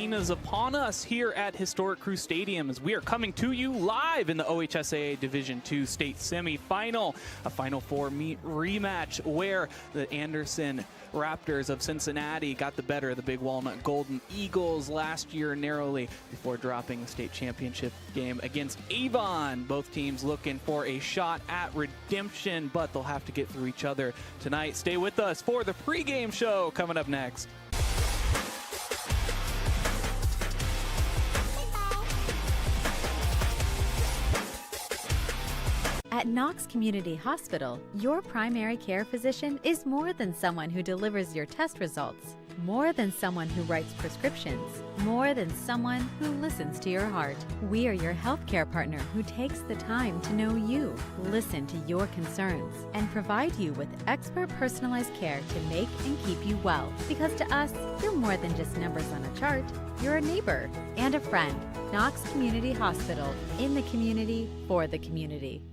Halloween is upon us here at Historic Crew Stadium as we are coming to you live in the OHSAA Division II State Semifinal, a Final Four rematch where the Anderson Raptors of Cincinnati got the better of the Big Walnut Golden Eagles last year narrowly before dropping the state championship game against Avon. Both teams looking for a shot at redemption, but they'll have to get through each other tonight. Stay with us for the pregame show coming up next. At Knox Community Hospital, your primary care physician is more than someone who delivers your test results, more than someone who writes prescriptions, more than someone who listens to your heart. We are your healthcare partner who takes the time to know you, listen to your concerns, and provide you with expert personalized care to make and keep you well. Because to us, you're more than just numbers on a chart. You're a neighbor and a friend. Knox Community Hospital, in the community, for the community.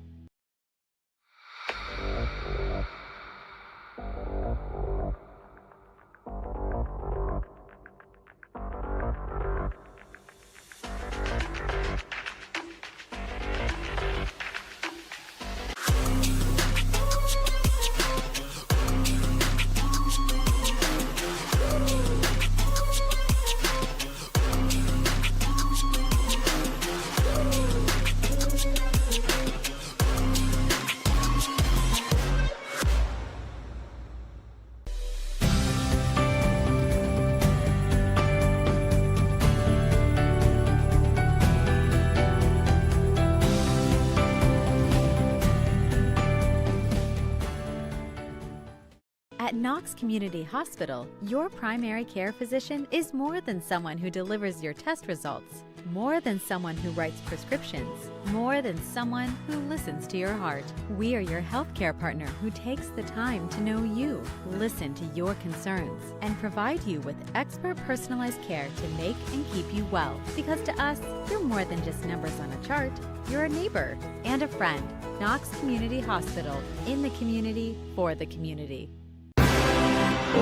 At Knox Community Hospital, your primary care physician is more than someone who delivers your test results, more than someone who writes prescriptions, more than someone who listens to your heart. We are your healthcare partner who takes the time to know you, listen to your concerns, and provide you with expert personalized care to make and keep you well. Because to us, you're more than just numbers on a chart. You're a neighbor and a friend. Knox Community Hospital, in the community, for the community.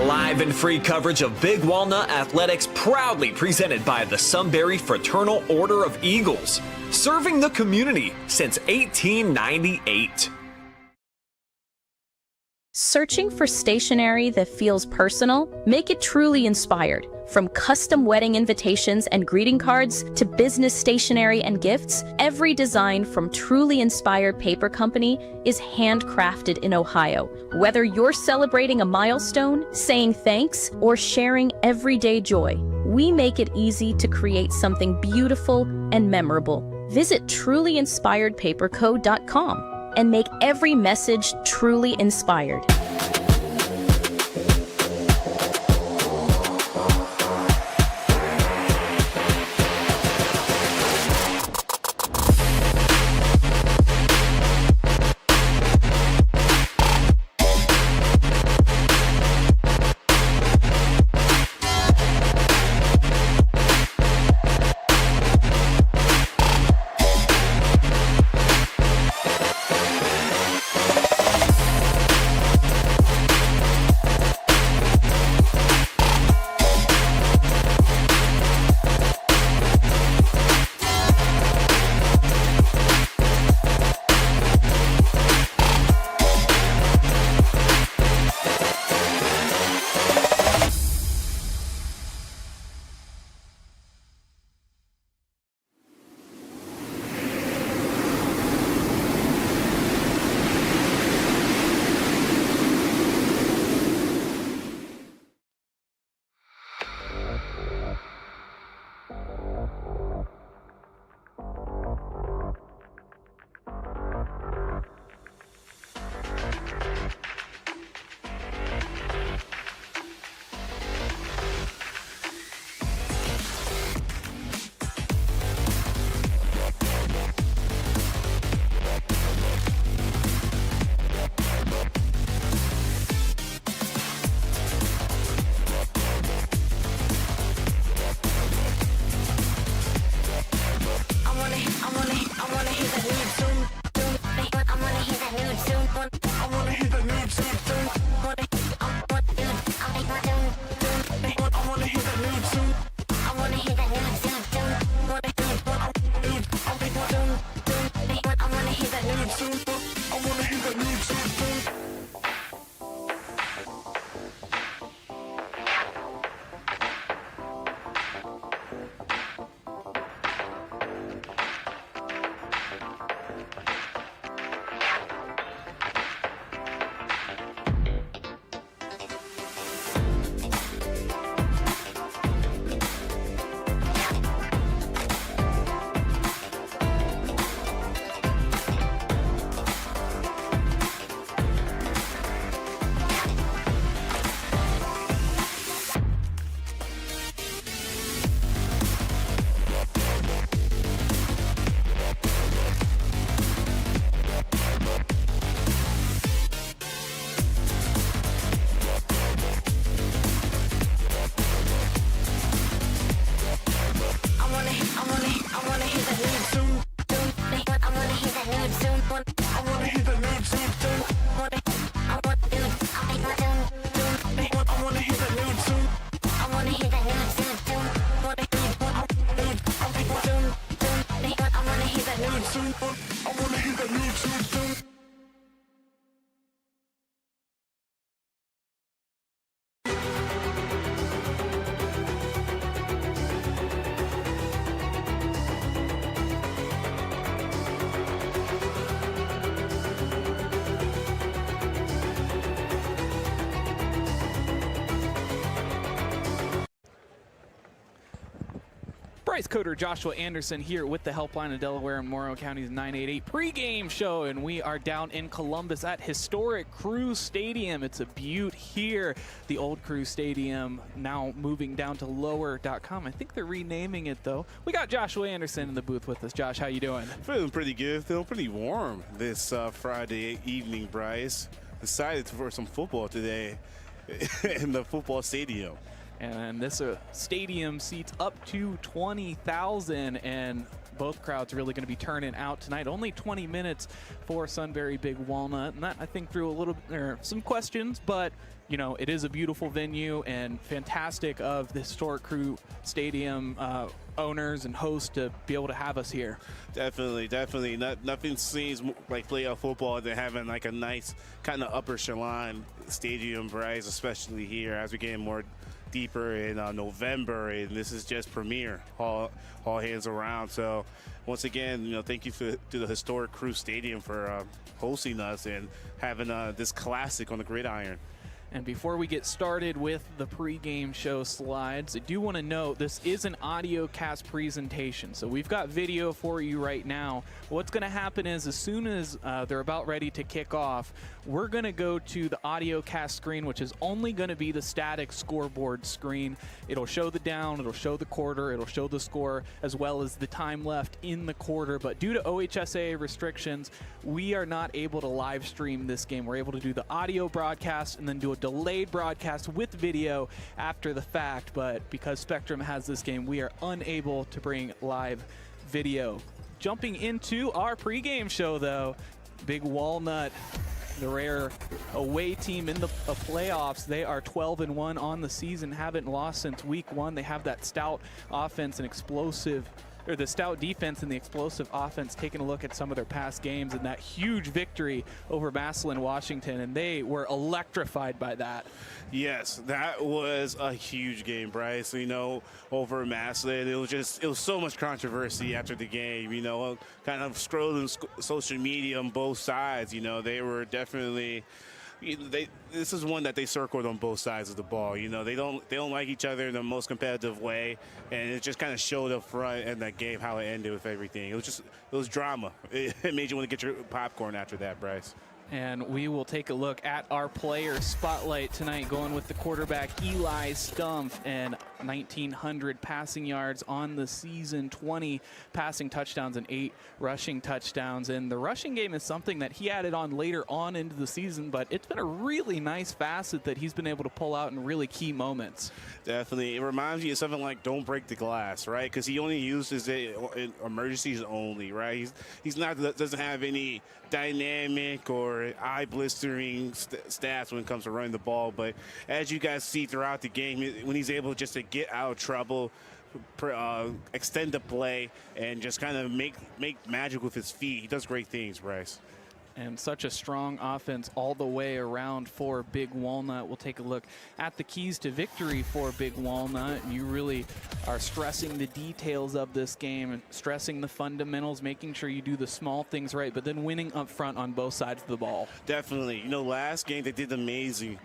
Live and free coverage of Big Walnut Athletics, proudly presented by the Sunbury Fraternal Order of Eagles, serving the community since 1898. Searching for stationery that feels personal? Make it truly inspired. From custom wedding invitations and greeting cards to business stationery and gifts, every design from Truly Inspired Paper Company is handcrafted in Ohio. Whether you're celebrating a milestone, saying thanks, or sharing everyday joy, we make it easy to create something beautiful and memorable. Visit trulyinspiredpaperco.com and make every message truly inspired. Bryce Coder, Joshua Anderson here with the Helpline of Delaware and Morrow County's 988 pregame show, and we are down in Columbus at historic Crew Stadium. It's a beaut here. The old Crew Stadium now moving down to lower.com. I think they're renaming it though. We got Joshua Anderson in the booth with us. Josh, how you doing? Feeling pretty good. Feeling pretty warm this Friday evening, Bryce. Excited for some football today in the football stadium. And this stadium seats up to 20,000, and both crowds really going to be turning out tonight. Only 20 minutes for Sunbury Big Walnut, and that I think threw a little some questions, but you know, it is a beautiful venue and fantastic of the historic Crew Stadium owners and hosts to be able to have us here. Definitely, definitely. Nothing seems like playoff football than having like a nice kind of upper echelon stadium, Bryce, especially here as we get more deeper in November, and this is just premier, all hands around. So once again, you know, thank you to the historic Crew Stadium for hosting us and having this classic on the gridiron. And before we get started with the pregame show slides, I do want to note this is an audio cast presentation. So we've got video for you right now. What's going to happen is as soon as they're about ready to kick off, we're going to go to the audio cast screen, which is only going to be the static scoreboard screen. It'll show the down, it'll show the quarter, it'll show the score, as well as the time left in the quarter. But due to OHSAA restrictions, we are not able to live stream this game. We're able to do the audio broadcast and then do a delayed broadcast with video after the fact, but because Spectrum has this game, we are unable to bring live video. Jumping into our pregame show though, Big Walnut, the rare away team in the playoffs. They are 12-1 on the season, haven't lost since week 1. They have that stout offense and explosive, or the stout defense and the explosive offense. Taking a look at some of their past games and that huge victory over Massillon Washington, and they were electrified by that. Yes, that was a huge game, Bryce. You know, over Massillon, it was so much controversy after the game. You know, kind of scrolling social media on both sides. You know, they were definitely. This is one that they circled on both sides of the ball. You know, they don't like each other in the most competitive way, and it just kind of showed up front in that game how it ended with everything. It was drama. It made you want to get your popcorn after that, Bryce. And we will take a look at our player spotlight tonight, going with the quarterback Eli Stumpf, and 1,900 passing yards on the season, 20 passing touchdowns and 8 rushing touchdowns. And the rushing game is something that he added on later on into the season, but it's been a really nice facet that he's been able to pull out in really key moments. Definitely. It reminds me of something like don't break the glass, right? Because he only uses it in emergencies only, right? He's not, doesn't have any dynamic or eye-blistering stats when it comes to running the ball. But as you guys see throughout the game, when he's able just to get out of trouble, extend the play and just kind of make magic with his feet. He does great things, Bryce. And such a strong offense all the way around for Big Walnut. We'll take a look at the keys to victory for Big Walnut. And you really are stressing the details of this game, and stressing the fundamentals, making sure you do the small things right, but then winning up front on both sides of the ball. Definitely. You know, last game they did amazing.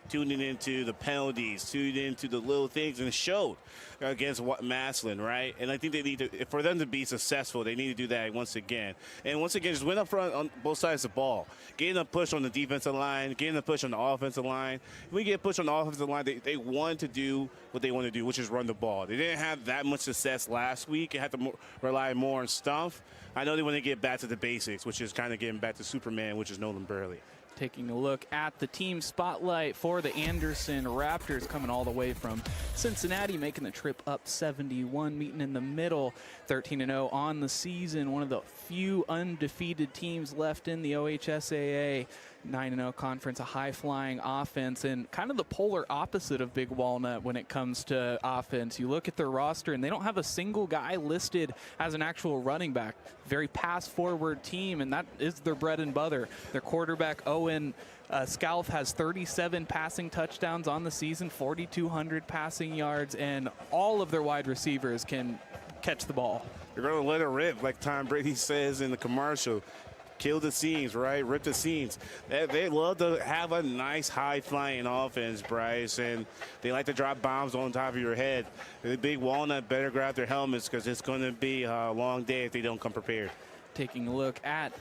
Tuning into the penalties, tuning into the little things, and it showed against Massillon, right? And I think they need to, for them to be successful, they need to do that once again. And once again, just win up front on both sides of the ball. Getting a push on the defensive line, getting a push on the offensive line. When you get pushed on the offensive line, they want to do what they want to do, which is run the ball. They didn't have that much success last week. They had to rely more on stuff. I know they want to get back to the basics, which is kind of getting back to Superman, which is Nolan Burley. Taking a look at the team spotlight for the Anderson Raptors, coming all the way from Cincinnati, making the trip up 71, meeting in the middle, 13-0 on the season. One of the few undefeated teams left in the OHSAA. 9-0 conference, a high-flying offense, and kind of the polar opposite of Big Walnut when it comes to offense. You look at their roster, and they don't have a single guy listed as an actual running back. Very pass-forward team, and that is their bread and butter. Their quarterback, Owen Scalf, has 37 passing touchdowns on the season, 4,200 passing yards, and all of their wide receivers can catch the ball. They're going to let it rip, like Tom Brady says in the commercial. Kill the scenes, right? Rip the scenes. They love to have a nice high-flying offense, Bryce, and they like to drop bombs on top of your head. The Big Walnut better grab their helmets, because it's going to be a long day if they don't come prepared. Taking a look at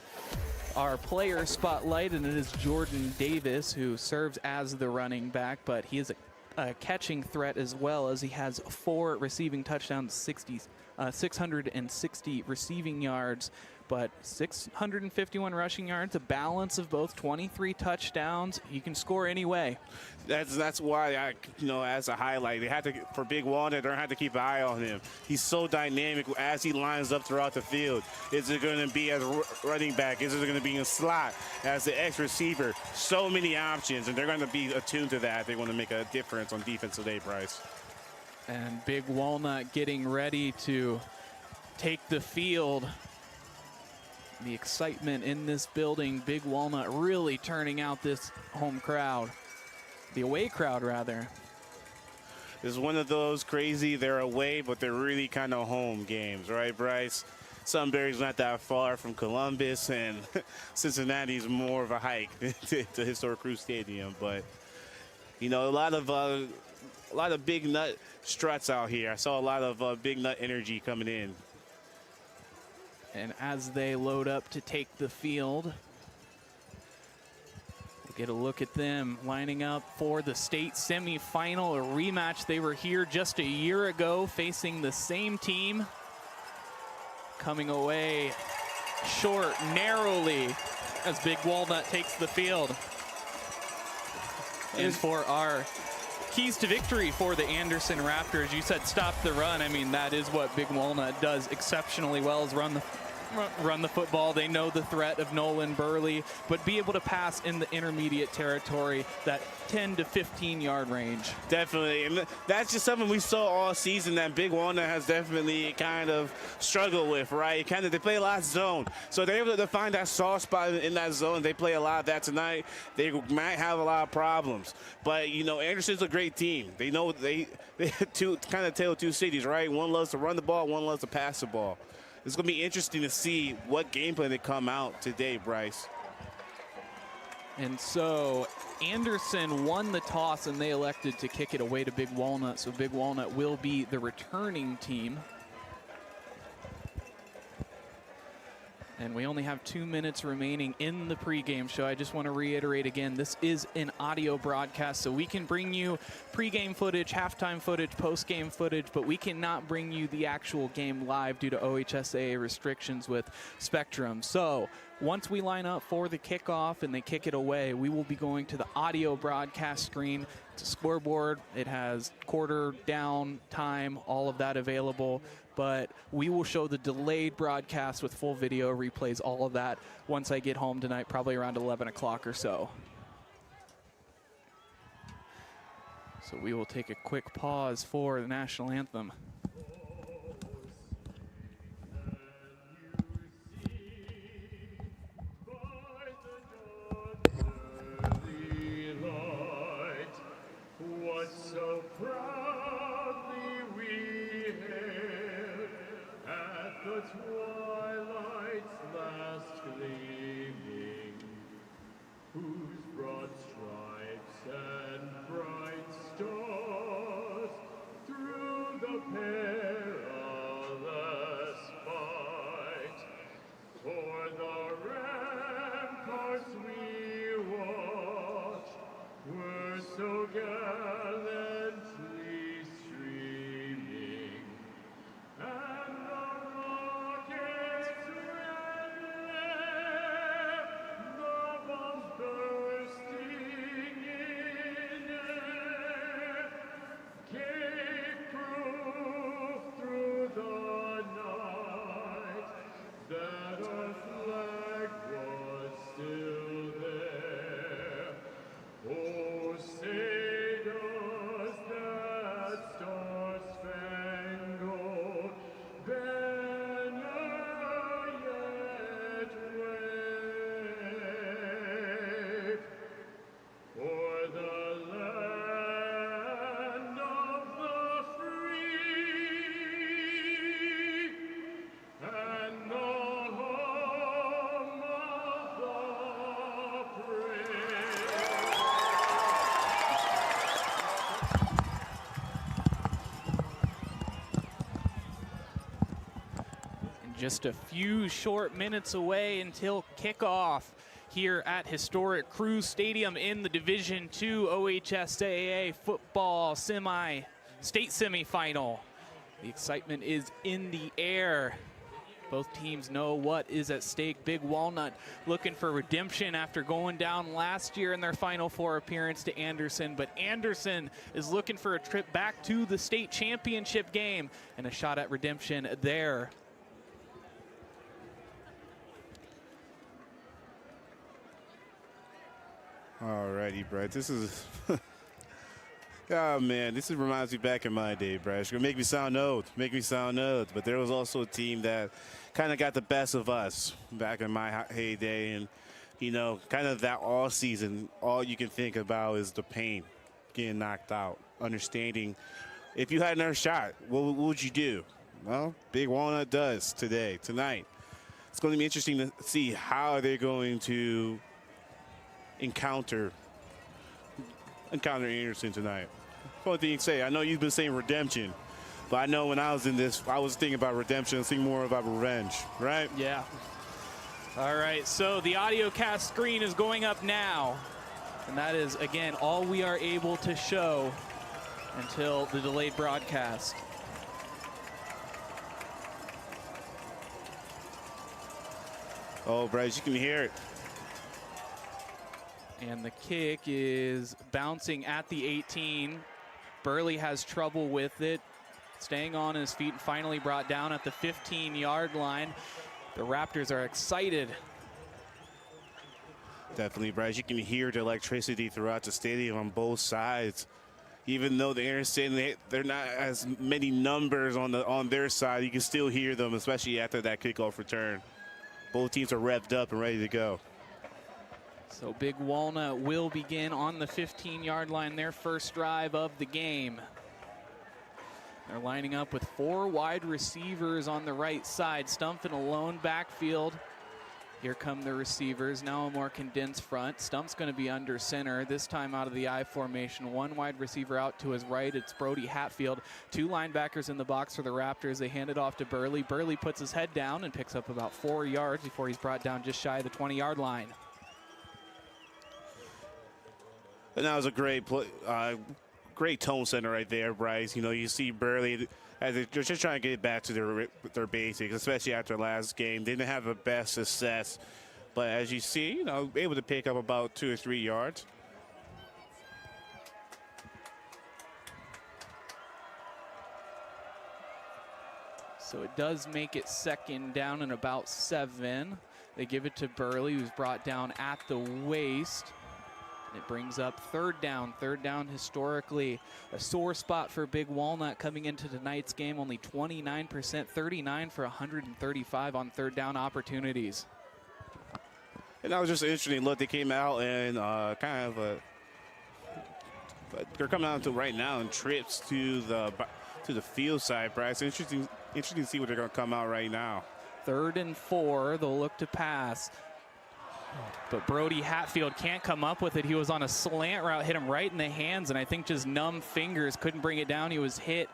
our player spotlight, and it is Jordan Davis, who serves as the running back, but he is a catching threat as well, as he has 4 receiving touchdowns, 660 receiving yards, but 651 rushing yards, a balance of both, 23 touchdowns. He can score any way. That's why as a highlight, they had to, for Big Walnut, they have to keep an eye on him. He's so dynamic as he lines up throughout the field. Is it going to be as a running back? Is it going to be in slot as the X receiver? So many options, and they're going to be attuned to that. They want to make a difference on defense today, Bryce. And Big Walnut getting ready to take the field. The excitement in this building, Big Walnut really turning out this home crowd. The away crowd, rather. This is one of those crazy, they're away, but they're really kind of home games, right, Bryce? Sunbury's not that far from Columbus, and Cincinnati's more of a hike to Historic Crew Stadium. But, you know, a lot of big nut struts out here. I saw a lot of big nut energy coming in. And as they load up to take the field, we'll get a look at them lining up for the state semifinal, a rematch. They were here just a year ago facing the same team, coming away short narrowly as Big Walnut takes the field. And for our keys to victory for the Anderson Raptors, you said stop the run. I mean, that is what Big Walnut does exceptionally well, is run the football. They know the threat of Nolan Burley, but be able to pass in the intermediate territory, that 10 to 15 yard range. Definitely, and that's just something we saw all season that Big Walnut has definitely kind of struggled with, right? They play a lot of zone, so they're able to find that soft spot in that zone. They play a lot of that tonight. They might have a lot of problems, but you know, Anderson's a great team. They know they kind of tale of two cities, right? One loves to run the ball, one loves to pass the ball. It's going to be interesting to see what game plan they come out today, Bryce. And so Anderson won the toss, and they elected to kick it away to Big Walnut. So Big Walnut will be the returning team. And we only have 2 minutes remaining in the pregame show. I just want to reiterate again, this is an audio broadcast, so we can bring you pregame footage, halftime footage, postgame footage, but we cannot bring you the actual game live due to OHSAA restrictions with Spectrum. So once we line up for the kickoff and they kick it away, we will be going to the audio broadcast screen. It's a scoreboard. It has quarter, down, time, all of that available. But we will show the delayed broadcast with full video replays, all of that, once I get home tonight, probably around 11 o'clock or so. So we will take a quick pause for the national anthem. What so proudly we hailed at the twilight's last gleaming, whose broad stripes and bright stars through the perilous fight, for the ramparts we watched were so gallantly streaming, and the rockets red left, the bombs bursting in air, gave proof through the night that our flag was still there. Oh, say does that star-spangled banner yet wave for the land of the free and the home of the brave? And just a few short minutes away until kickoff here at historic Crew Stadium in the Division II OHSAA football state semifinal. The excitement is in the air. Both teams know what is at stake. Big Walnut looking for redemption after going down last year in their Final Four appearance to Anderson, but Anderson is looking for a trip back to the state championship game and a shot at redemption there. Alrighty, Brad. This is, oh man, this reminds me back in my day, Brad. It's gonna make me sound old, but there was also a team that kind of got the best of us back in my heyday, and you know, kind of that all season, all you can think about is the pain, getting knocked out, understanding if you had another shot, what would you do? Well, Big Walnut does tonight. It's going to be interesting to see how they're going to encounter Anderson tonight. One thing you say, I know you've been saying redemption, but I know when I was in this, I was thinking about redemption, thinking more about revenge, right? Yeah. All right, so the audio cast screen is going up now, and that is, again, all we are able to show until the delayed broadcast. Oh, Bryce, you can hear it. And the kick is bouncing at the 18. Burley has trouble with it, staying on his feet and finally brought down at the 15-yard line. The Raptors are excited. Definitely, Bryce. You can hear the electricity throughout the stadium on both sides. Even though the Anderson, they're not as many numbers on their side, you can still hear them, especially after that kickoff return. Both teams are revved up and ready to go. So Big Walnut will begin on the 15-yard line, their first drive of the game. They're lining up with 4 wide receivers on the right side. Stumpf in a lone backfield. Here come the receivers. Now a more condensed front. Stumpf's going to be under center, this time out of the I formation. 1 wide receiver out to his right. It's Brody Hatfield. 2 linebackers in the box for the Raptors. They hand it off to Burley. Burley puts his head down and picks up about 4 yards before he's brought down just shy of the 20-yard line. And that was a great play, great tone center right there, Bryce. You know, you see Burley as they're just trying to get back to their basics, especially after last game. They didn't have the best success, but as you see, you know, able to pick up about 2 or 3 yards. So it does make it second down and about 7. They give it to Burley, who's brought down at the waist. It brings up third down. Third down historically a sore spot for Big Walnut coming into tonight's game. Only 29%, 39 for 135 on third down opportunities. And that was just an interesting look. They came out and kind of they're coming out to right now in trips to the field side, Bryce. Interesting to see what they're going to come out right now. 3rd and 4, they'll look to pass. But Brody Hatfield can't come up with it. He was on a slant route, hit him right in the hands, and I think just numb fingers, couldn't bring it down. He was hit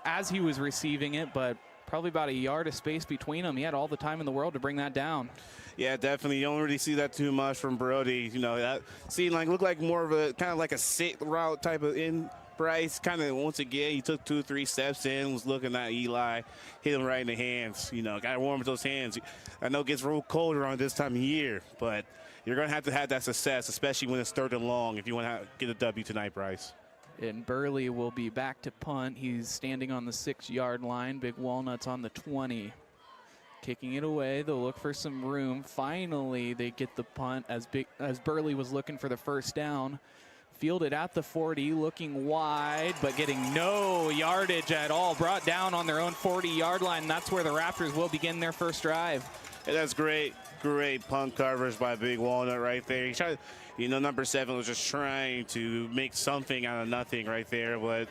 as he was receiving it, but probably about a yard of space between them. He had all the time in the world to bring that down. Yeah, definitely. You don't really see that too much from Brody. You know, that looked like more of a kind of like a sit route type of in. Bryce kind of, once again, he took 2 or 3 steps in, was looking at Eli, hit him right in the hands. You know, got to warm up those hands. I know it gets real cold around this time of year, but you're going to have that success, especially when it's 3rd and long, if you want to get a W tonight, Bryce. And Burley will be back to punt. He's standing on the 6-yard line. Big Walnut's on the 20. Kicking it away, they'll look for some room. Finally, they get the punt as Burley was looking for the first down. Fielded at the 40, looking wide, but getting no yardage at all. Brought down on their own 40-yard line. That's where the Raptors will begin their first drive. And that's great punt coverage by Big Walnut right there. He tried, you know, number 7 was just trying to make something out of nothing right there, but it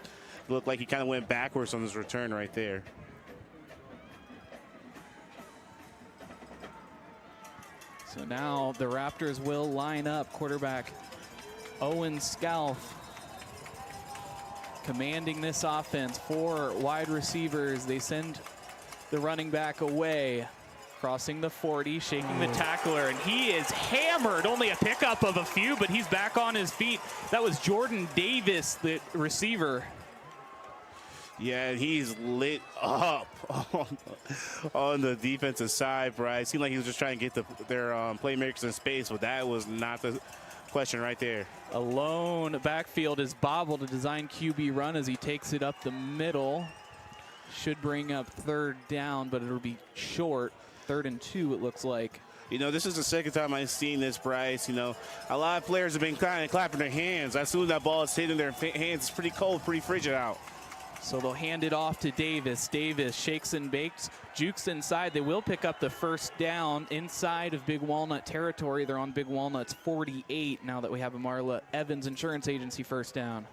looked like he kind of went backwards on his return right there. So now the Raptors will line up. Quarterback Owen Scalf commanding this offense. 4 wide receivers. They send the running back away. Crossing the 40, shaking the tackler, and he is hammered. Only a pickup of a few, but he's back on his feet. That was Jordan Davis, the receiver. Yeah, he's lit up on the defensive side, Bryce. Seemed like he was just trying to get their playmakers in space, but that was not the question right there. A lone backfield is Bobble to design QB run as he takes it up the middle. Should bring up 3rd down, but it'll be short. 3rd and 2, it looks like. You know, this is the second time I've seen this, Bryce. You know, a lot of players have been kind of clapping their hands. As soon as that ball is hitting their hands, it's pretty cold, pretty frigid out. So they'll hand it off to Davis. Davis shakes and bakes, jukes inside. They will pick up the first down inside of Big Walnut territory. They're on Big Walnut's 48 now that we have a Marla Evans Insurance Agency first down.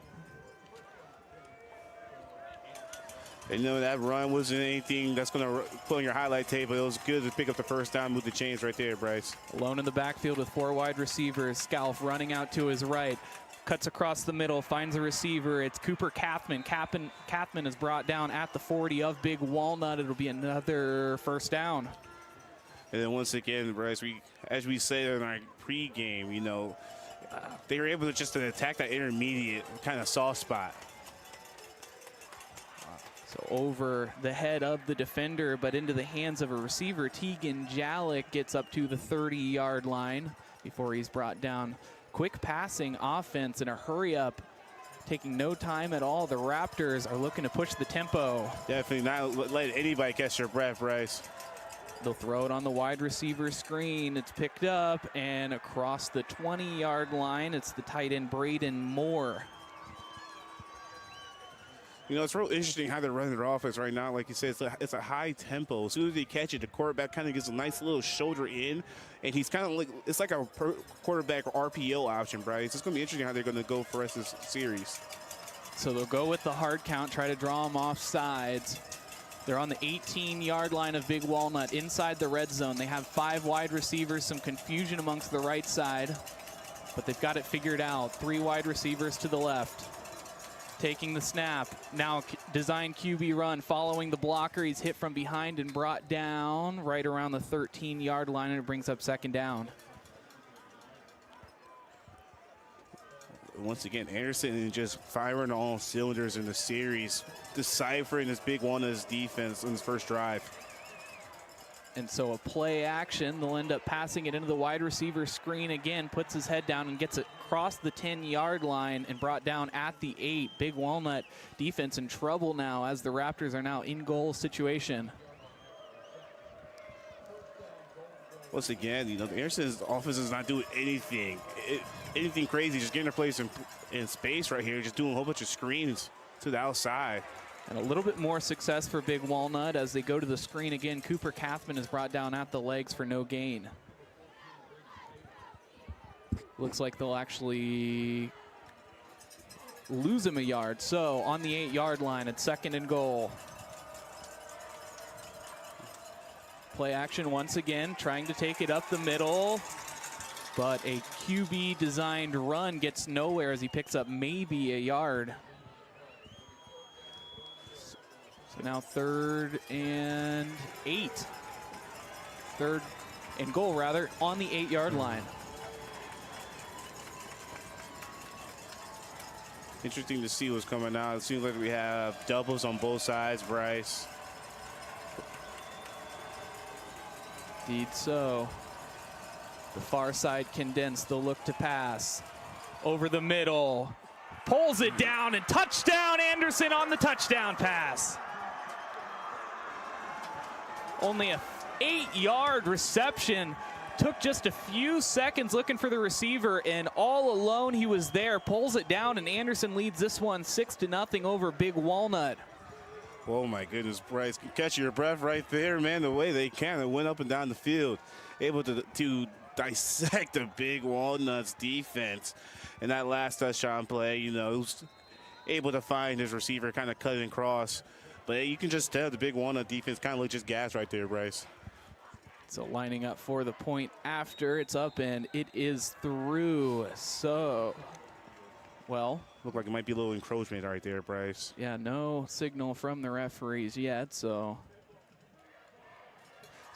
And you know, that run wasn't anything that's going to put on your highlight tape, but it was good to pick up the first down, move the chains right there, Bryce. Alone in the backfield with 4 wide receivers. Scalf running out to his right. Cuts across the middle, finds a receiver. It's Cooper Kathman. Kathman is brought down at the 40 of Big Walnut. It'll be another first down. And then once again, Bryce, as we said in our pregame, you know, they were able to just attack that intermediate kind of soft spot. So over the head of the defender, but into the hands of a receiver. Tegan Jalek gets up to the 30-yard line before he's brought down. Quick passing offense in a hurry up, taking no time at all. The Raptors are looking to push the tempo. Definitely not let anybody catch their breath, Bryce. They'll throw it on the wide receiver screen. It's picked up and across the 20-yard line. It's the tight end Braden Moore. You know, it's real interesting how they're running their offense right now. Like you said, it's a high tempo. As soon as they catch it, the quarterback kind of gets a nice little shoulder in, and he's kind of like, it's like a quarterback RPO option, Bryce. It's going to be interesting how they're going to go for the rest of this series. So they'll go with the hard count, try to draw them off sides. They're on the 18-yard line of Big Walnut inside the red zone. They have 5 wide receivers, some confusion amongst the right side, but they've got it figured out. 3 wide receivers to the left. Taking the snap, now design QB run, following the blocker. He's hit from behind and brought down right around the 13-yard line, and it brings up 2nd down. Once again, Anderson is just firing on all cylinders in the series, deciphering this Big Walnut's defense in his first drive. And so a play action, they'll end up passing it into the wide receiver screen again, puts his head down and gets it across the 10-yard line and brought down at the 8. Big Walnut defense in trouble now as the Raptors are now in goal situation. once again, you know, Anderson's offense is not doing anything crazy, just getting their place in space right here, just doing a whole bunch of screens to the outside. And a little bit more success for Big Walnut as they go to the screen again. Cooper Kathman is brought down at the legs for no gain. Looks like they'll actually lose him a yard. So on the 8-yard line, it's 2nd and goal. Play action once again, trying to take it up the middle. But a QB designed run gets nowhere as he picks up maybe a yard. So now 3rd and 8. 3rd and goal, rather, on the 8-yard line. Interesting to see what's coming out. It seems like we have doubles on both sides, Bryce. Indeed so. The far side condensed, they'll look to pass. Over the middle, pulls it down, and touchdown Anderson on the touchdown pass. Only a 8-yard reception. Took just a few seconds looking for the receiver, and all alone he was there. Pulls it down, and Anderson leads this one 6-0 over Big Walnut. Oh my goodness, Bryce, catch your breath right there, man. The way they went up and down the field, able to dissect the Big Walnuts defense. And that last touchdown play, you know, he was able to find his receiver, kind of cutting across. But you can just tell the Big Walnut defense kind of looked just gas right there, Bryce. So lining up for the point after, it's up and it is through. So, well. Looked like it might be a little encroachment right there, Bryce. Yeah, no signal from the referees yet, so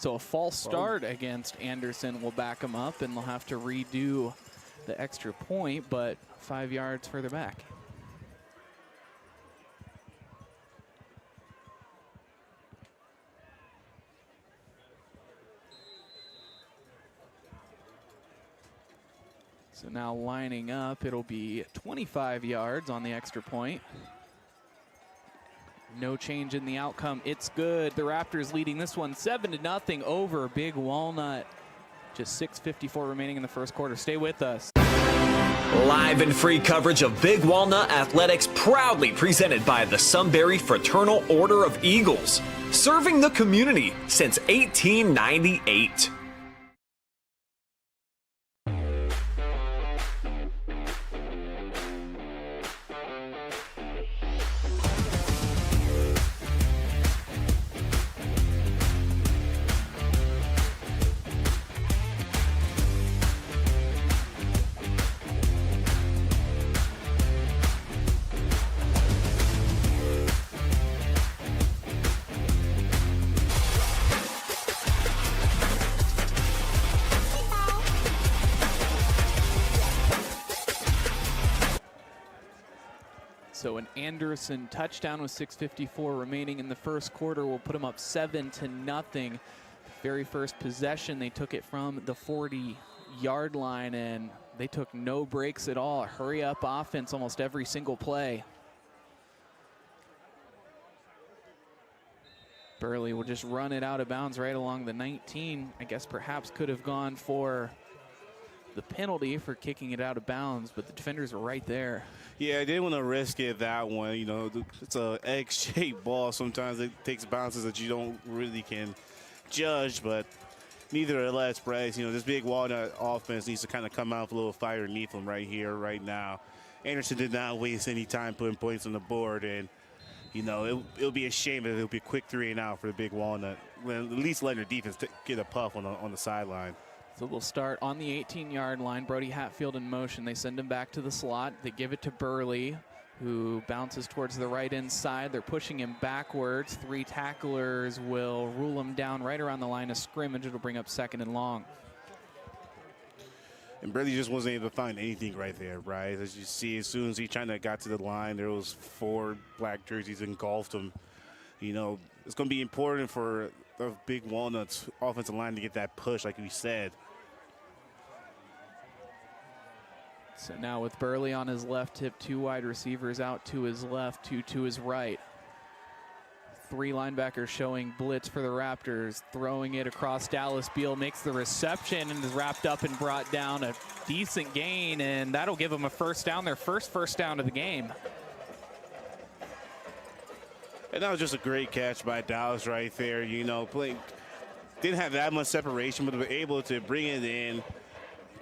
a false start against Anderson will back him up, and they'll have to redo the extra point, but 5 yards further back. So now lining up, it'll be 25 yards on the extra point. No change in the outcome. It's good. The Raptors leading this one 7-0 over Big Walnut. Just 6:54 remaining in the first quarter. Stay with us. Live and free coverage of Big Walnut Athletics, proudly presented by the Sunbury Fraternal Order of Eagles, serving the community since 1898. So an Anderson touchdown with 6:54 remaining in the first quarter will put them up 7-0. Very first possession, they took it from the 40-yard line, and they took no breaks at all. Hurry up offense almost every single play. Burley will just run it out of bounds right along the 19. I guess perhaps could have gone for the penalty for kicking it out of bounds, but the defenders were right there. Yeah, I didn't want to risk it that one. You know, it's a egg-shaped ball. Sometimes it takes bounces that you don't really can judge, but nevertheless, Bryce, you know, this Big Walnut offense needs to kind of come out with a little fire underneath them right here, right now. Anderson did not waste any time putting points on the board, and, you know, it'll be a shame if it'll be a quick 3-and-out for the Big Walnut. At least letting their defense get a puff on the sideline. So they'll start on the 18-yard line. Brody Hatfield in motion. They send him back to the slot. They give it to Burley, who bounces towards the right inside. They're pushing him backwards. 3 tacklers will rule him down right around the line of scrimmage. It'll bring up 2nd and long. And Burley just wasn't able to find anything right there, Bryce. As you see, as soon as he kind of got to the line, there was 4 black jerseys engulfed him. You know, it's going to be important for the Big Walnuts offensive line to get that push, like we said. So now with Burley on his left hip, 2 wide receivers out to his left, 2 to his right. Three linebackers showing blitz for the Raptors. Throwing it across Dallas Beal, makes the reception and is wrapped up and brought down. A decent gain, and that'll give them a first down, their first first down of the game. And that was just a great catch by Dallas right there. You know, didn't have that much separation, but were able to bring it in,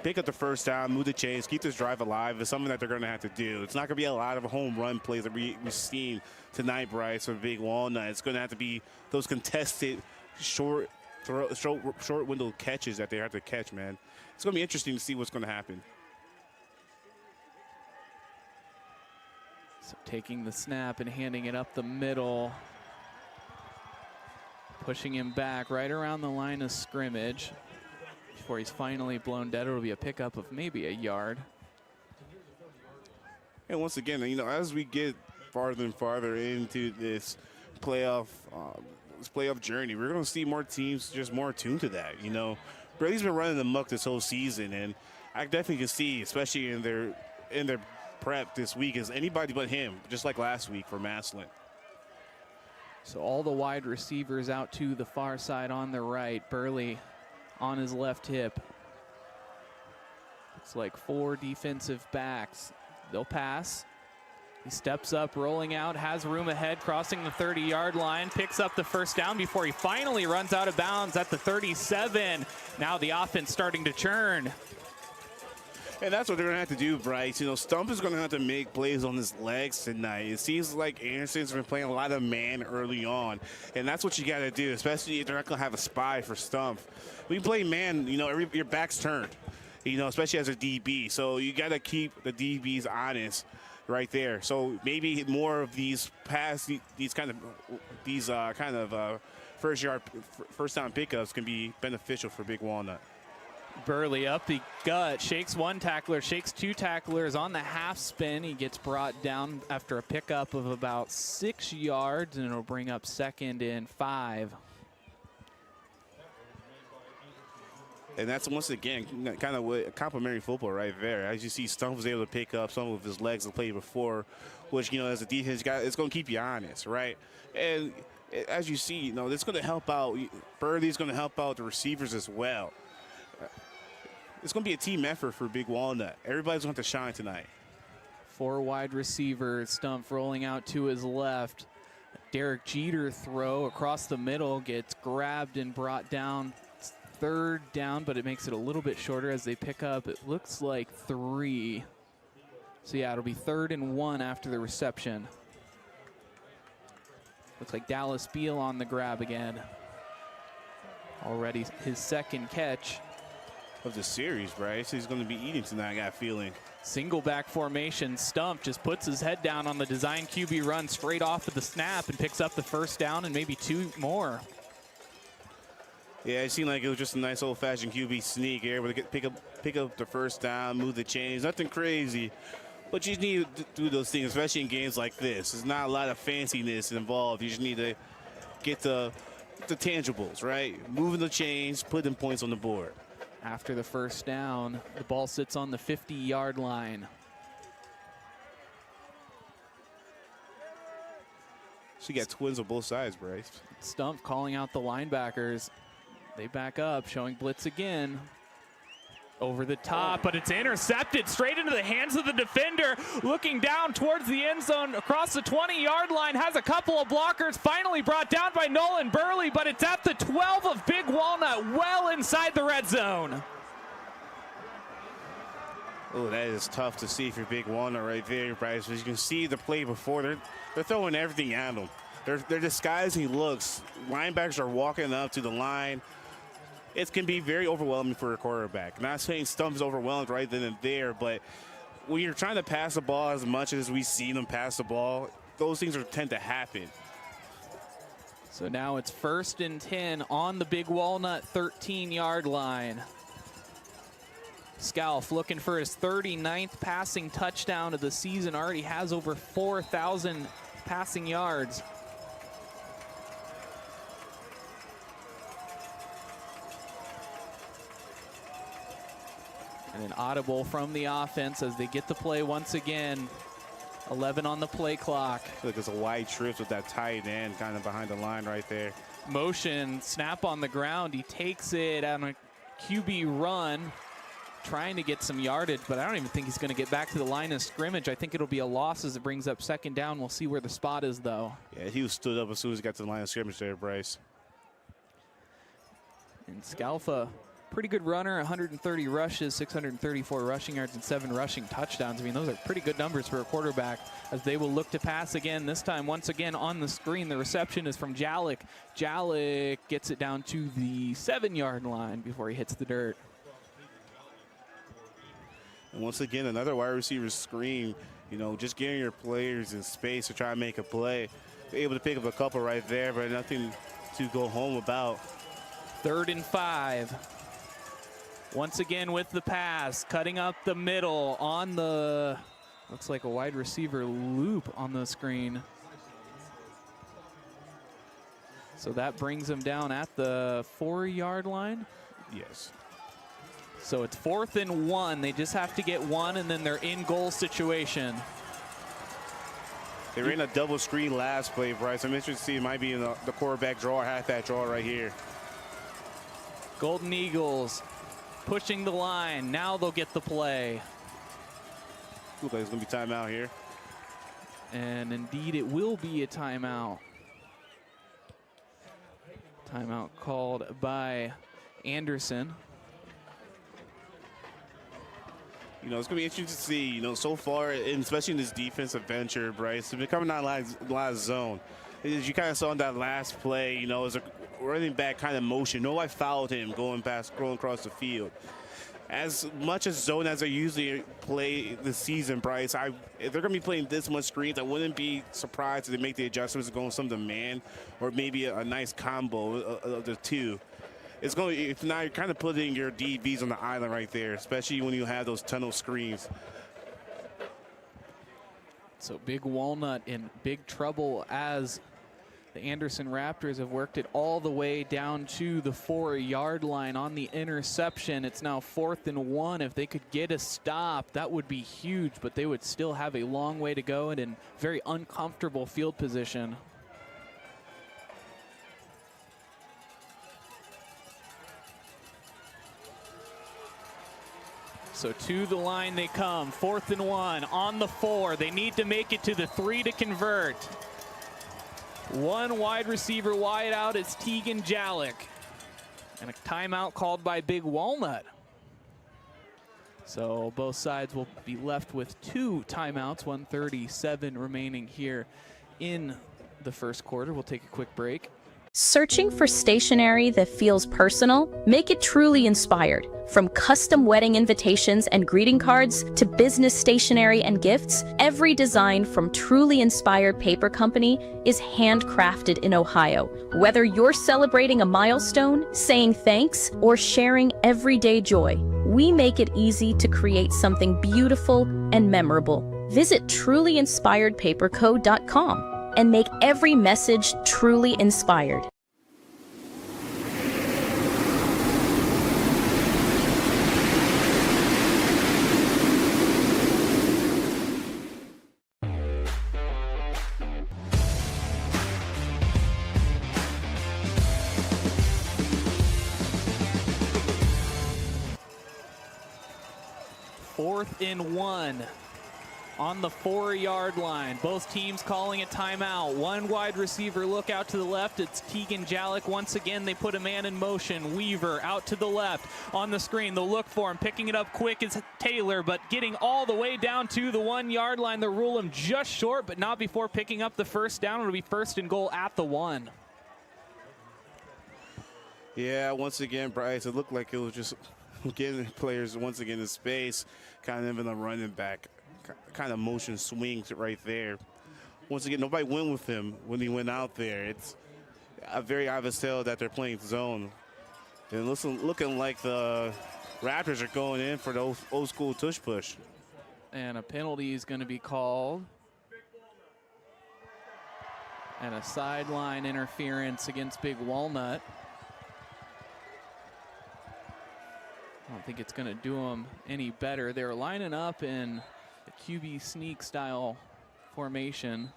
pick up the first down, move the chains, keep this drive alive. It's something that they're going to have to do. It's not going to be a lot of home run plays that we've seen tonight, Bryce, for Big Walnut. It's going to have to be those contested short window catches that they have to catch, man. It's going to be interesting to see what's going to happen. So taking the snap and handing it up the middle. Pushing him back right around the line of scrimmage. Before he's finally blown dead, it'll be a pickup of maybe a yard. And once again, you know, as we get farther and farther into this playoff journey, we're going to see more teams just more attuned to that. You know, Brady's been running amok this whole season, and I definitely can see, especially in their prep this week, is anybody but him, just like last week for Massillon. So all the wide receivers out to the far side on the right. Burley on his left hip. Looks like 4 defensive backs. They'll pass. He steps up, rolling out, has room ahead, crossing the 30-yard line, picks up the first down before he finally runs out of bounds at the 37. Now the offense starting to churn. And that's what they're going to have to do, Bryce. You know, Stump is going to have to make plays on his legs tonight. It seems like Anderson's been playing a lot of man early on, and that's what you got to do, especially if they're not going to have a spy for Stump. When you play man, you know, your back's turned, you know, especially as a DB. So you got to keep the DBs honest right there. So maybe more of these kind of first down pickups can be beneficial for Big Walnut. Burley up the gut, shakes one tackler, shakes 2 tacklers on the half spin. He gets brought down after a pickup of about 6 yards, and it'll bring up 2nd and 5. And that's, once again, kind of complimentary football right there. As you see, Stump was able to pick up some of his legs and play before, which, you know, as a defense guy, it's going to keep you honest, right? And as you see, you know, it's going to help out. Burley's going to help out the receivers as well. It's going to be a team effort for Big Walnut. Everybody's going to have to shine tonight. 4 wide receivers. Stump rolling out to his left. Derek Jeter throw across the middle, gets grabbed and brought down. It's 3rd down, but it makes it a little bit shorter as they pick up, it looks like 3. So yeah, it'll be 3rd and 1 after the reception. Looks like Dallas Beal on the grab again. Already his 2nd catch of the series, Bryce. He's going to be eating tonight, I got a feeling. Single back formation. Stump just puts his head down on the design QB run straight off of the snap and picks up the first down and maybe 2 more. Yeah, it seemed like it was just a nice old-fashioned QB sneak, able to pick up the first down, move the chains, nothing crazy. But you need to do those things, especially in games like this. There's not a lot of fanciness involved. You just need to get the tangibles, right? Moving the chains, putting points on the board. After the first down, the ball sits on the 50-yard line. So you got twins on both sides, Bryce. Stump calling out the linebackers. They back up, showing blitz again. Over the top, but it's intercepted straight into the hands of the defender. Looking down towards the end zone across the 20-yard line, has a couple of blockers, finally brought down by Nolan Burley, but it's at the 12 of Big Walnut, well inside the red zone. Oh, that is tough to see for Big Walnut right there, Bryce. As you can see the play before, they're throwing everything at him. They're disguising looks. Linebackers are walking up to the line. It can be very overwhelming for a quarterback. Not saying Stump's overwhelmed right then and there, but when you're trying to pass the ball as much as we see them pass the ball, those things tend to happen. So now it's 1st and 10 on the Big Walnut 13-yard line. Scalf looking for his 39th passing touchdown of the season. Already has over 4,000 passing yards. And an audible from the offense as they get the play once again. 11 on the play clock. Look, it's a wide trips with that tight end kind of behind the line right there. Motion, snap on the ground. He takes it on a QB run, trying to get some yardage, but I don't even think he's going to get back to the line of scrimmage. I think it'll be a loss as it brings up second down. We'll see where the spot is, though. Yeah, he was stood up as soon as he got to the line of scrimmage there, Bryce. And Scalfa, pretty good runner, 130 rushes, 634 rushing yards, and 7 rushing touchdowns. I mean, those are pretty good numbers for a quarterback as they will look to pass again. This time, once again, on the screen, the reception is from Jalik. Jalik gets it down to the 7-yard line before he hits the dirt. And once again, another wide receiver screen, you know, just getting your players in space to try and make a play. They're able to pick up a couple right there, but nothing to go home about. 3rd and 5. Once again with the pass, cutting up the middle on the, looks like a wide receiver loop on the screen. So that brings him down at the 4-yard line. Yes. So it's 4th and 1. They just have to get 1, and then they're in goal situation. They ran a double screen last play, Bryce. I'm interested to see it might be in the quarterback draw, halfback draw right here. Golden Eagles pushing the line. Now they'll get the play. Looks like it's going to be timeout here. And indeed, it will be a timeout. Timeout called by Anderson. You know, it's going to be interesting to see, you know, so far, and especially in this defensive venture, Bryce, it's been coming out a lot of zone. As you kind of saw in that last play, you know, as a running back kind of motion. Nobody fouled him going across the field. As much as zone as they usually play this season, Bryce, if they're going to be playing this much screens, I wouldn't be surprised if they make the adjustments going some to man or maybe a nice combo of the two. It's going to, if not, you're kind of putting your DBs on the island right there, especially when you have those tunnel screens. So Big Walnut in big trouble as the Anderson Raptors have worked it all the way down to the 4-yard line on the interception. It's now 4th and 1. If they could get a stop, that would be huge, but they would still have a long way to go and in very uncomfortable field position. So to the line they come, 4th and 1 on the 4. They need to make it to the 3 to convert. 1 wide receiver wide out, it's Tegan Jalik. And a timeout called by Big Walnut. So both sides will be left with 2 timeouts, 1:37 remaining here in the first quarter. We'll take a quick break. Searching for stationery that feels personal? Make it truly inspired. From custom wedding invitations and greeting cards to business stationery and gifts, every design from Truly Inspired Paper Company is handcrafted in Ohio. Whether you're celebrating a milestone, saying thanks, or sharing everyday joy, we make it easy to create something beautiful and memorable. Visit trulyinspiredpaperco.com and make every message truly inspired. Fourth and 1. On the 4-yard line. Both teams calling a timeout. 1 wide receiver look out to the left. It's Tegan Jalik. Once again, they put a man in motion. Weaver out to the left. On the screen, they'll look for him. Picking it up quick is Taylor, but getting all the way down to the 1-yard line. They'll rule him just short, but not before picking up the first down. It'll be 1st and goal at the 1. Yeah, once again, Bryce, it looked like it was just getting players once again in space, kind of in a running back kind of motion swings right there. Once again, nobody went with him when he went out there. It's a very obvious tell that they're playing zone. And looking like the Raptors are going in for the old school tush push. And a penalty is going to be called. And a sideline interference against Big Walnut. I don't think it's going to do them any better. They're lining up in the QB sneak style formation.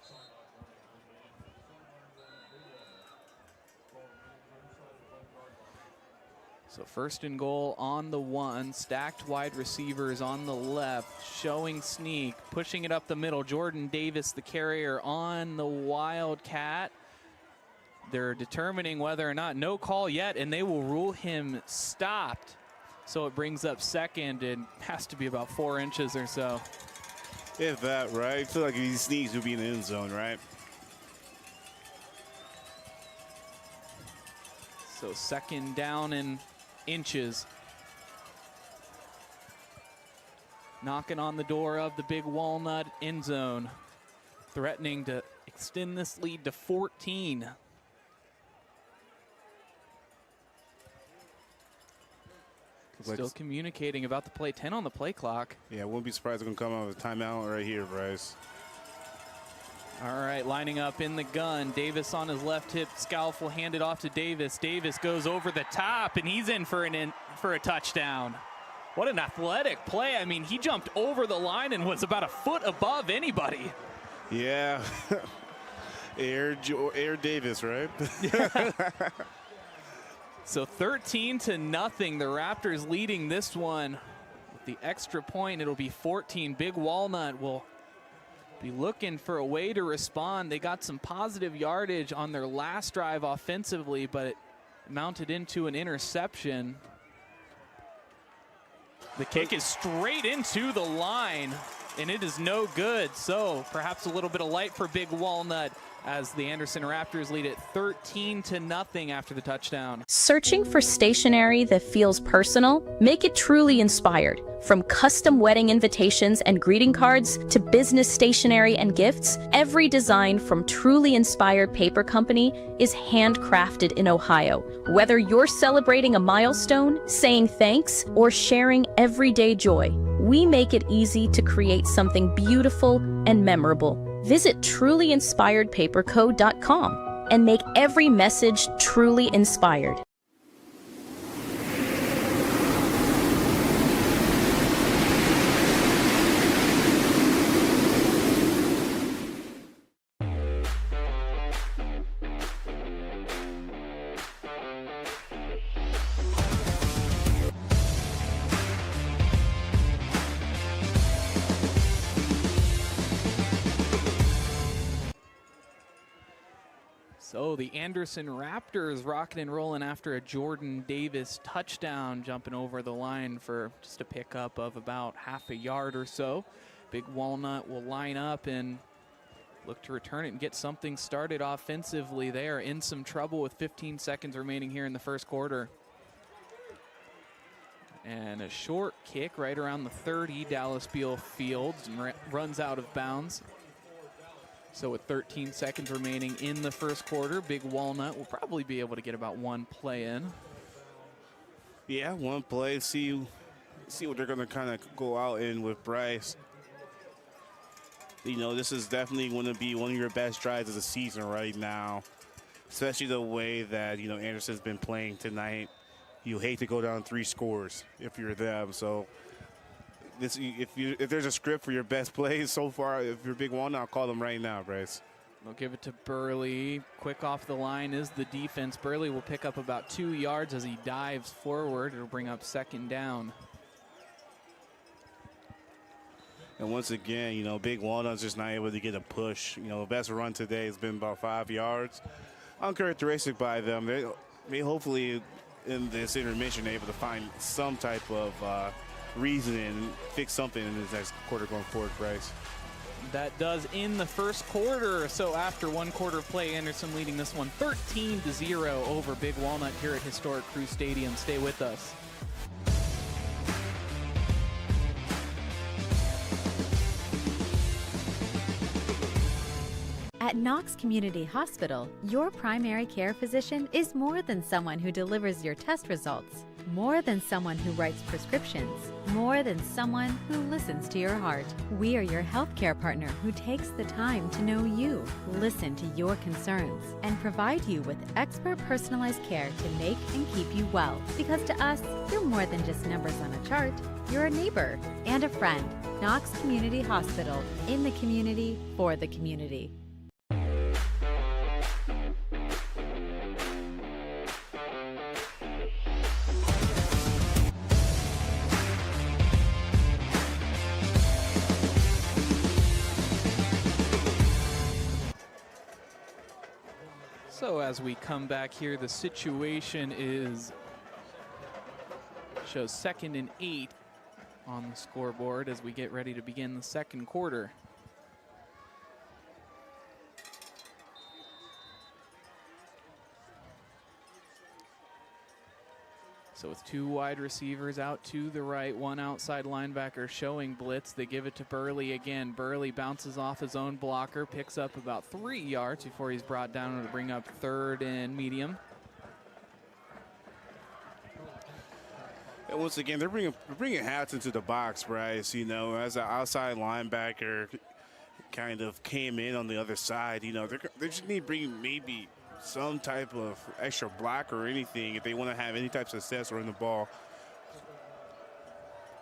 So first and goal on the 1, stacked wide receivers on the left, showing sneak, pushing it up the middle. Jordan Davis, the carrier, on the Wildcat. They're determining whether or not, no call yet, and they will rule him stopped. So it brings up second and has to be about 4 inches or so. If that, right? I feel like if he sneaks, he'll be in the end zone, right? So second down and inches. Knocking on the door of the Big Walnut end zone, threatening to extend this lead to 14. Still communicating about the play. 10 on the play clock. Yeah, wouldn't be surprised if it's going to come out with a timeout right here, Bryce. All right, lining up in the gun. Davis on his left hip. Scalf will hand it off to Davis. Davis goes over the top, and he's in for a touchdown. What an athletic play. I mean, he jumped over the line and was about a foot above anybody. Yeah. Air Davis, right? So 13-0. The Raptors leading this one. With the extra point, it'll be 14. Big Walnut will be looking for a way to respond. They got some positive yardage on their last drive offensively, but it mounted into an interception. The kick is straight into the line, and it is no good. So perhaps a little bit of light for Big Walnut as the Anderson Raptors lead it 13-0 after the touchdown. Searching for stationery that feels personal? Make it truly inspired. From custom wedding invitations and greeting cards to business stationery and gifts, every design from Truly Inspired Paper Company is handcrafted in Ohio. Whether you're celebrating a milestone, saying thanks, or sharing everyday joy, we make it easy to create something beautiful and memorable. Visit trulyinspiredpaperco.com and make every message truly inspired. So the Anderson Raptors rocking and rolling after a Jordan Davis touchdown, jumping over the line for just a pickup of about half a yard or so. Big Walnut will line up and look to return it and get something started offensively. They are in some trouble with 15 seconds remaining here in the first quarter. And a short kick right around the 30, Dallas Beal fields and runs out of bounds. So with 13 seconds remaining in the first quarter, Big Walnut will probably be able to get about one play in. Yeah, one play. See what they're going to kind of go out in with Bryce. You know, this is definitely going to be one of your best drives of the season right now, especially the way that, you know, Anderson's been playing tonight. You hate to go down 3 scores if you're them. So this, if there's a script for your best plays so far, if you're Big Walnut, I'll call them right now, Bryce. They'll give it to Burley. Quick off the line is the defense. Burley will pick up about 2 yards as he dives forward. It'll bring up second down. And once again, you know, Big Walnut's just not able to get a push. You know, the best run today has been about 5 yards. Uncharacteristic by them. They hopefully in this intermission able to find some type of reason and fix something in this next quarter going forward, Bryce. That does in the first quarter. So after one quarter of play, Anderson leading this one 13-0 over Big Walnut here at historic Crew Stadium. Stay with us. At Knox Community Hospital, your primary care physician is more than someone who delivers your test results, more than someone who writes prescriptions, more than someone who listens to your heart. We are your healthcare partner who takes the time to know you, listen to your concerns, and provide you with expert personalized care to make and keep you well. Because to us, you're more than just numbers on a chart. You're a neighbor and a friend. Knox Community Hospital, in the community, for the community. So as we come back here, the situation shows 2nd and 8 on the scoreboard as we get ready to begin the second quarter. So with 2 wide receivers out to the right, 1 outside linebacker showing blitz, they give it to Burley again. Burley bounces off his own blocker, picks up about 3 yards before he's brought down to bring up 3rd and medium. And once again, they're bringing Hats into the box, Bryce. You know, as an outside linebacker kind of came in on the other side, you know, they just need to bring maybe some type of extra block or anything if they want to have any type of success running the ball.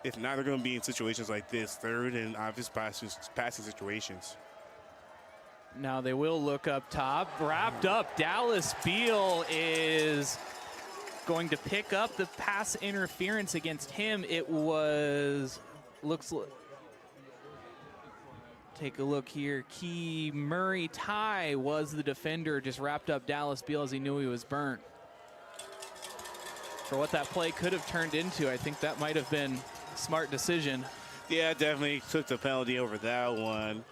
If not, they're going to be in situations like this, 3rd and obvious passing situations. Now they will look up top. Wrapped up, Dallas Beal is going to pick up the pass interference against him. It was, take a look here. Key Murray Ty was the defender, just wrapped up Dallas Beal as he knew he was burnt. For what that play could have turned into, I think that might have been a smart decision. Yeah, definitely took the penalty over that one.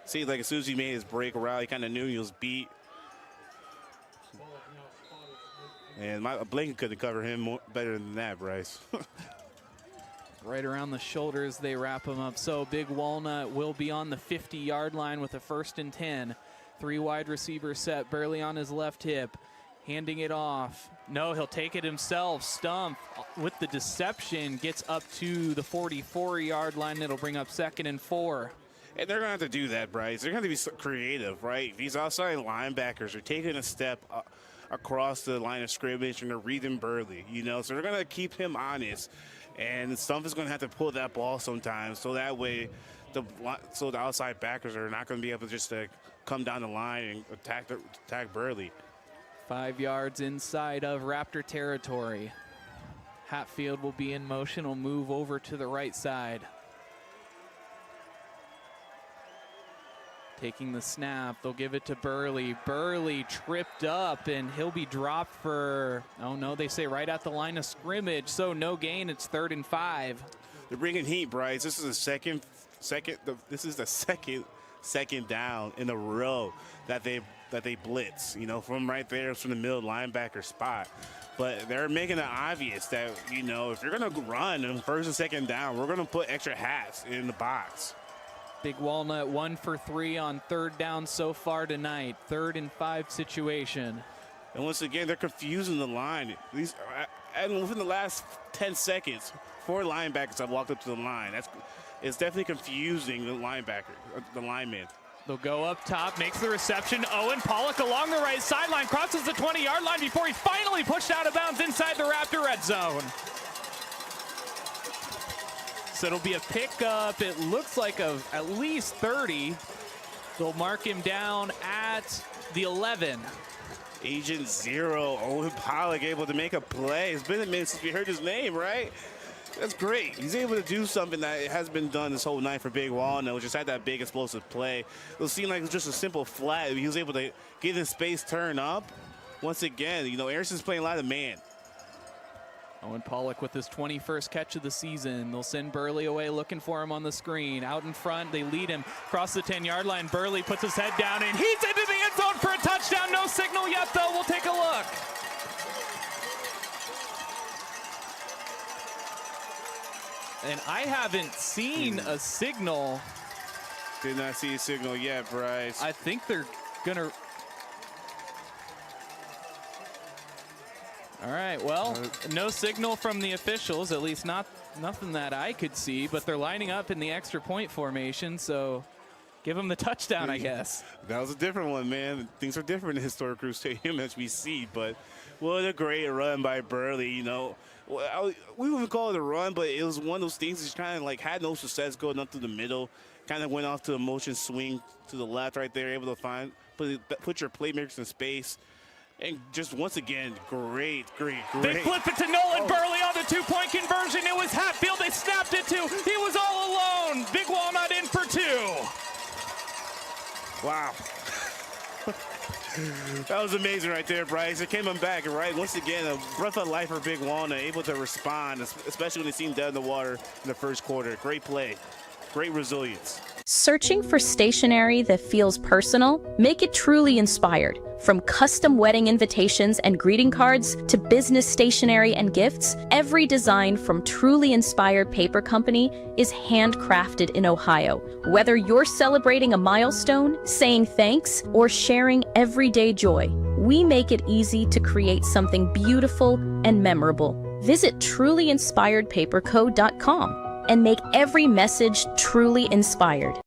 Seems like as soon as he made his break around, he kind of knew he was beat. And a blanket could have covered him better than that, Bryce. Right around the shoulders, they wrap him up. So Big Walnut will be on the 50-yard line with a 1st and 10. 3 wide receivers set. Burley on his left hip, handing it off. No, he'll take it himself. Stump with the deception gets up to the 44-yard line. It'll bring up 2nd and 4. And they're going to have to do that, Bryce. They're going to be so creative, right? These outside linebackers are taking a step across the line of scrimmage and they're reading Burley, you know, so they're going to keep him honest. And Stump is going to have to pull that ball sometimes, so that way the outside backers are not going to be able to just come down the line and attack Burley. 5 yards inside of Raptor territory. Hatfield will be in motion, will move over to the right side. Taking the snap, they'll give it to Burley. Burley tripped up and he'll be dropped for, oh no, they say right at the line of scrimmage, so no gain. It's 3rd and 5. They're bringing heat, Bryce. This is the second down in a row that they blitz, you know, from right there, from the middle linebacker spot. But they're making it obvious that, you know, if you're going to run on 1st and 2nd down, we're going to put extra hats in the box. Big Walnut 1 for 3 on 3rd down so far tonight. 3rd and 5 situation. And once again, they're confusing the line. And within the last 10 seconds, 4 linebackers have walked up to the line. It's definitely confusing the lineman. They'll go up top, makes the reception. Owen Pollock along the right sideline, crosses the 20-yard line before he's finally pushed out of bounds inside the Raptor red zone. So it'll be a pickup, it looks like, of at least 30. They'll mark him down at the 11. Agent Zero, Owen Pollock able to make a play. It's been a minute since we heard his name, right? That's great. He's able to do something that has been done this whole night for Big Walnut, just had that big explosive play. It seemed like it was just a simple flat. He was able to get his space turned up. Once again, you know, Anderson's playing a lot of man. Owen Pollock with his 21st catch of the season. They'll send Burley away looking for him on the screen. Out in front, they lead him across the 10-yard line. Burley puts his head down and he's into the end zone for a touchdown. No signal yet, though. We'll take a look. And I haven't seen a signal. Did not see a signal yet, Bryce. I think they're going to... All right, well, no signal from the officials, at least nothing that I could see, but they're lining up in the extra point formation, so give them the touchdown, I guess. That was a different one, man. Things are different in Historic Crew Stadium as we see, but what a great run by Burley, you know. well, we wouldn't call it a run, but it was one of those things that kind of like had no success going up through the middle. Kind of went off to a motion swing to the left right there, able to put your playmakers in space. And just once again, great. They flip it to Nolan Burley on the 2-point conversion. It was Hatfield. They snapped it to. He was all alone. Big Walnut in for 2. Wow. That was amazing right there, Bryce. It came back, right? Once again, a breath of life for Big Walnut, able to respond, especially when it seemed dead in the water in the first quarter. Great play. Great resilience. Searching for stationery that feels personal? Make it truly inspired. From custom wedding invitations and greeting cards to business stationery and gifts, every design from Truly Inspired Paper Company is handcrafted in Ohio. Whether you're celebrating a milestone, saying thanks, or sharing everyday joy, we make it easy to create something beautiful and memorable. Visit trulyinspiredpaperco.com and make every message truly inspired.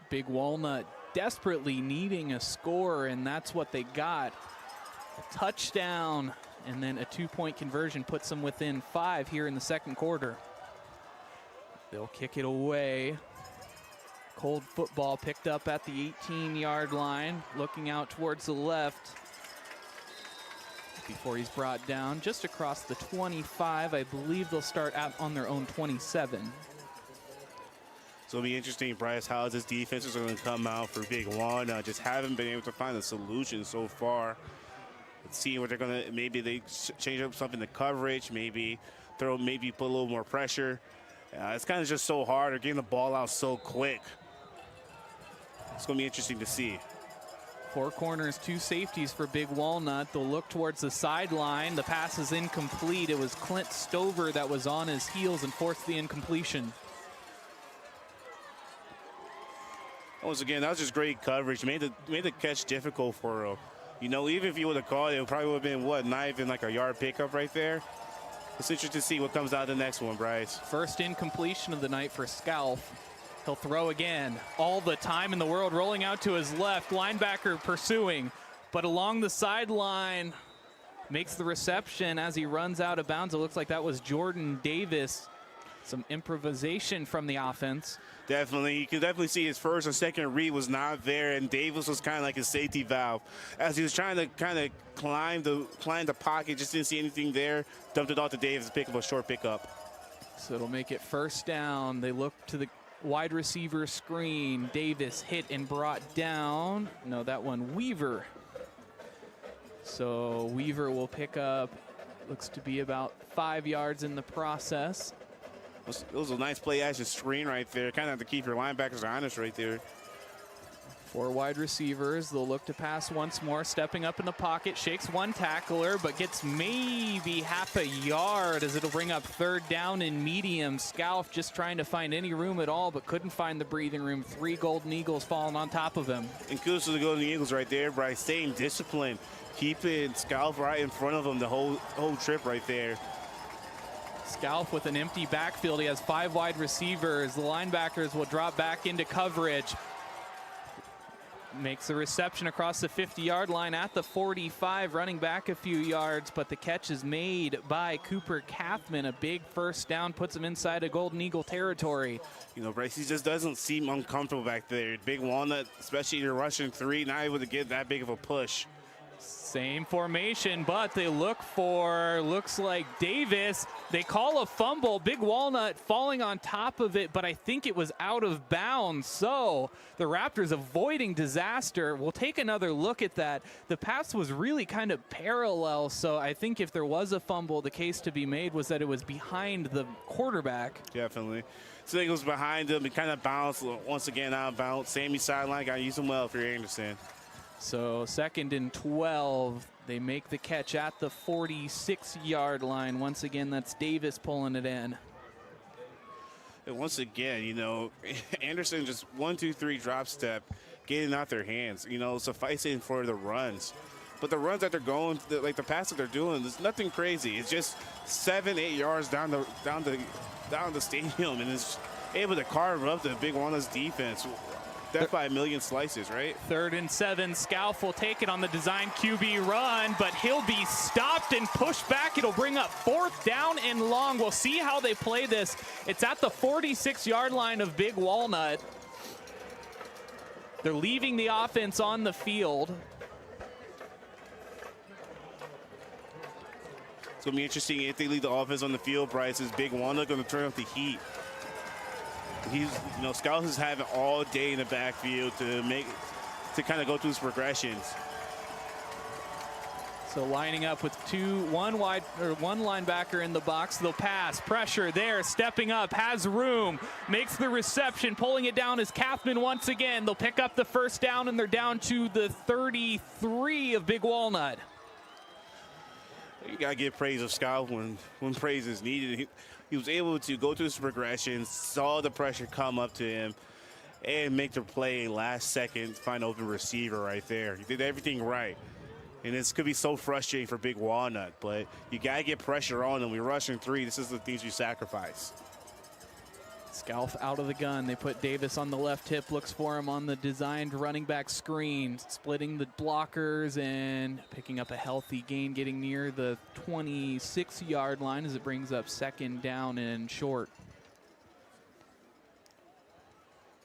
Big Walnut desperately needing a score, and that's what they got. A touchdown, and then a 2-point conversion puts them within 5 here in the second quarter. They'll kick it away. Cold football picked up at the 18-yard line, looking out towards the left before he's brought down just across the 25. I believe they'll start out on their own 27. So it'll be interesting, Bryce, how this defense is going to come out for Big Walnut. Just haven't been able to find a solution so far. Let's see what they're going to, maybe they change up something to coverage, maybe put a little more pressure. It's kind of just so hard. They're getting the ball out so quick. It's going to be interesting to see. 4 corners, 2 safeties for Big Walnut. They'll look towards the sideline. The pass is incomplete. It was Clint Stover that was on his heels and forced the incompletion. Once again, that was just great coverage. Made the catch difficult for him. You know, even if you would have called it, it probably would have been, what, not even like a yard pickup right there. It's interesting to see what comes out of the next one, Bryce. First incompletion of the night for Scalf. He'll throw again. All the time in the world, rolling out to his left. Linebacker pursuing, but along the sideline, makes the reception as he runs out of bounds. It looks like that was Jordan Davis. Some improvisation from the offense. Definitely. You can definitely see his first and second read was not there, and Davis was kind of like his safety valve. As he was trying to kind of climb the pocket, just didn't see anything there. Dumped it off to Davis to pick up a short pickup. So it'll make it first down. They look to the wide receiver screen. Davis hit and brought down. No, that one Weaver. So Weaver will pick up, looks to be about 5 yards in the process. It was a nice play action screen right there. Kind of have to keep your linebackers honest right there. 4 wide receivers. They'll look to pass once more. Stepping up in the pocket. Shakes one tackler, but gets maybe half a yard as it'll bring up 3rd down and medium. Scalf just trying to find any room at all, but couldn't find the breathing room. 3 Golden Eagles falling on top of him. And kudos to the Golden Eagles right there, Bryce. Staying disciplined. Keeping Scalf right in front of him the whole trip right there. Scalf with an empty backfield. He has 5 wide receivers. The linebackers will drop back into coverage. Makes a reception across the 50-yard line at the 45, running back a few yards, but the catch is made by Cooper Kathman. A big first down puts him inside of Golden Eagle territory. You know, Bryce, he just doesn't seem uncomfortable back there. Big Walnut, especially in rushing 3, not able to get that big of a push. Same formation, but they look for, looks like Davis. They call a fumble. Big Walnut falling on top of it, but I think it was out of bounds. So the Raptors avoiding disaster. We'll take another look at that. The pass was really kind of parallel, so I think if there was a fumble, the case to be made was that it was behind the quarterback. Definitely. So it was behind him. It kind of bounced once again out of bounds. Sammy sideline, got to use him well for Anderson. So 2nd and 12, they make the catch at the 46-yard line. Once again, that's Davis pulling it in. And once again, you know, Anderson just 1, 2, 3 drop step, getting out their hands, you know, sufficing for the runs. But the runs that they're going, like the pass that they're doing, there's nothing crazy. It's just 7-8 yards down the stadium, and it's able to carve up the Big Walnut's defense. Death by a million slices, right? 3rd and 7. Scalf will take it on the design QB run, but he'll be stopped and pushed back. It'll bring up 4th down and long. We'll see how they play this. It's at the 46-yard line of Big Walnut. They're leaving the offense on the field. It's going to be interesting if they leave the offense on the field, Bryce. Is Big Walnut going to turn up the heat? Scouts is having all day in the backfield to kind of go through his progressions. So lining up with one linebacker in the box. They'll pass, pressure there, stepping up, has room, makes the reception, pulling it down is Kaufman once again. They'll pick up the 1st down, and they're down to the 33 of Big Walnut. You got to give praise of Scout when praise is needed. He was able to go through his progression, saw the pressure come up to him, and make the play last second, find open receiver right there. He did everything right. And this could be so frustrating for Big Walnut, but you got to get pressure on them. We're rushing 3. This is the things you sacrifice. Scalf out of the gun. They put Davis on the left hip, looks for him on the designed running back screen, splitting the blockers and picking up a healthy gain, getting near the 26-yard line as it brings up 2nd down and short.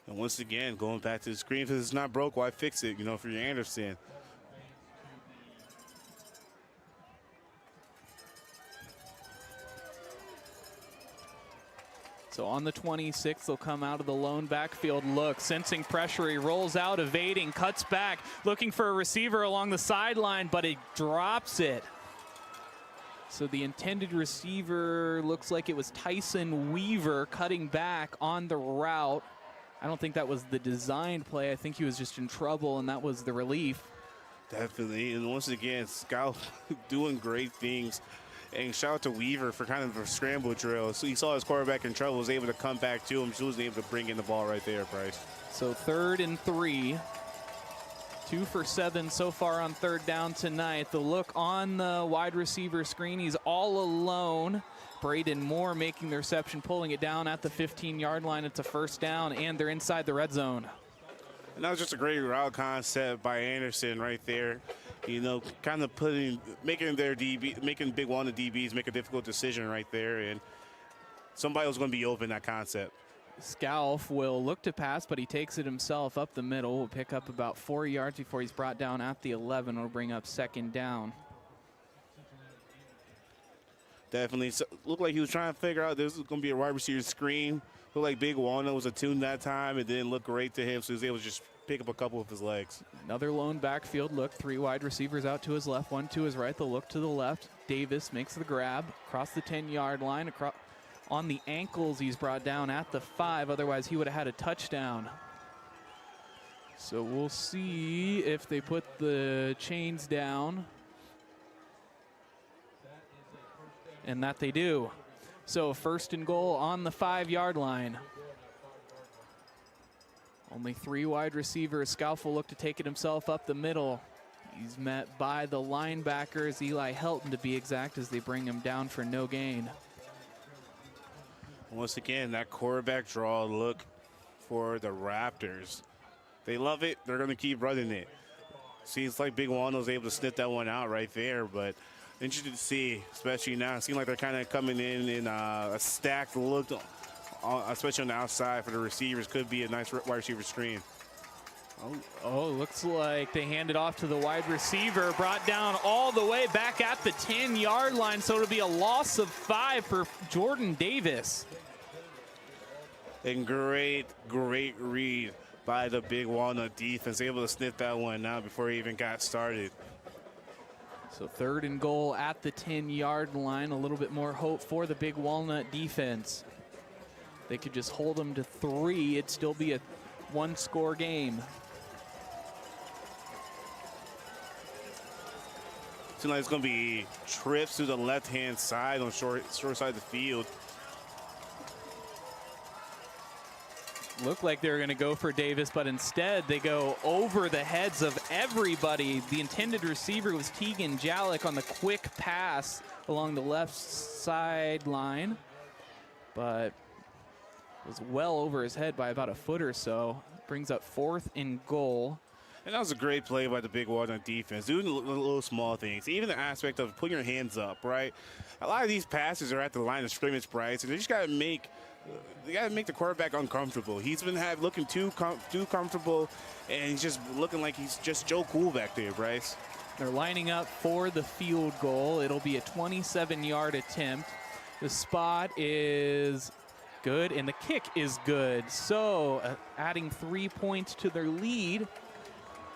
And once again, going back to the screen, if it's not broke, why fix it, for your Anderson. So on the 26th, they'll come out of the lone backfield look, sensing pressure. He rolls out, evading, cuts back, looking for a receiver along the sideline, but he drops it. So the intended receiver looks like it was Tyson Weaver cutting back on the route. I don't think that was the designed play. I think he was just in trouble, and that was the relief. Definitely. And once again, Scout doing great things. And shout out to Weaver for kind of a scramble drill. So he saw his quarterback in trouble, was able to come back to him. She was able to bring in the ball right there, Bryce. So 3rd and 3. 2 for 7 so far on 3rd down tonight. The look on the wide receiver screen. He's all alone. Braden Moore making the reception, pulling it down at the 15-yard line. It's a 1st down, and they're inside the red zone. And that was just a great route concept by Anderson right there. Kind of making Big Walnut DBs make a difficult decision right there, and somebody was going to be open that concept. Scalf will look to pass, but he takes it himself up the middle. Will pick up about 4 yards before he's brought down at the 11. Will bring up 2nd down. Definitely. So, looked like he was trying to figure out this was going to be a wide receiver screen. Looked like Big Walnut was attuned that time. It didn't look great to him, so he was able to just pick up a couple of his legs. Another lone backfield look. 3 wide receivers out to his left, 1 to his right. They'll look to the left. Davis makes the grab across the 10-yard line. On the ankles, he's brought down at the 5. Otherwise, he would have had a touchdown. So we'll see if they put the chains down. And that they do. So 1st and goal on the 5-yard line. Only 3 wide receivers. Scalf will look to take it himself up the middle. He's met by the linebackers, Eli Helton to be exact, as they bring him down for no gain. Once again, that quarterback draw look for the Raptors. They love it. They're going to keep running it. Seems like Big Walnut was able to snip that one out right there, but interested to see, especially now. It seems like they're kind of coming in a stacked look, especially on the outside for the receivers. Could be a nice wide receiver screen. Oh, looks like they hand it off to the wide receiver, brought down all the way back at the 10-yard line, so it'll be a loss of 5 for Jordan Davis. And great read by the Big Walnut defense, able to snip that one out before he even got started. So 3rd and goal at the 10-yard line. A little bit more hope for the Big Walnut defense. They could just hold them to 3. It'd still be a 1-score game. Seems like it's going to be trips to the left-hand side on short side of the field. Looked like they were going to go for Davis, but instead they go over the heads of everybody. The intended receiver was Tegan Jalek on the quick pass along the left sideline, but was well over his head by about a foot or so. Brings up 4th and goal. And that was a great play by the Big Walnut defense, doing the little small things. Even the aspect of putting your hands up, right? A lot of these passes are at the line of scrimmage, Bryce, and they just got to make the quarterback uncomfortable. He's been looking too comfortable, and he's just looking like he's just Joe Cool back there, Bryce. They're lining up for the field goal. It'll be a 27-yard attempt. The spot is good, and the kick is good. So adding 3 points to their lead.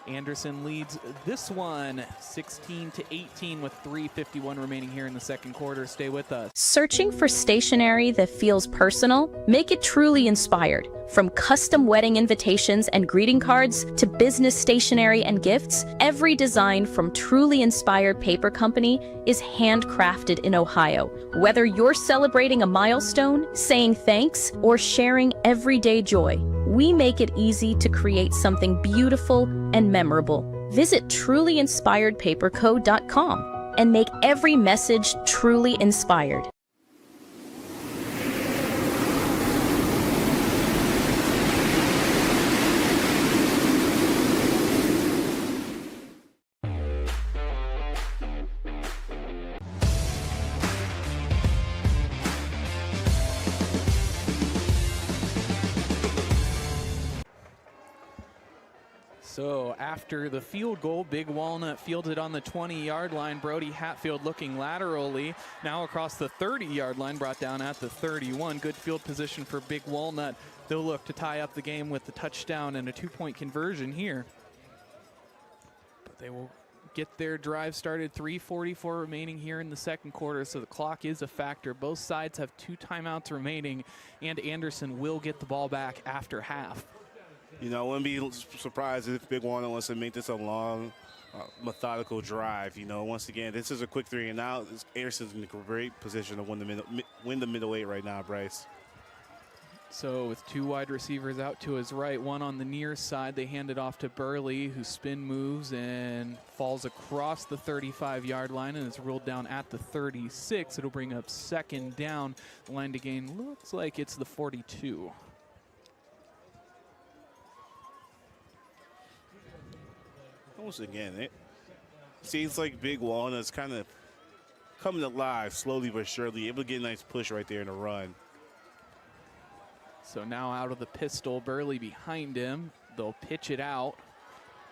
Anderson leads this one 16-18 with 3:51 remaining here in the second quarter. Stay with us. Searching for stationery that feels personal? Make it truly inspired. From custom wedding invitations and greeting cards to business stationery and gifts, every design from Truly Inspired Paper Company is handcrafted in Ohio. Whether you're celebrating a milestone, saying thanks, or sharing everyday joy, we make it easy to create something beautiful and memorable. Visit trulyinspiredpaperco.com and make every message truly inspired. So after the field goal, Big Walnut fielded on the 20-yard line. Brody Hatfield looking laterally. Now across the 30-yard line, brought down at the 31. Good field position for Big Walnut. They'll look to tie up the game with the touchdown and a 2-point conversion here. But they will get their drive started. 3:44 remaining here in the second quarter, so the clock is a factor. Both sides have 2 timeouts remaining, and Anderson will get the ball back after half. You know, I wouldn't be surprised if Big Walnut wants to make this a long, methodical drive. You know, once again, this is a quick 3 and out. Anderson's in a great position to win the middle 8 right now, Bryce. So with 2 wide receivers out to his right, one on the near side, they hand it off to Burley, who spin moves and falls across the 35-yard line and is ruled down at the 36. It'll bring up 2nd down. The line to gain looks like it's the 42. Once again, it seems like Big Walnut's kind of coming alive slowly but surely, able to get a nice push right there in the run. So now out of the pistol, Burley behind him. They'll pitch it out.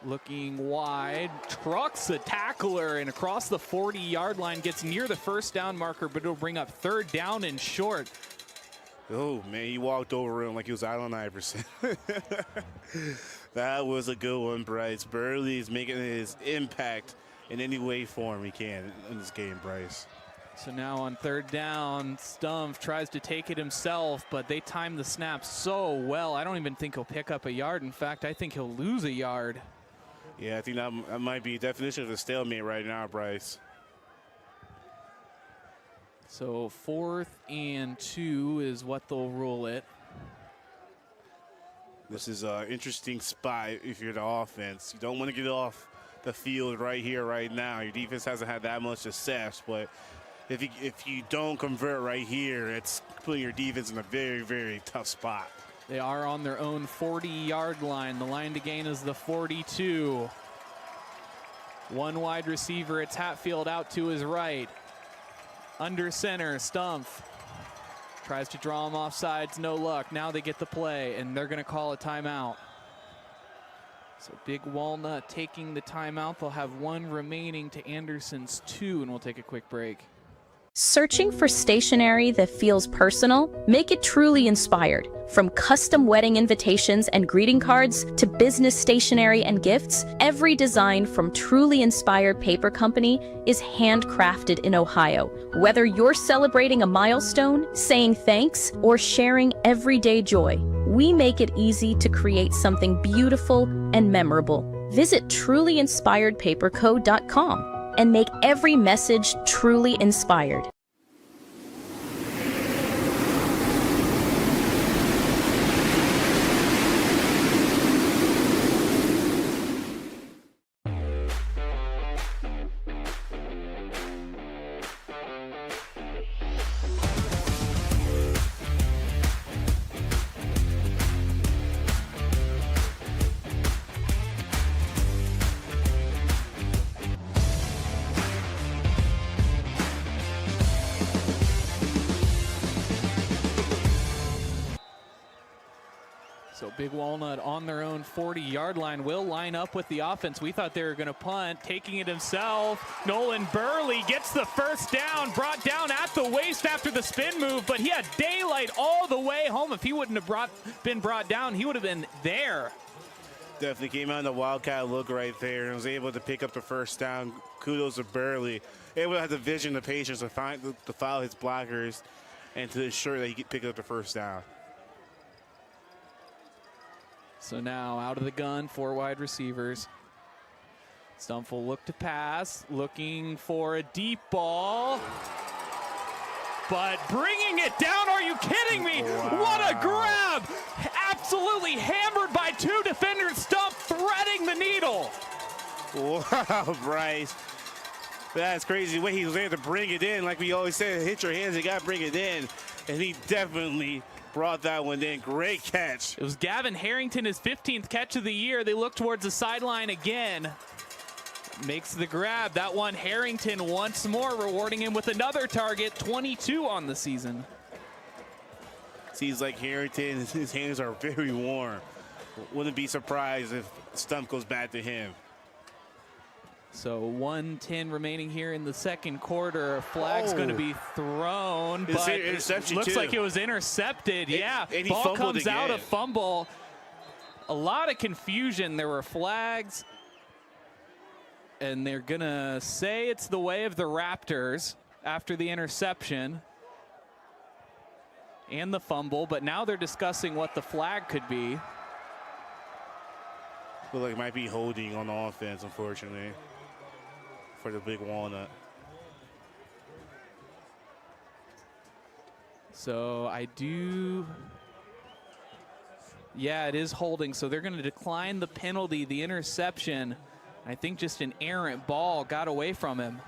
Looking wide, trucks the tackler and across the 40-yard line, gets near the 1st down marker, but it'll bring up 3rd down and short. Oh, man, he walked over him like he was Allen Iverson. That was a good one, Bryce. Burley is making his impact in any way, form he can in this game, Bryce. So now on 3rd down, Stumpf tries to take it himself, but they time the snap so well. I don't even think he'll pick up a yard. In fact, I think he'll lose a yard. Yeah, I think that might be a definition of a stalemate right now, Bryce. So 4th and 2 is what they'll rule it. This is an interesting spot if you're the offense. You don't want to get off the field right here, right now. Your defense hasn't had that much success, but if you don't convert right here, it's putting your defense in a very, very tough spot. They are on their own 40-yard line. The line to gain is the 42. 1 wide receiver, it's Hatfield out to his right. Under center, Stumpf tries to draw him off sides, no luck. Now they get the play, and they're going to call a timeout. So Big Walnut taking the timeout. They'll have 1 remaining to Anderson's 2, and we'll take a quick break. Searching for stationery that feels personal? Make it truly inspired. From custom wedding invitations and greeting cards to business stationery and gifts, every design from Truly Inspired Paper Company is handcrafted in Ohio. Whether you're celebrating a milestone, saying thanks, or sharing everyday joy, we make it easy to create something beautiful and memorable. Visit trulyinspiredpaperco.com and make every message truly inspired. Big Walnut on their own 40-yard line will line up with the offense. We thought they were going to punt, taking it himself. Nolan Burley gets the first down, brought down at the waist after the spin move, but he had daylight all the way home. If he wouldn't have been brought down, he would have been there. Definitely came out in the Wildcat look right there and was able to pick up the first down. Kudos to Burley. Able to have the vision, the patience to follow his blockers and to ensure that he could pick up the first down. So now out of the gun, 4 wide receivers. Stumpf will look to pass, looking for a deep ball. But bringing it down, are you kidding me? Wow. What a grab! Absolutely hammered by 2 defenders. Stumpf threading the needle. Wow, Bryce. That's crazy the way he was able to bring it in. Like we always say, hit your hands, you got to bring it in. And he definitely brought that one in. Great catch. It was Gavin Harrington, his 15th catch of the year. They look towards the sideline again. Makes the grab. That one, Harrington once more, rewarding him with another target, 22 on the season. Seems like Harrington, his hands are very warm. Wouldn't be surprised if Stumpf goes back to him. So 1:10 remaining here in the second quarter. Flag's going to be thrown, It's but an interception looks too. like it was intercepted. Yeah, and he ball fumbled comes out, a again. fumble. A lot of confusion. There were flags, and they're going to say it's the way of the Raptors after the interception and the fumble, but now they're discussing what the flag could be. Look like it might be holding on the offense, unfortunately, for the Big Walnut. So yeah, it is holding. So they're going to decline the penalty, the interception. I think just an errant ball got away from him.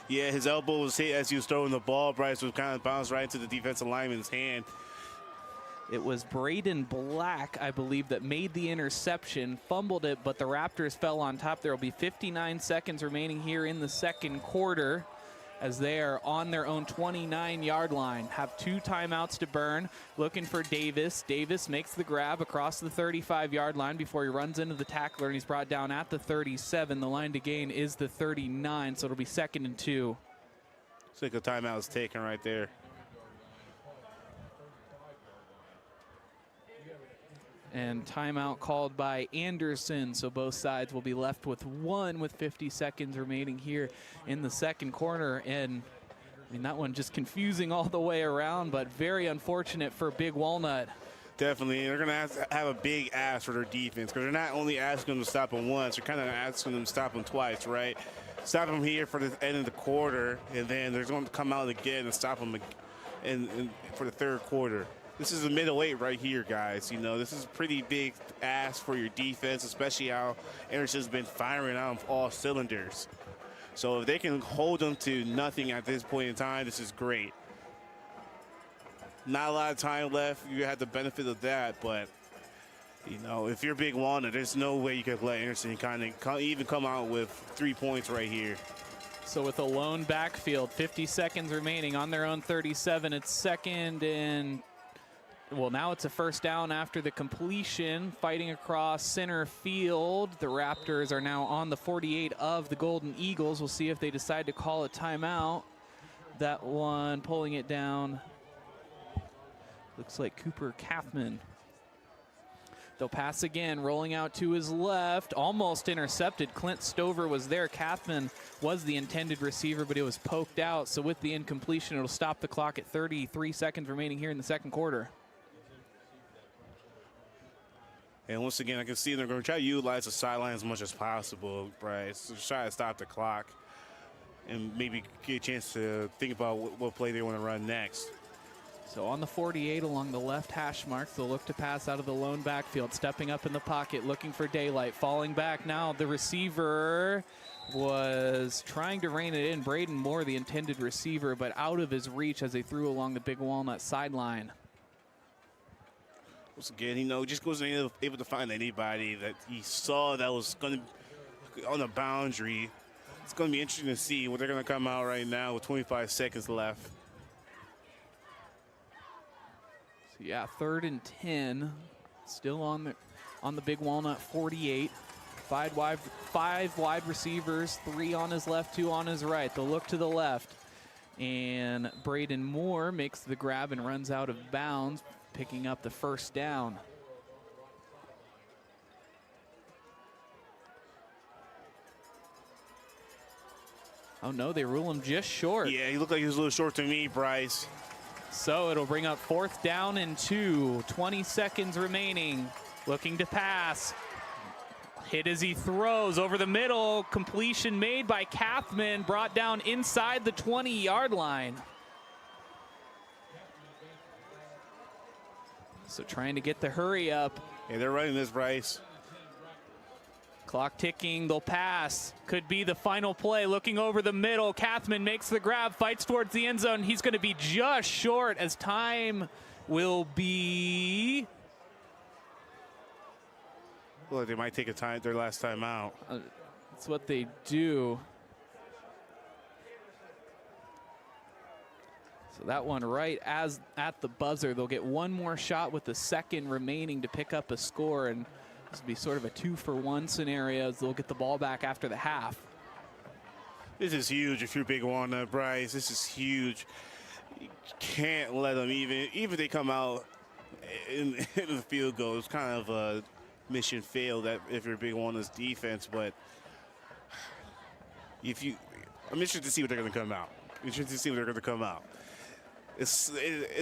Yeah, his elbow was hit as he was throwing the ball. Bryce was kind of bounced right into the defensive lineman's hand. It was Braden Black, I believe, that made the interception, fumbled it, but the Raptors fell on top. There will be 59 seconds remaining here in the second quarter as they are on their own 29-yard line. Have 2 timeouts to burn, looking for Davis. Davis makes the grab across the 35-yard line before he runs into the tackler, and he's brought down at the 37. The line to gain is the 39, so it'll be 2nd and 2. Looks like a timeout is taken right there. And timeout called by Anderson, so both sides will be left with 1 with 50 seconds remaining here in the second quarter. And I mean, that one just confusing all the way around, but very unfortunate for Big Walnut. Definitely. They're going to have a big ask for their defense because they're not only asking them to stop them once, they're kind of asking them to stop them twice, right? Stop them here for the end of the quarter, and then they're going to come out again and stop them for the third quarter. This is a middle 8 right here, guys. You know, this is a pretty big ask for your defense, especially how Anderson's been firing on all cylinders. So if they can hold them to nothing at this point in time, this is great. Not a lot of time left. You had the benefit of that, but, you know, if you're Big Walnut, there's no way you could let Anderson even come out with 3 points right here. So with a lone backfield, 50 seconds remaining on their own 37, it's 2nd and well, now it's a first down after the completion, fighting across center field. The Raptors are now on the 48 of the Golden Eagles. We'll see if they decide to call a timeout. That one pulling it down looks like Cooper Kaufman. They'll pass again, rolling out to his left, almost intercepted. Clint Stover was there. Kaufman was the intended receiver, but it was poked out. So with the incompletion, it'll stop the clock at 33 seconds remaining here in the second quarter. And once again, I can see they're going to try to utilize the sideline as much as possible, right? So try to stop the clock and maybe get a chance to think about what play they want to run next. So on the 48 along the left hash mark, they'll look to pass out of the lone backfield, stepping up in the pocket, looking for daylight, falling back now. The receiver was trying to rein it in. Braden Moore, the intended receiver, but out of his reach as they threw along the Big Walnut sideline. Once again, he just wasn't able to find anybody that he saw that was going to on the boundary. It's going to be interesting to see what they're going to come out right now with 25 seconds left. So yeah, 3rd and 10, still on the on the Big Walnut 48. Five wide receivers, 3 on his left, 2 on his right. They'll look to the left. And Braden Moore makes the grab and runs out of bounds, picking up the first down. Oh no, they rule him just short. Yeah, he looked like he was a little short to me, Bryce. So it'll bring up 4th down and 2. 20 seconds remaining. Looking to pass. Hit as he throws over the middle. Completion made by Kathman, brought down inside the 20-yard line. So trying to get the hurry up. Yeah, they're running this, Bryce. Clock ticking, they'll pass. Could be the final play. Looking over the middle, Kathman makes the grab, fights towards the end zone. He's going to be just short as time will be... Well, they might take their last time out. That's what they do. So that one right as at the buzzer. They'll get one more shot with the second remaining to pick up a score, and this will be sort of a 2-for-1 scenario as they'll get the ball back after the half. This is huge if you're Big Walnut, Bryce. This is huge. You can't let them, even if they come out in the field goal, it's kind of a mission failed if you're Big Walnut's defense. But I'm interested to see what they're going to come out. It's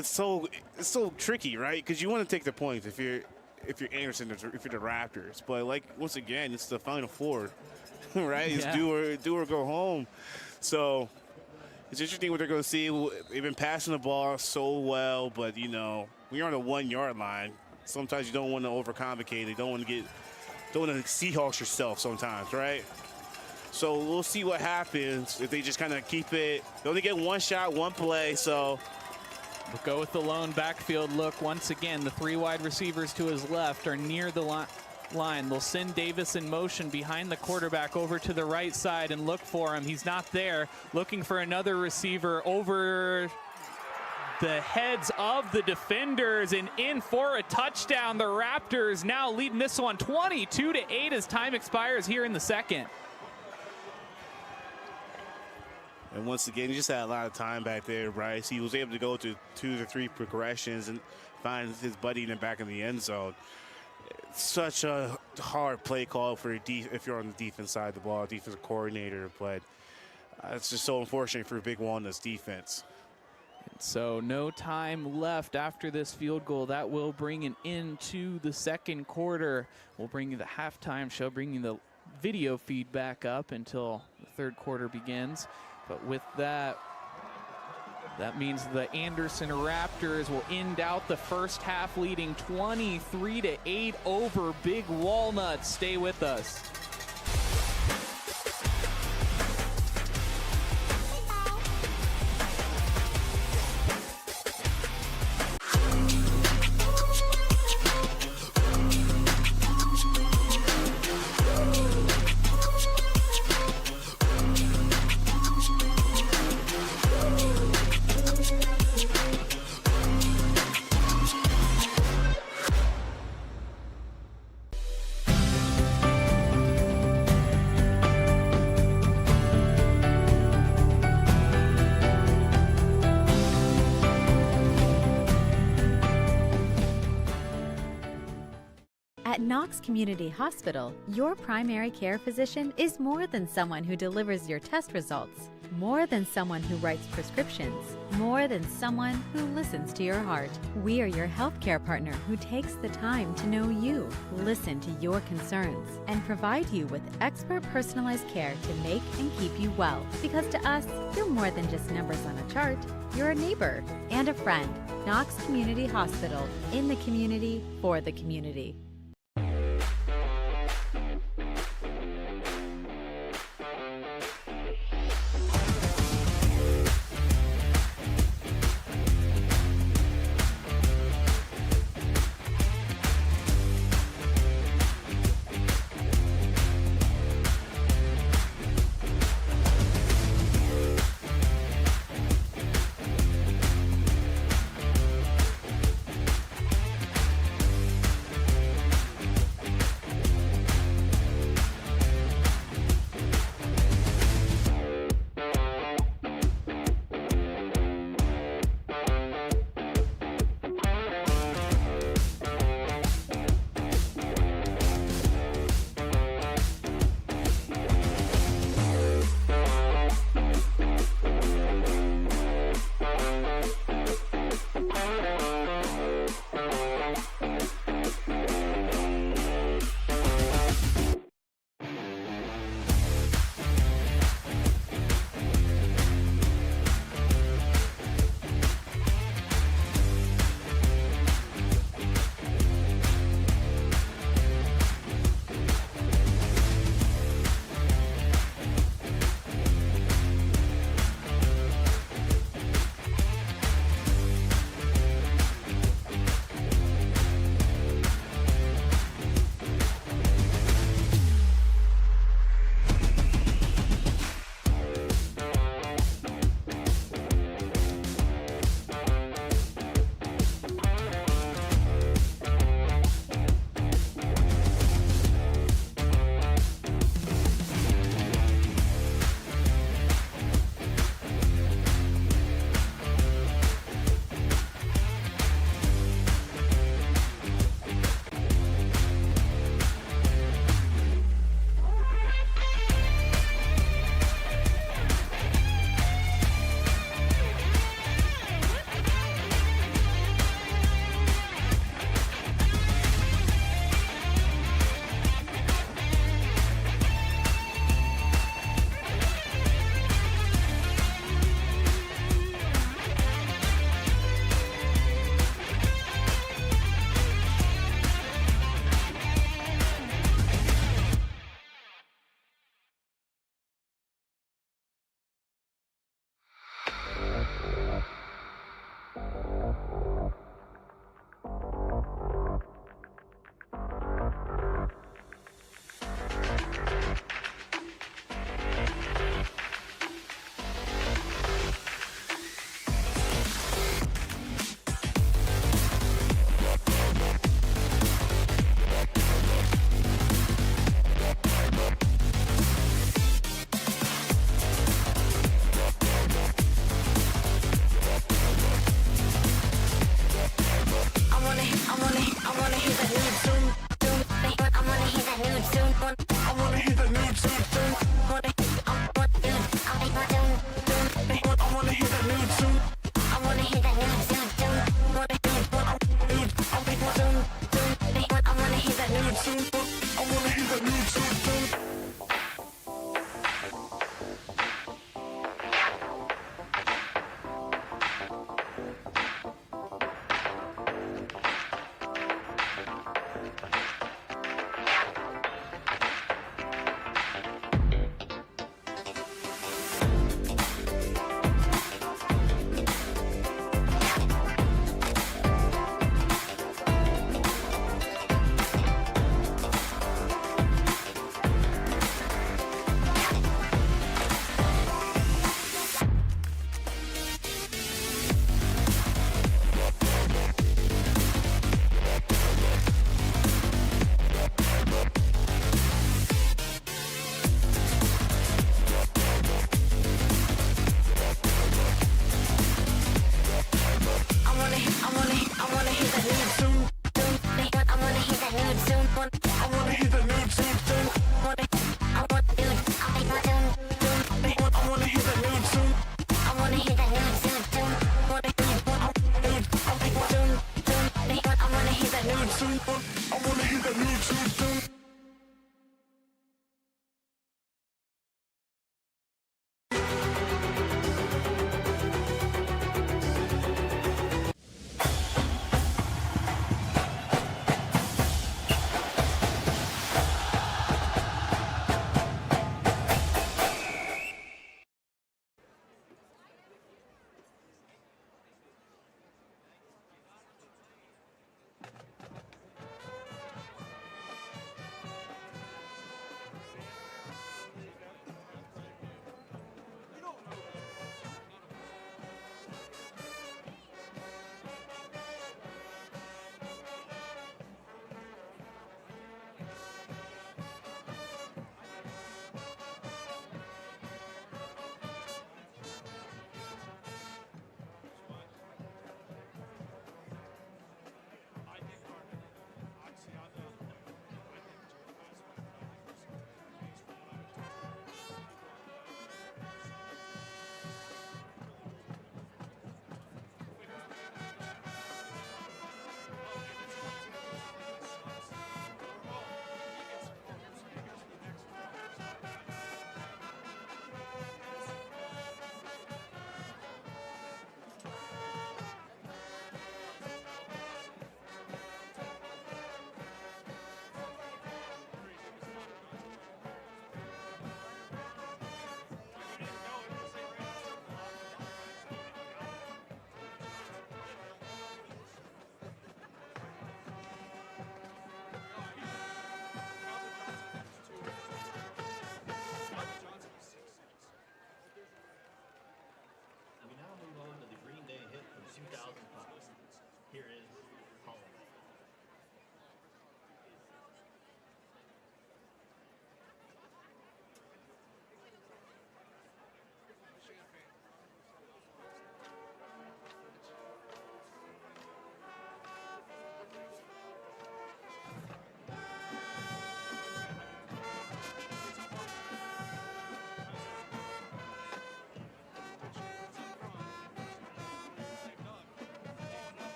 so tricky, right? Because you want to take the points if you're Anderson, if you're the Raptors. But like, once again, it's the Final Four, right? It's do or go home. So it's interesting what they're going to see. They've been passing the ball so well, but you know, when you're on the 1-yard line, sometimes you don't want to overcomplicate it. You don't want to Seahawks yourself sometimes, right? So we'll see what happens if they just kind of keep it. They only get one shot, one play, so. We'll go with the lone backfield look once again. The 3 wide receivers to his left are near the line. They'll send Davis in motion behind the quarterback over to the right side and look for him. He's not there. Looking for another receiver over the heads of the defenders and in for a touchdown. The Raptors now leading this one 22-8 as time expires here in the second. And once again, he just had a lot of time back there, Bryce. He was able to go to 2 to 3 progressions and find his buddy in the back of the end zone. It's such a hard play call for if you're on the defense side of the ball, defensive coordinator, but it's just so unfortunate for Big Walnut's defense. So no time left after this field goal. That will bring an end to the second quarter. We'll bring you the halftime show, bringing the video feed back up until the third quarter begins. But with that, that means the Anderson Raptors will end out the first half leading 23-8 over Big Walnut. Stay with us. At Knox Community Hospital, your primary care physician is more than someone who delivers your test results, more than someone who writes prescriptions, more than someone who listens to your heart. We are your healthcare partner who takes the time to know you, listen to your concerns, and provide you with expert personalized care to make and keep you well. Because to us, you're more than just numbers on a chart. You're a neighbor and a friend. Knox Community Hospital, in the community, for the community.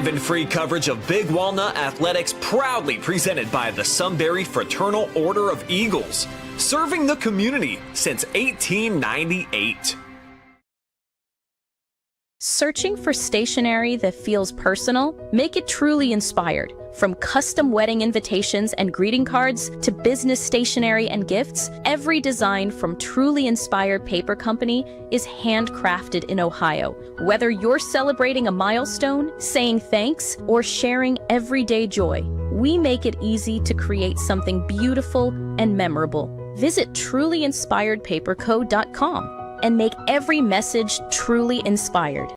Live and free coverage of Big Walnut Athletics proudly presented by the Sunbury Fraternal Order of Eagles, serving the community since 1898. Searching for stationery that feels personal? Make it truly inspired. From custom wedding invitations and greeting cards to business stationery and gifts, every design from Truly Inspired Paper Company is handcrafted in Ohio. Whether you're celebrating a milestone, saying thanks, or sharing everyday joy, we make it easy to create something beautiful and memorable. Visit trulyinspiredpaperco.com and make every message truly inspired.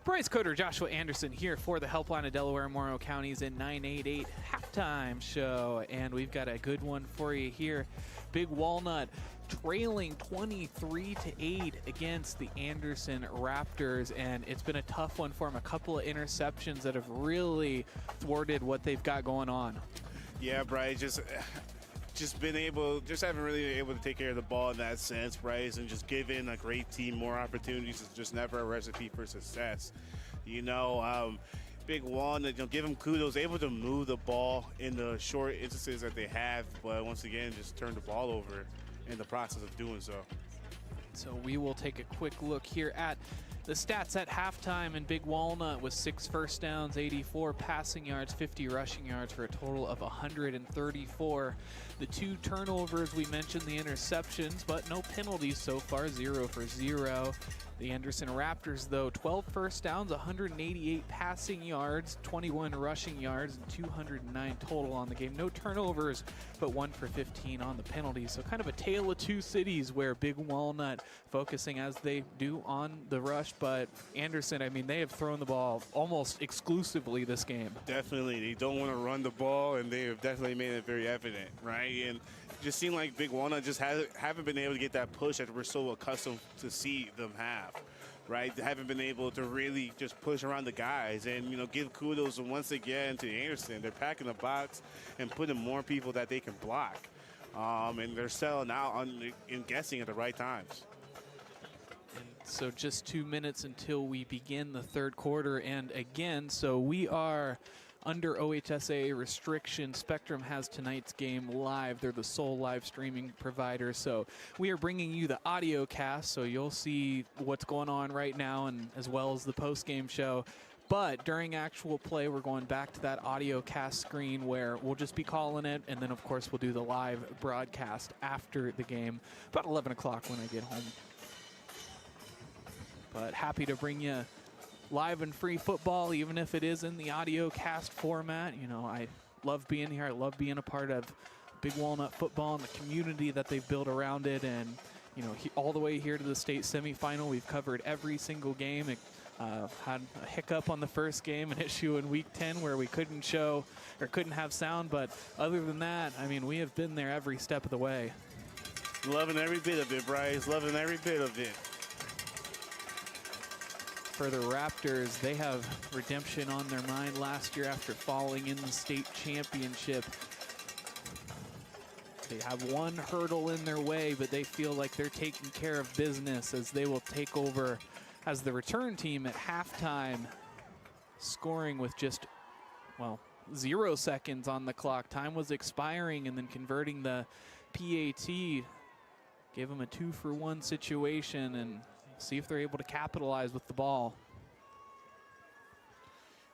Bryce Coder, Joshua Anderson here for the Helpline of Delaware and Morrow Counties in 988 halftime show. And we've got a good one for you here. Big Walnut trailing 23-8 against the Anderson Raptors. And it's been a tough one for them. A couple of interceptions that have really thwarted what they've got going on. Yeah, Bryce, just haven't really been able to take care of the ball in that sense, Bryce, and just giving a great team more opportunities is just never a recipe for success. You know, Big Walnut, give them kudos, able to move the ball in the short instances that they have, but once again, just turn the ball over in the process of doing so. So we will take a quick look here at the stats at halftime, and Big Walnut was 6 first downs, 84 passing yards, 50 rushing yards for a total of 134. The 2 turnovers, we mentioned the interceptions, but no penalties so far, 0 for 0. The Anderson Raptors, though, 12 first downs, 188 passing yards, 21 rushing yards, and 209 total on the game. No turnovers, but 1 for 15 on the penalties. So kind of a tale of two cities where Big Walnut focusing as they do on the rush, but Anderson, I mean, they have thrown the ball almost exclusively this game. Definitely. They don't want to run the ball, and they have definitely made it very evident, right? And it just seemed like Big Walnut just haven't been able to get that push that we're so accustomed to see them have, right? They haven't been able to really just push around the guys and, give kudos once again to Anderson. They're packing the box and putting more people that they can block. And they're selling out and guessing at the right times. And so just 2 minutes until we begin the third quarter. And again, so we are under OHSAA restriction. Spectrum has tonight's game live. They're the sole live streaming provider. So we are bringing you the audio cast, so you'll see what's going on right now, and as well as the post-game show. But during actual play, we're going back to that audio cast screen where we'll just be calling it, and then of course we'll do the live broadcast after the game, about 11 o'clock when I get home. But happy to bring you live and free football, even if it is in the audio cast format. I love being here. I love being a part of Big Walnut football and the community that they've built around it. And, all the way here to the state semifinal, we've covered every single game. Had a hiccup on the first game, an issue in week 10 where we couldn't have sound. But other than that, I mean, we have been there every step of the way. Loving every bit of it, Bryce. Loving every bit of it. For the Raptors, they have redemption on their mind last year after falling in the state championship. They have one hurdle in their way, but they feel like they're taking care of business as they will take over as the return team at halftime, scoring with just, 0 seconds on the clock. Time was expiring, and then converting the PAT gave them a 2-for-1 situation, and see if they're able to capitalize with the ball.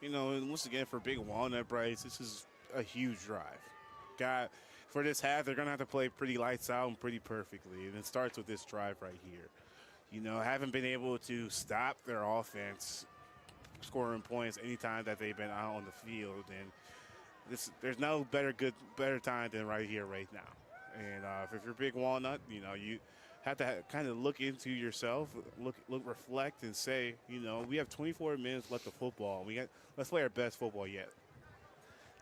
And once again, for Big Walnut, Bryce, this is a huge drive. For this half, they're going to have to play pretty lights out and pretty perfectly. And it starts with this drive right here. Haven't been able to stop their offense scoring points anytime that they've been out on the field. And there's no better time than right here, right now. And if you're Big Walnut, you have to kind of look into yourself, reflect, and say, we have 24 minutes left of football. Let's play our best football yet.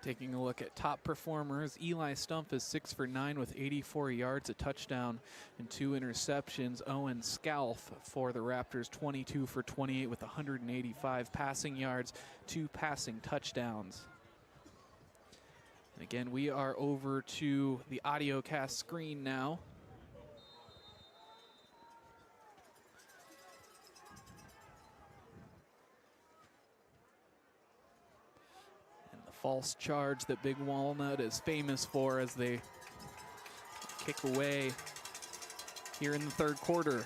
Taking a look at top performers, Eli Stumpf is 6 for 9 with 84 yards, a touchdown, and 2 interceptions. Owen Scalf for the Raptors, 22 for 28 with 185 passing yards, 2 passing touchdowns. And again, we are over to the audio cast screen now. False charge that Big Walnut is famous for as they kick away here in the third quarter.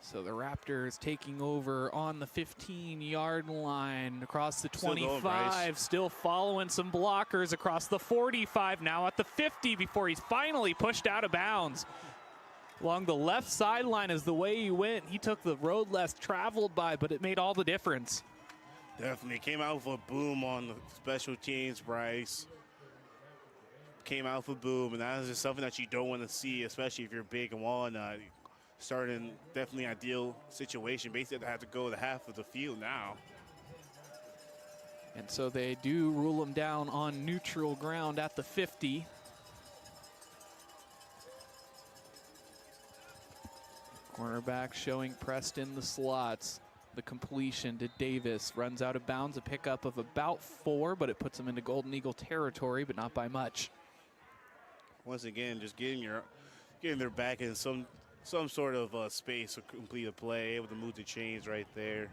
So the Raptors taking over on the 15-yard line across the 25, still following some blockers across the 45, now at the 50 before he's finally pushed out of bounds. Along the left sideline is the way he went. He took the road less traveled by, but it made all the difference. Definitely came out with a boom on the special teams, Bryce. came out with a boom, and that is just something that you don't want to see, especially if you're Big Walnut. Starting definitely ideal situation. Basically, they have to go to half of the field now. And so they do rule him down on neutral ground at the 50. Cornerback showing Preston the slots. The completion to Davis. Runs out of bounds, a pickup of about 4, but it puts him into Golden Eagle territory, but not by much. Once again, just getting their back in some sort of space to complete a play, able to move the chains right there.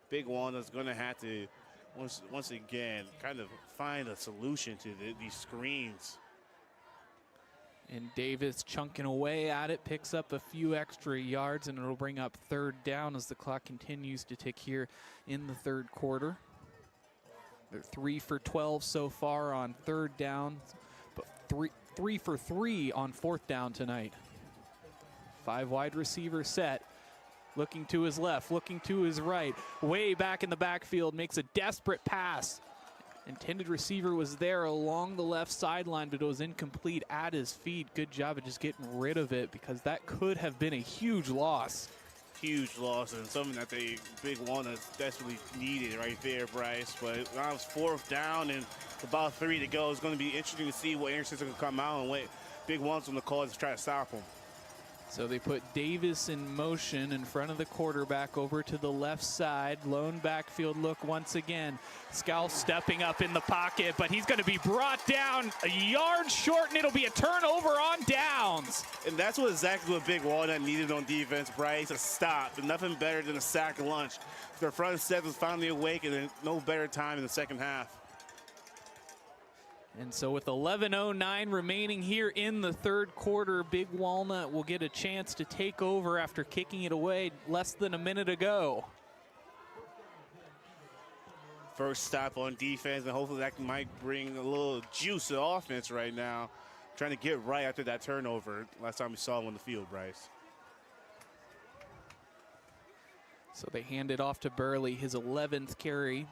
Big Walnut's going to have to, once again, kind of find a solution to these screens. And Davis chunking away at it, picks up a few extra yards, and it'll bring up 3rd down as the clock continues to tick here in the 3rd quarter. They're 3 for 12 so far on 3rd down, but 3 for 3 on 4th down tonight. 5 wide receiver set. Looking to his left, looking to his right. Way back in the backfield, makes a desperate pass. Intended receiver was there along the left sideline, but it was incomplete at his feet. Good job of just getting rid of it, because that could have been a huge loss. Huge loss, and something that Big Walnut desperately needed right there, Bryce. But now it's 4th down and about 3 to go. It's going to be interesting to see what Anderson's going to come out and what Big Walnut's going to call to try to stop him. So they put Davis in motion in front of the quarterback over to the left side. Lone backfield look once again. Scowl stepping up in the pocket, but he's going to be brought down a yard short, and it'll be a turnover on downs. And that's exactly what Big Walnut needed on defense, Bryce, a stop. And nothing better than a sack and lunch. Their front set was finally awake, and no better time in the second half. And so with 11:09 remaining here in the 3rd quarter, Big Walnut will get a chance to take over after kicking it away less than a minute ago. First stop on defense, and hopefully that might bring a little juice to offense right now. Trying to get right after that turnover. Last time we saw him on the field, Bryce. So they hand it off to Burley, his 11th carry.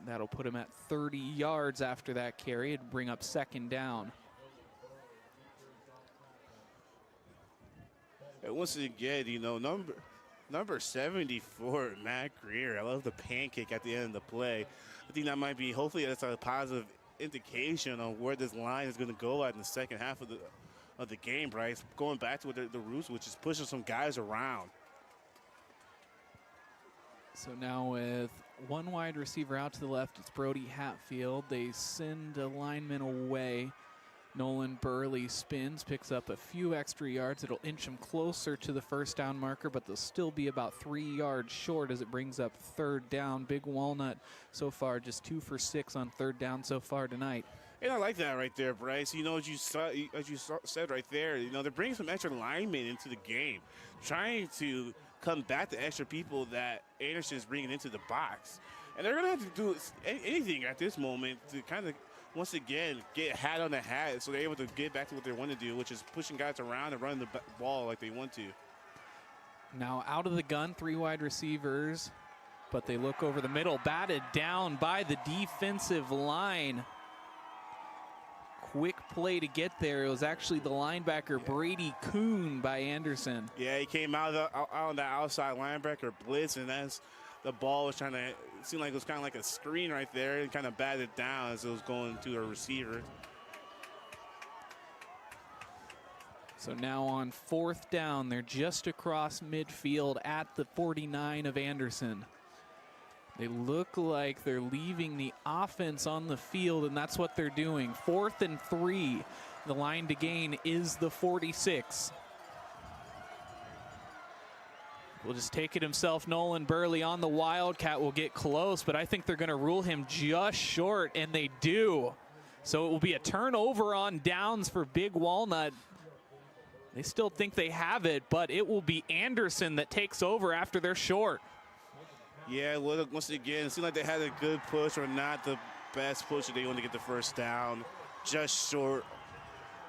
That'll put him at 30 yards after that carry and bring up 2nd down. And once again, you know, number 74, Matt Greer. I love the pancake at the end of the play. I think that might be, hopefully that's a positive indication on where this line is going to go at in the second half of the game, Bryce. Going back to the roots, which is pushing some guys around. So now with 1 wide receiver out to the left, it's Brody Hatfield. They send a lineman away. Nolan Burley spins, picks up a few extra yards. It'll inch him closer to the 1st down marker, but they'll still be about 3 yards short as it brings up 3rd down. Big Walnut so far just 2 for 6 on 3rd down so far tonight. And I like that right there, Bryce. You know, as you said right there, you know, they're bringing some extra linemen into the game, trying to combat the extra people that Anderson's bringing into the box. And they're going to have to do anything at this moment to kind of, once again, get hat on the hat so they're able to get back to what they want to do, which is pushing guys around and running the ball like they want to. Now out of the gun, 3 wide receivers, but they look over the middle, batted down by the defensive line. Quick play to get there. It was actually the linebacker, Brady Kuhn, by Anderson. Yeah, he came out on the outside linebacker blitz, and as the ball was trying to, it seemed like it was kind of like a screen right there, and kind of batted down as it was going to a receiver. So now on 4th down, they're just across midfield at the 49 of Anderson. They look like they're leaving the offense on the field, and that's what they're doing. 4th and 3. The line to gain is the 46. Will just take it himself. Nolan Burley on the Wildcat will get close, but I think they're going to rule him just short, and they do. So it will be a turnover on downs for Big Walnut. They still think they have it, but it will be Anderson that takes over after they're short. Yeah, well, once again, it seemed like they had a good push, or not the best push that they want to get the 1st down. Just short.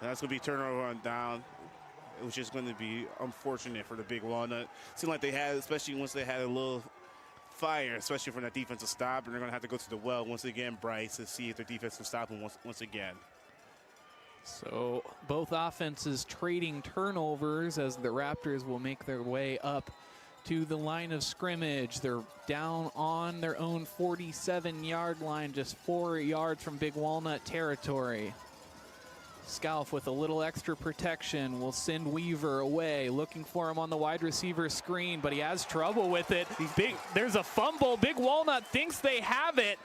And that's going to be turnover on down, which is going to be unfortunate for the Big Walnut. It seemed like they had, especially once they had a little fire, especially from that defensive stop, and they're going to have to go to the well once again, Bryce, to see if their defense can stop them once again. So both offenses trading turnovers as the Raptors will make their way up to the line of scrimmage. They're down on their own 47-yard line, just 4 yards from Big Walnut territory. Scalf with a little extra protection will send Weaver away, looking for him on the wide receiver screen, but he has trouble with it. There's a fumble. Big Walnut thinks they have it,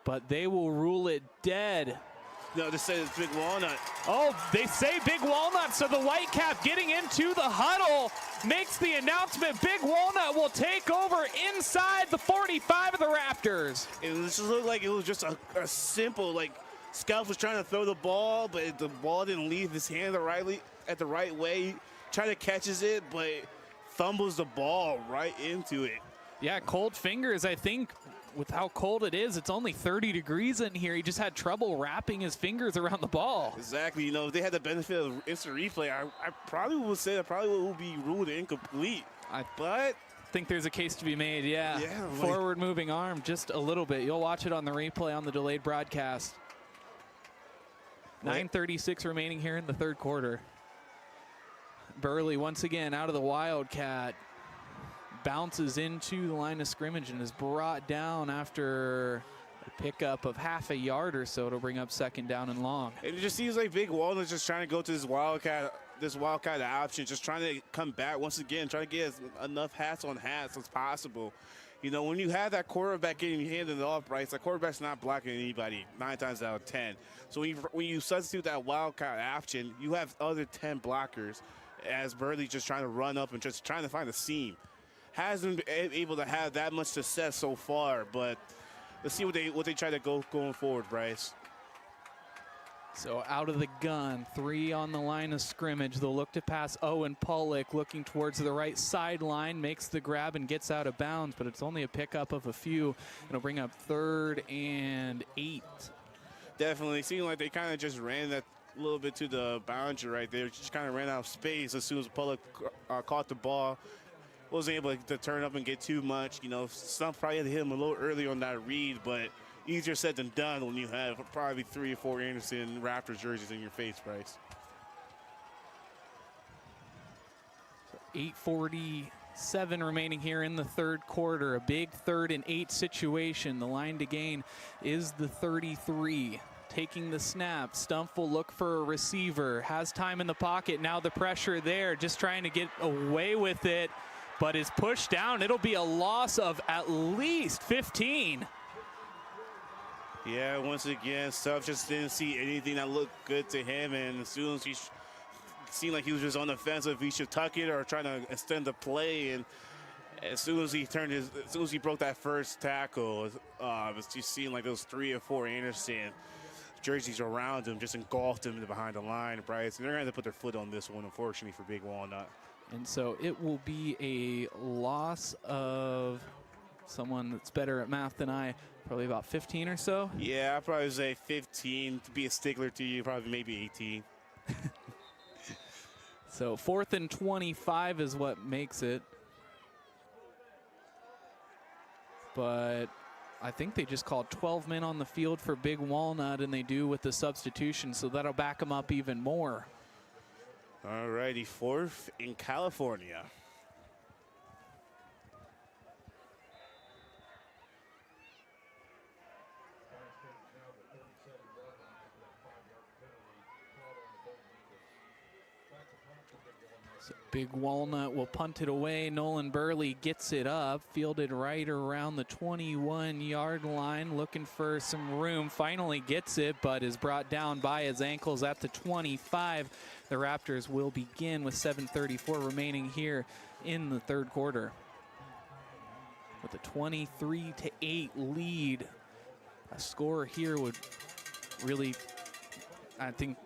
but they will rule it dead. No, they say it's Big Walnut. Oh, they say Big Walnut, so the Whitecap getting into the huddle makes the announcement. Big Walnut will take over inside the 45 of the Raptors. It just looked like it was just a simple, like, Scalf was trying to throw the ball, but the ball didn't leave his hand at the right way. Trying to catches it, but fumbles the ball right into it. Yeah, cold fingers, I think. With how cold it is, it's only 30 degrees in here. He just had trouble wrapping his fingers around the ball. Exactly. You know, if they had the benefit of instant replay, I probably would say that probably will be ruled incomplete. But think there's a case to be made, yeah. Forward moving arm just a little bit. You'll watch it on the replay on the delayed broadcast. 9:36 remaining here in the third quarter. Burley once again out of the Wildcat. Bounces into the line of scrimmage and is brought down after a pickup of half a yard or so to bring up second down and long. It just seems like Big Walnut's just trying to go to this Wildcat option, just trying to come back once again, trying to get enough hats on hats as possible. You know, when you have that quarterback getting handed off, Bryce, that quarterback's not blocking anybody 9 times out of 10. So when you substitute that Wildcat option, you have other 10 blockers as Burley just trying to run up and just trying to find a seam. Hasn't been able to have that much success so far, but let's see what they try to going forward, Bryce. So out of the gun, 3 on the line of scrimmage. They'll look to pass Owen Pollock, looking towards the right sideline, makes the grab and gets out of bounds, but it's only a pickup of a few. It'll bring up 3rd and 8. Definitely seemed like they kind of just ran that a little bit to the boundary right there. Just kind of ran out of space as soon as Pollock caught the ball. Wasn't able to turn up and get too much. You know, some probably had to hit him a little early on that read, but easier said than done when you have probably 3 or 4 Anderson Raptors jerseys in your face, Bryce. 8:47 remaining here in the third quarter. A big 3rd and 8 situation. The line to gain is the 33. Taking the snap, Stumpf will look for a receiver. Has time in the pocket. Now the pressure there, just trying to get away with it, but is pushed down. It'll be a loss of at least 15. Yeah, once again, Stumpf just didn't see anything that looked good to him, and as soon as he seemed like he was just on the fence if he should tuck it or trying to extend the play, and as soon as he broke that first tackle, it just seemed like those 3 or 4 Anderson jerseys around him just engulfed him behind the line, Bryce. And they're going to have to put their foot on this one, unfortunately, for Big Walnut. And so it will be a loss of someone that's better at math than I, probably about 15 or so. Yeah, I'd probably say 15. To be a stickler to you, probably maybe 18. So 4th and 25 is what makes it. But I think they just called 12 men on the field for Big Walnut, and they do with the substitution, so that'll back them up even more. All righty, 4th in California. So Big Walnut will punt it away. Nolan Burley gets it up, fielded right around the 21-yard line, looking for some room. Finally gets it, but is brought down by his ankles at the 25. The Raptors will begin with 7:34 remaining here in the third quarter. With a 23-8 lead, a score here would really, I think,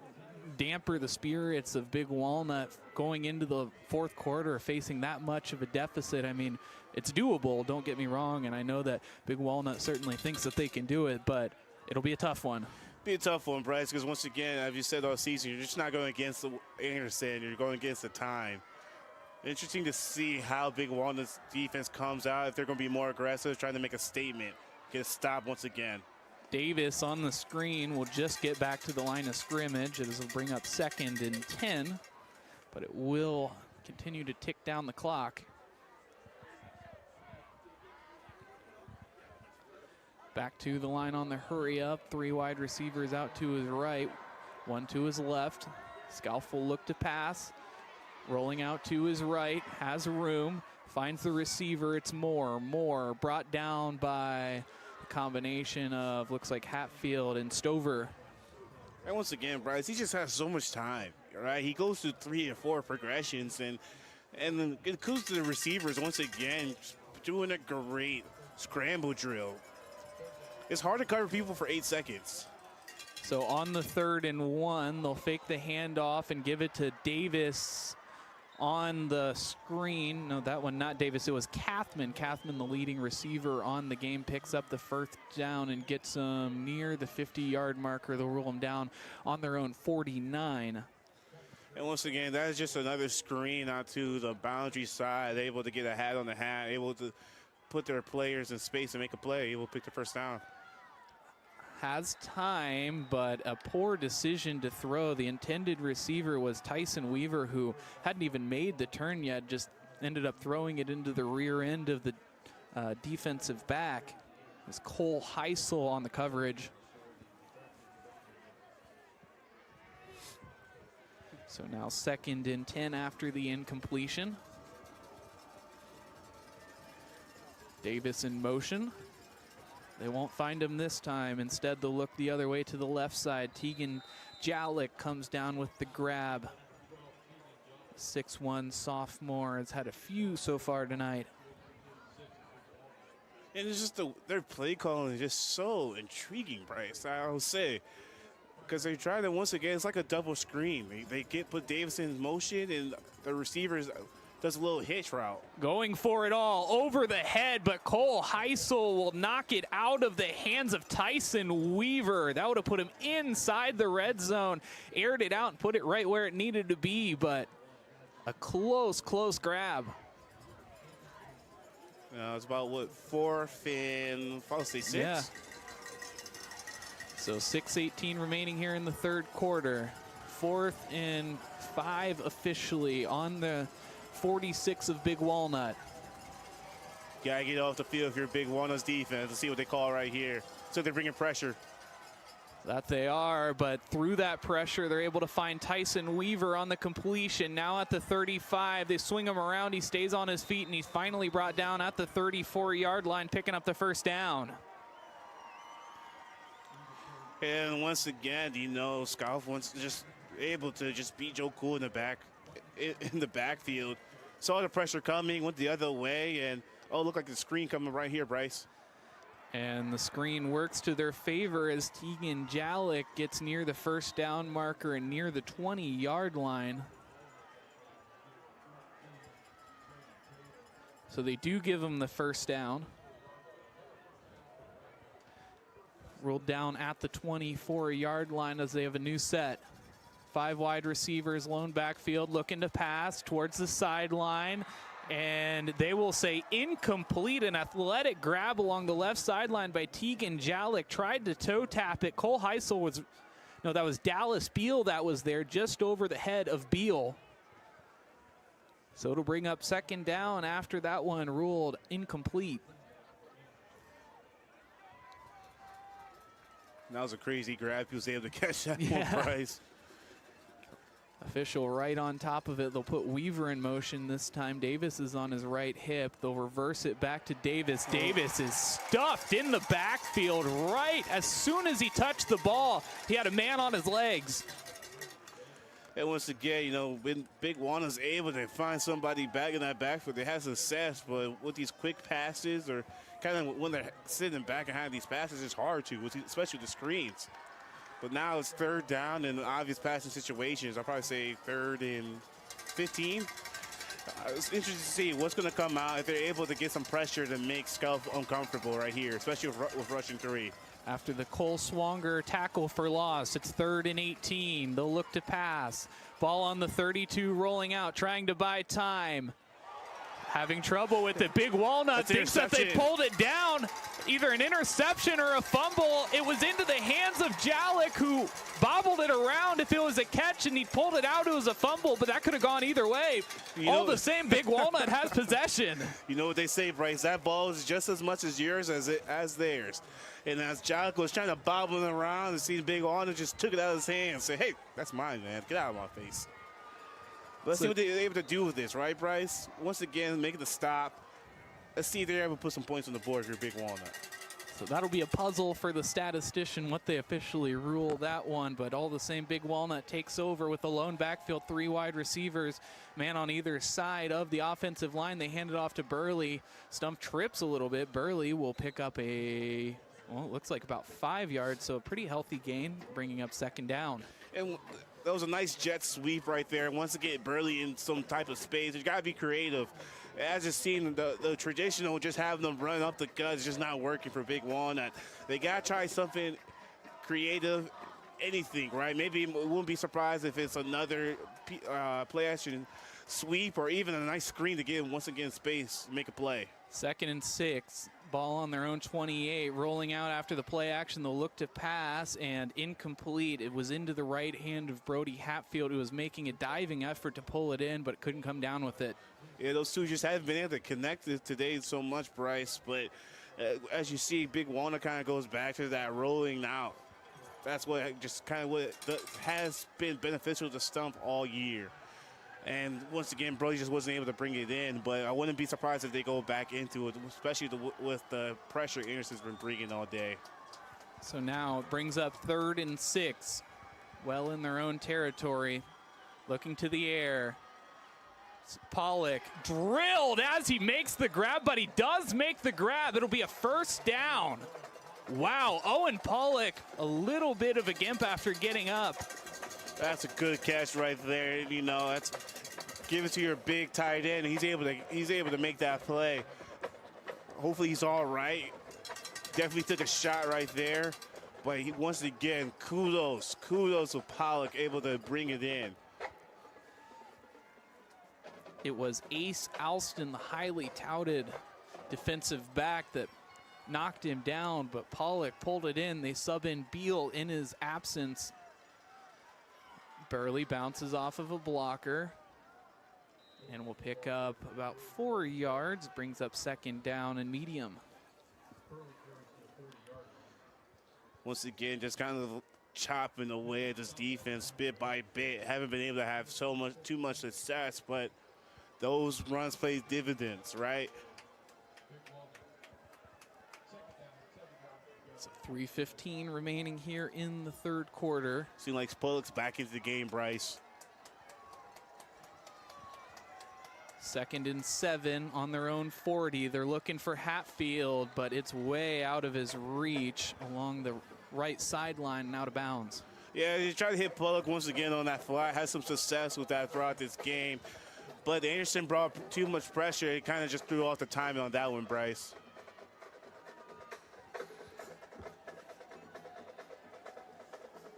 damper the spirits of Big Walnut going into the fourth quarter facing that much of a deficit. I mean, it's doable, don't get me wrong, and I know that Big Walnut certainly thinks that they can do it, but it'll be a tough one. Be a tough one, Bryce, because once again, as you said all season, you're just not going against the Anderson, you're going against the time. Interesting to see how Big Walnut's defense comes out, if they're going to be more aggressive, trying to make a statement, get a stop once again. Davis on the screen will just get back to the line of scrimmage. It will bring up 2nd and 10, but it will continue to tick down the clock. Back to the line on the hurry up. 3 wide receivers out to his right, 1 to his left. Scalf will look to pass. Rolling out to his right, has room, finds the receiver. It's Moore brought down by a combination of, looks like Hatfield and Stover. And once again, Bryce, he just has so much time, right? He goes through 3 and 4 progressions, and then it goes to the receivers once again, doing a great scramble drill. It's hard to cover people for 8 seconds. So on the 3rd and 1, they'll fake the handoff and give it to Davis on the screen. No, that one not Davis, it was Kathman. Kathman, the leading receiver on the game, picks up the 1st down and gets them near the 50-yard marker. They'll roll them down on their own 49. And once again, that is just another screen out to the boundary side, able to get a hat on the hat, able to put their players in space and make a play, able to pick the 1st down. Has time, but a poor decision to throw. The intended receiver was Tyson Weaver, who hadn't even made the turn yet, just ended up throwing it into the rear end of the defensive back. It was Cole Heisel on the coverage. So now 2nd and 10 after the incompletion. Davis in motion. They won't find him this time. Instead, they'll look the other way to the left side. Tegan Jalik comes down with the grab. 6'1" sophomore has had a few so far tonight. And it's just their play calling is just so intriguing, Bryce, I'll say. Because they try to, once again, it's like a double screen. They put Davis in motion, and the receivers does a little hitch route. Going for it all over the head, but Cole Heisel will knock it out of the hands of Tyson Weaver. That would have put him inside the red zone, aired it out and put it right where it needed to be, but a close grab. It's about, what, 4th and, I'll say 6? Yeah. So 6:18 remaining here in the 3rd quarter. 4th and 5 officially on the 46 of Big Walnut. Gotta get off the field if you're Big Walnut's defense. Let's see what they call right here. So they're bringing pressure. That they are, but through that pressure, they're able to find Tyson Weaver on the completion. Now at the 35, they swing him around. He stays on his feet, and he's finally brought down at the 34-yard line, picking up the 1st down. And once again, Scalf wants just able to just beat Joe Cool in the backfield. Saw the pressure coming, went the other way, and look like the screen coming right here, Bryce. And the screen works to their favor as Tegan Jalik gets near the 1st down marker and near the 20-yard line. So they do give him the 1st down. Rolled down at the 24-yard line as they have a new set. 5 wide receivers, lone backfield, looking to pass towards the sideline. And they will say incomplete. An athletic grab along the left sideline by Tegan Jalik. Tried to toe tap it. Cole Heisel was, no, that was Dallas Beal that was there just over the head of Beal. So it'll bring up 2nd down after that one ruled incomplete. That was a crazy grab. He was able to catch that one, Bryce. Official right on top of it. They'll put Weaver in motion this time. Davis is on his right hip. They'll reverse it back to Davis. Davis is stuffed in the backfield right as soon as he touched the ball. He had a man on his legs. And once again, when Big Walnut's able to find somebody back in that backfield, they have success. But with these quick passes, or kind of when they're sitting back behind these passes, it's hard to, especially with the screens. But now it's 3rd down in obvious passing situations. I'll probably say 3rd and 15. It's interesting to see what's going to come out if they're able to get some pressure to make Scalf uncomfortable right here, especially with rushing 3. After the Cole Swanger tackle for loss, it's 3rd and 18. They'll look to pass. Ball on the 32, rolling out, trying to buy time. Having trouble with it. Big Walnut thinks that they pulled it down. Either an interception or a fumble. It was into the hands of Jalik, who bobbled it around. If it was a catch and he pulled it out, it was a fumble, but that could have gone either way. All the same, Big Walnut has possession. You know what they say, Bryce? That ball is just as much as yours as theirs. And as Jalik was trying to bobble it around and see Big Walnut just took it out of his hand and said, hey, that's mine, man. Get out of my face. Let's see what they're able to do with this, right, Bryce? Once again, making the stop. Let's see if they're able to put some points on the board for Big Walnut. So that'll be a puzzle for the statistician, what they officially rule that one. But all the same, Big Walnut takes over with the lone backfield, 3 wide receivers, man on either side of the offensive line. They hand it off to Burley. Stump trips a little bit. Burley will pick up a, well, it looks like about 5 yards, so a pretty healthy gain, bringing up 2nd down. And that was a nice jet sweep right there. Once again, Burley in some type of space. You got to be creative. As you've seen, the traditional just having them run up the gut is just not working for Big Walnut. They got to try something creative, anything, right? Maybe it wouldn't be surprised if it's another play action sweep or even a nice screen to give once again space, make a play. 2nd and 6. Ball on their own 28, rolling out after the play action. They'll look to pass, and incomplete. It was into the right hand of Brody Hatfield, who was making a diving effort to pull it in, but couldn't come down with it. Yeah, those two just haven't been able to connect it today so much, Bryce. But as you see, Big Walnut kind of goes back to that rolling out. That's what just kind of what has been beneficial to Stump all year. And once again, Brody just wasn't able to bring it in. But I wouldn't be surprised if they go back into it, especially with the pressure Anderson's been bringing all day. So now it brings up 3rd and 6. Well in their own territory. Looking to the air. Pollock drilled as he makes the grab, but he does make the grab. It'll be a 1st down. Wow, Owen Pollock, a little bit of a gimp after getting up. That's a good catch right there. You know, that's give it to your big tight end. He's able to make that play. Hopefully he's all right. Definitely took a shot right there. But once again, kudos to Pollock, able to bring it in. It was Ace Alston, the highly touted defensive back, that knocked him down, but Pollock pulled it in. They sub in Beal in his absence. Burley bounces off of a blocker and will pick up about 4 yards, brings up 2nd down and medium. Once again, just kind of chopping away at this defense bit by bit. Haven't been able to have too much success, but those runs play dividends, right? So 3:15 remaining here in the 3rd quarter. Seems like Pollock's back into the game, Bryce. 2nd and 7 on their own 40. They're looking for Hatfield, but it's way out of his reach along the right sideline and out of bounds. Yeah, he tried to hit Pollock once again on that fly. Had some success with that throughout this game. But Anderson brought too much pressure. It kind of just threw off the timing on that one, Bryce.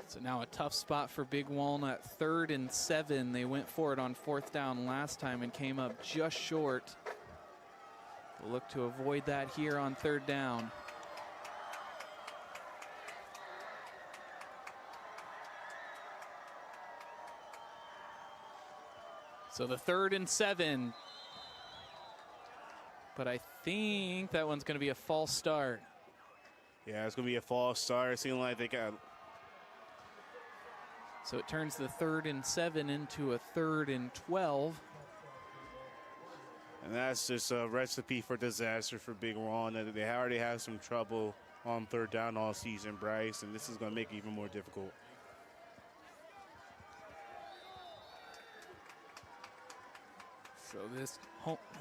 So now a tough spot for Big Walnut. 3rd and 7. They went for it on 4th down last time and came up just short. We'll look to avoid that here on 3rd down. So the 3rd and 7. But I think that one's going to be a false start. Yeah, it's going to be a false start. It seemed like they got... So it turns the 3rd and 7 into a 3rd and 12. And that's just a recipe for disaster for Big Walnut. They already have some trouble on 3rd down all season, Bryce, and this is going to make it even more difficult. So this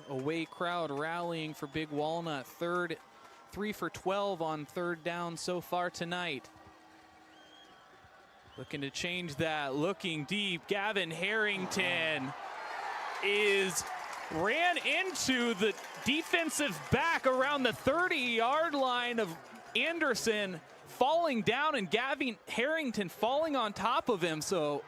away crowd rallying for Big Walnut. 3 for 12 on 3rd down so far tonight. Looking to change that, looking deep. Gavin Harrington ran into the defensive back around the 30-yard line of Anderson. falling down and Gavin Harrington falling on top of him. So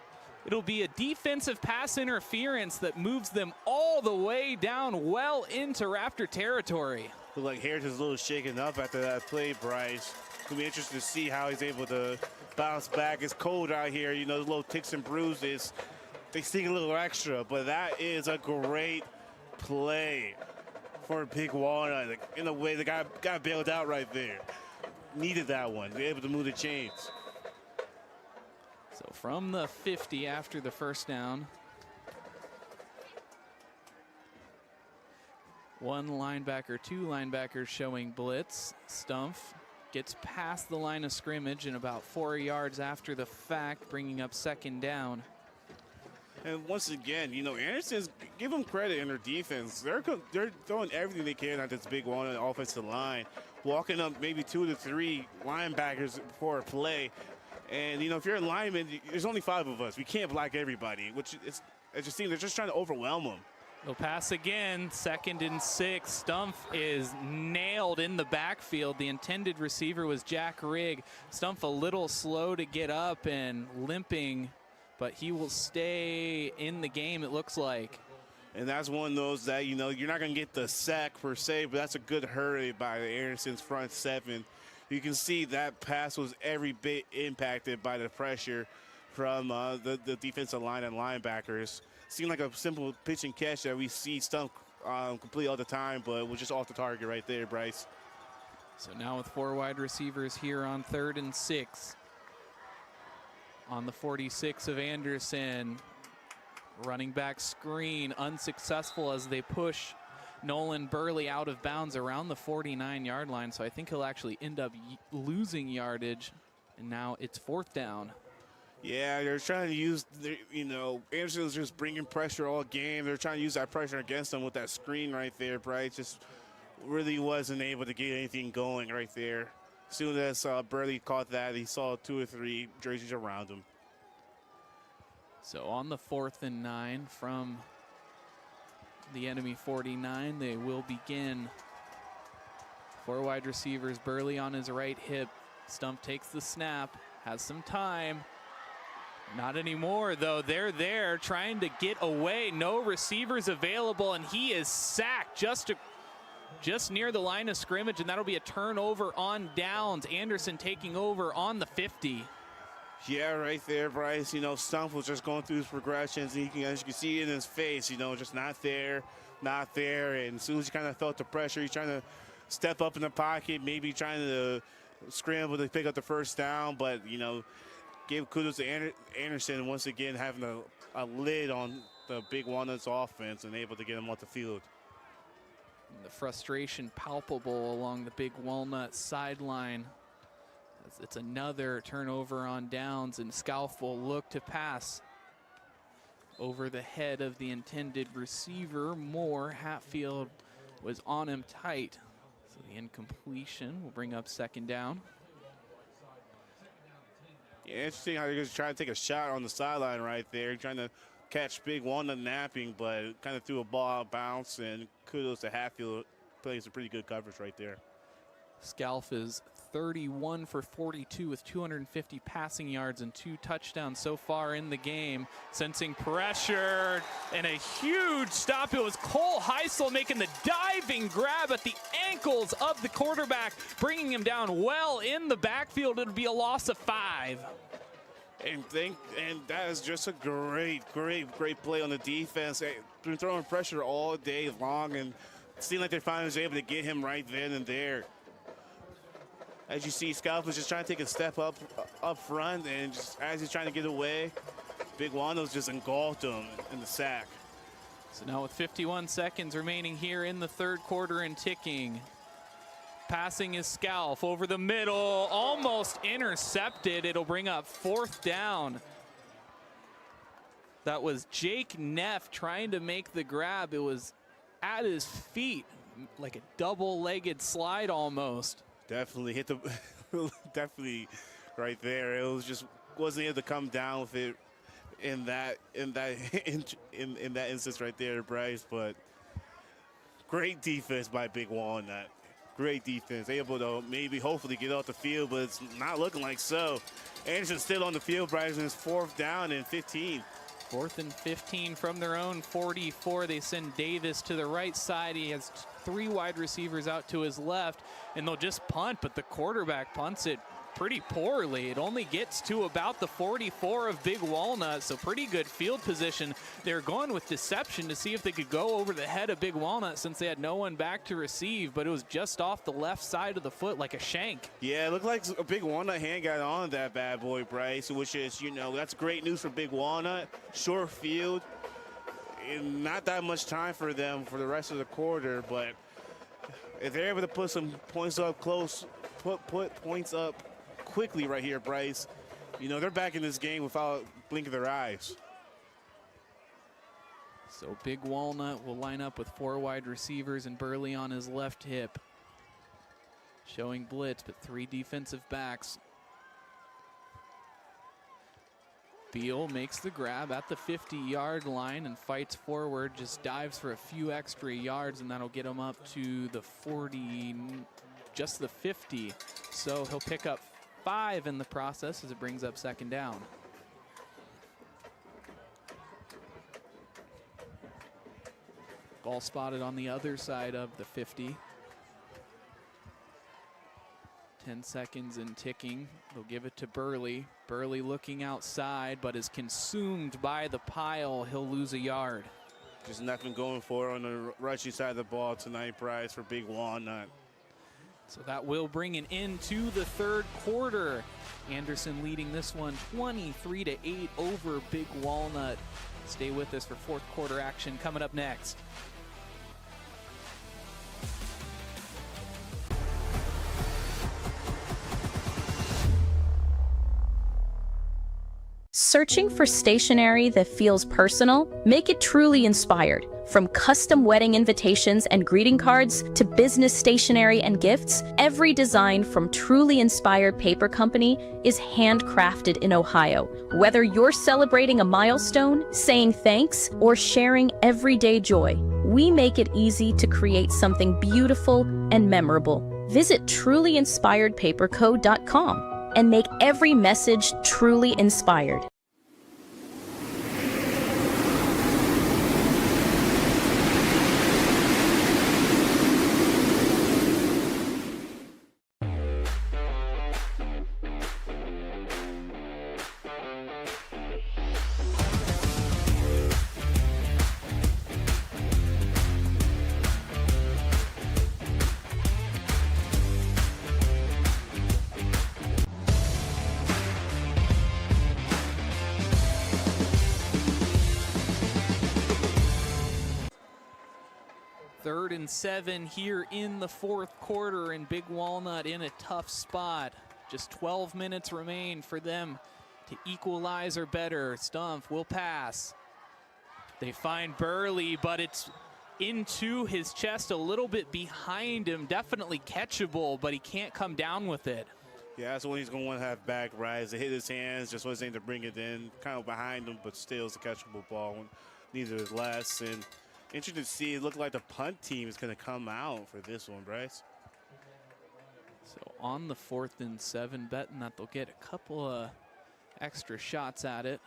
it'll be a defensive pass interference that moves them all the way down well into Raptor territory. Look like Harrington's a little shaken up after that play, Bryce. It'll be interesting to see how he's able to bounce back. It's cold out here, you know, the little ticks and bruises, they sting a little extra, but that is a great play for Big Walnut. Like, in a way, the guy got bailed out right there. Needed that one, be able to move the chains. So from the 50 after the first down, one linebacker, two linebackers showing blitz. Stumpf gets past the line of scrimmage and about 4 yards after the fact, bringing up second down. And once again, you know, Anderson's, give them credit in their defense. They're throwing everything they can at this Big Walnut offensive line, walking up maybe 2 to 3 linebackers before a play. And, you know, if you're a lineman, there's only 5 of us. We can't block everybody, which is, it just seems they're just trying to overwhelm them. They'll pass again, 2nd and 6. Stumpf is nailed in the backfield. The intended receiver was Jack Rigg. Stumpf a little slow to get up and limping, but he will stay in the game, it looks like. And that's one of those that, you know, you're not going to get the sack per se, but that's a good hurry by Anderson's front 7. You can see that pass was every bit impacted by the pressure from the defensive line and linebackers. Seemed like a simple pitch and catch that we see Stumpf complete all the time, but was just off the target right there, Bryce. So now with 4 wide receivers here on 3rd and 6. On the 46 of Anderson, running back screen unsuccessful as they push Nolan Burley out of bounds around the 49-yard line. So I think he'll actually end up losing yardage, and now it's 4th down. Yeah, they're trying to use, you know, Anderson's just bringing pressure all game. They're trying to use that pressure against them with that screen right there, Bryce. Just really wasn't able to get anything going right there. As soon as Burley caught that, he saw 2 or 3 jerseys around him. So on the 4th and 9 from the enemy 49, they will begin. 4 wide receivers, Burley on his right hip. Stumpf takes the snap, has some time. Not anymore, though. They're there trying to get away. No receivers available, and he is sacked just near the line of scrimmage, and that'll be a turnover on downs. Anderson taking over on the 50. Yeah, right there, Bryce. You know, Stumpf was just going through his progressions. As you can see it in his face, you know, just not there. And as soon as he kind of felt the pressure, he's trying to step up in the pocket, maybe trying to scramble to pick up the first down. But, you know, give kudos to Anderson once again having a lid on the Big Walnuts offense and able to get him off the field. And the frustration palpable along the Big Walnut sideline. It's another turnover on downs, and Scalf will look to pass over the head of the intended receiver. Moore, Hatfield was on him tight. So the incompletion will bring up 2nd down. Yeah, interesting how they're just trying to take a shot on the sideline right there, trying to catch Big Walnut napping, but kind of threw a ball out bounce, and kudos to Hatfield, plays some pretty good coverage right there. Scalf is 31 for 42 with 250 passing yards and 2 touchdowns so far in the game. Sensing pressure and a huge stop. It was Cole Heisel making the diving grab at the ankles of the quarterback, bringing him down well in the backfield. It'll be a loss of 5. And that is just a great play on the defense. They've been throwing pressure all day long, and it seemed like they finally was able to get him right then and there. As you see, Scalf was just trying to take a step up front, and just as he's trying to get away, Big Walnut just engulfed him in the sack. So now with 51 seconds remaining here in the 3rd quarter and ticking. Passing is Scalf over the middle, almost intercepted. It'll bring up 4th down. That was Jake Neff trying to make the grab. It was at his feet, like a double-legged slide almost. Definitely hit the, definitely right there. It was just wasn't able to come down with it in that instance right there, Bryce. But great defense by Big Walnut. Great defense. Able to maybe hopefully get off the field, but it's not looking like so. Anderson still on the field, Bryce, and it's 4th down and 15. 4th and 15 from their own 44. They send Davis to the right side. He has 3 wide receivers out to his left, and they'll just punt, but the quarterback punts it pretty poorly. It only gets to about the 44 of Big Walnut, so pretty good field position. They're going with deception to see if they could go over the head of Big Walnut since they had no one back to receive, but it was just off the left side of the foot like a shank. Yeah, it looked like a Big Walnut hand got on that bad boy, Bryce, which is, you know, that's great news for Big Walnut. Short field, and not that much time for them for the rest of the quarter, but if they're able to put some points up close, put points up quickly right here, Bryce, you know, they're back in this game without blinking their eyes. So Big Walnut will line up with 4 wide receivers and Burley on his left hip. Showing blitz, but 3 defensive backs. Beal makes the grab at the 50-yard line and fights forward, just dives for a few extra yards, and that'll get him up to the 40, just the 50. So he'll pick up 5 in the process as it brings up 2nd down. Ball spotted on the other side of the 50. 10 seconds and ticking. They'll give it to Burley. Burley looking outside, but is consumed by the pile. He'll lose a yard. Just nothing going for on the rushing side of the ball tonight, Bryce, for Big Walnut. So that will bring an end to the 3rd quarter. Anderson leading this one 23-8 over Big Walnut. Stay with us for 4th quarter action coming up next. Searching for stationery that feels personal? Make it truly inspired. From custom wedding invitations and greeting cards to business stationery and gifts, every design from Truly Inspired Paper Company is handcrafted in Ohio. Whether you're celebrating a milestone, saying thanks, or sharing everyday joy, we make it easy to create something beautiful and memorable. Visit trulyinspiredpaperco.com and make every message truly inspired. Third and 7 here in the 4th quarter, and Big Walnut in a tough spot. Just 12 minutes remain for them to equalize or better. Stumpf will pass. They find Burley, but it's into his chest, a little bit behind him. Definitely catchable, but he can't come down with it. Yeah, that's what he's going to want to have back, right? As it hit his hands, just wasn't able to bring it in. Kind of behind him, but still it's a catchable ball. Neither is less. And interesting to see, it looked like the punt team is going to come out for this one, Bryce. So on the 4th and 7, betting that they'll get a couple of extra shots at it.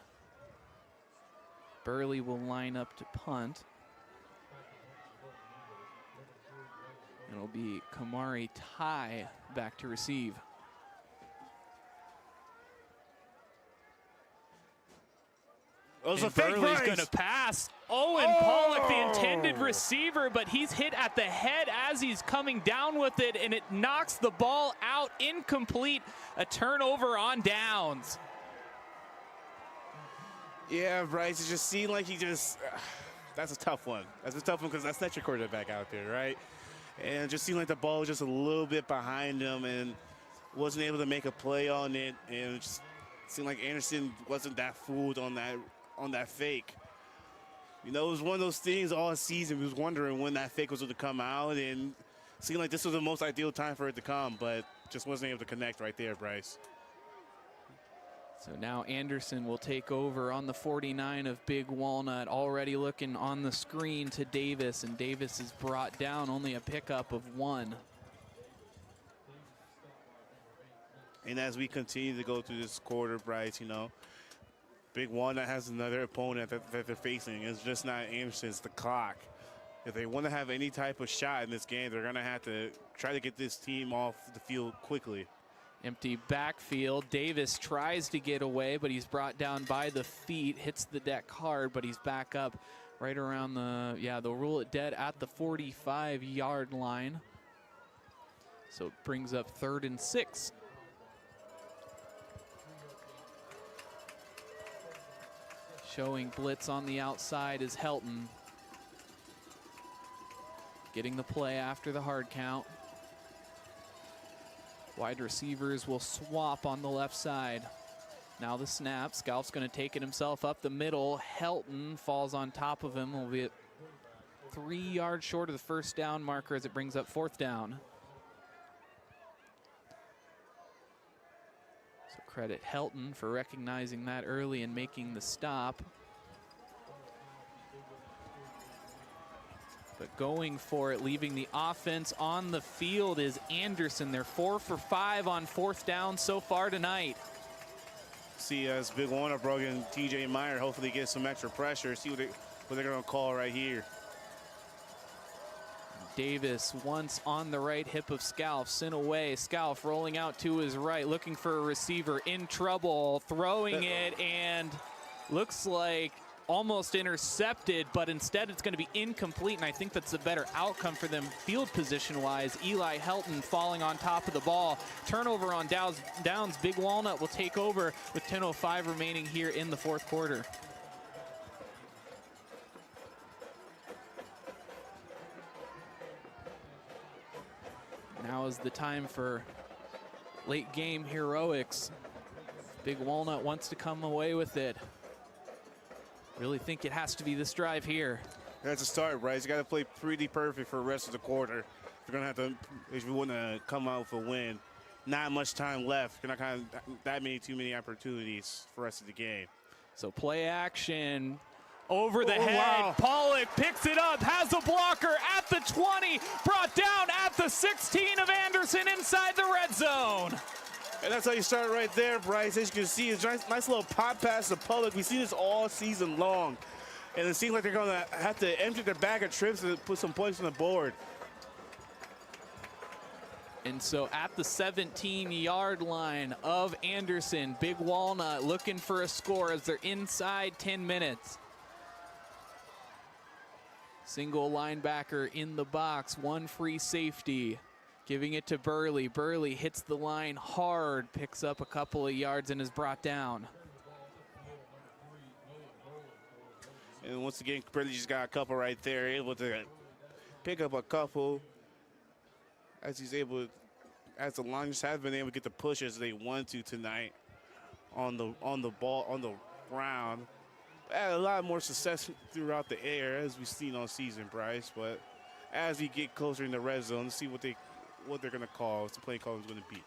Burley will line up to punt. It'll be Kamari Ty back to receive. Oh, it's a fake, Burley's Bryce. going to pass. Owen Pollock, the intended receiver, but he's hit at the head as he's coming down with it, and it knocks the ball out, incomplete. A turnover on downs. Yeah, Bryce, it just seemed like he just, that's a tough one. That's a tough one because that's not your quarterback out there, right? And it just seemed like the ball was just a little bit behind him and wasn't able to make a play on it. And it just seemed like Anderson wasn't that fooled on that fake. You know, it was one of those things all season. We was wondering when that fake was going to come out, and it seemed like this was the most ideal time for it to come, but just wasn't able to connect right there, Bryce. So now Anderson will take over on the 49 of Big Walnut, already looking on the screen to Davis, and Davis is brought down, only a pickup of 1. And as we continue to go through this quarter, Bryce, you know, Big Walnut has another opponent that they're facing. It's just not Anderson, it's the clock. If they want to have any type of shot in this game, they're going to have to try to get this team off the field quickly. Empty backfield. Davis tries to get away, but he's brought down by the feet, hits the deck hard, but he's back up right around the, they'll rule it dead at the 45-yard line. So it brings up 3rd and 6. Showing blitz on the outside is Helton. Getting the play after the hard count. Wide receivers will swap on the left side. Now the snap. Scalf's going to take it himself up the middle. Helton falls on top of him. Will be 3 yards short of the first down marker as it brings up 4th down. So credit Helton for recognizing that early and making the stop. But going for it, leaving the offense on the field is Anderson. They're 4 for 5 on 4th down so far tonight. See, as Big Walnut brought in TJ Meyer, hopefully get some extra pressure. See what they're going to call right here. Davis once on the right hip of Scalf, sent away. Scalf rolling out to his right, looking for a receiver, in trouble, throwing it, and looks like almost intercepted, but instead it's going to be incomplete, and I think that's a better outcome for them field position-wise. Eli Helton falling on top of the ball. Turnover on downs. Big Walnut will take over with 10:05 remaining here in the 4th quarter. Now is the time for late game heroics. Big Walnut wants to come away with it. Really think it has to be this drive here. That's a start, Bryce. You got to play pretty perfect for the rest of the quarter. You're going to have to, if you want to come out with a win, not much time left. You're not going to have too many opportunities for the rest of the game. So play action. Over the head, wow. Pollock picks it up, has a blocker at the 20, brought down at the 16 of Anderson inside the red zone. And that's how you start right there, Bryce. As you can see, it's a nice little pop pass to Pollock. We've seen this all season long. And it seems like they're going to have to empty their bag of trips and put some points on the board. And so at the 17-yard line of Anderson, Big Walnut looking for a score as they're inside 10 minutes. Single linebacker in the box, one free safety. Giving it to Burley. Burley hits the line hard, picks up a couple of yards and is brought down. And once again, Burley just got a couple right there, able to pick up a couple as he's able, as the Lions have been able to get the push as they want to tonight on the ball, on the ground. Had a lot more success throughout the air as we've seen all season, Bryce. But as we get closer in the red zone, let's see what they're going to call, what the play call is going to be.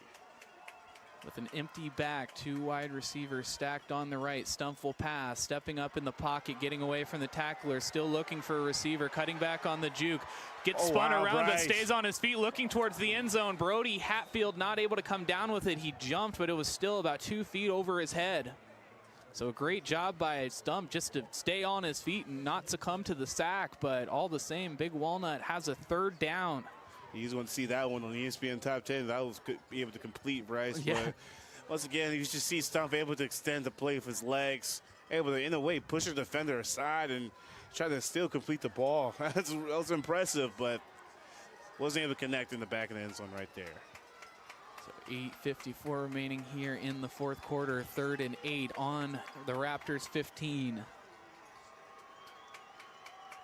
With an empty back, 2 wide receivers stacked on the right. Stumpf will pass, stepping up in the pocket, getting away from the tackler, still looking for a receiver, cutting back on the juke. Gets spun around, Bryce. but stays on his feet, looking towards the end zone. Brody Hatfield not able to come down with it. He jumped, but it was still about 2 feet over his head. So a great job by Stumpf just to stay on his feet and not succumb to the sack, but all the same, Big Walnut has a 3rd down. You just want to see that one on the ESPN Top 10. That was good, be able to complete, Bryce. Yeah. But once again, you just see Stumpf able to extend the play with his legs, able to, in a way, push the defender aside and try to still complete the ball. That was impressive, but wasn't able to connect in the back of the end zone right there. So 8:54 remaining here in the 4th quarter, 3rd and 8 on the Raptors 15.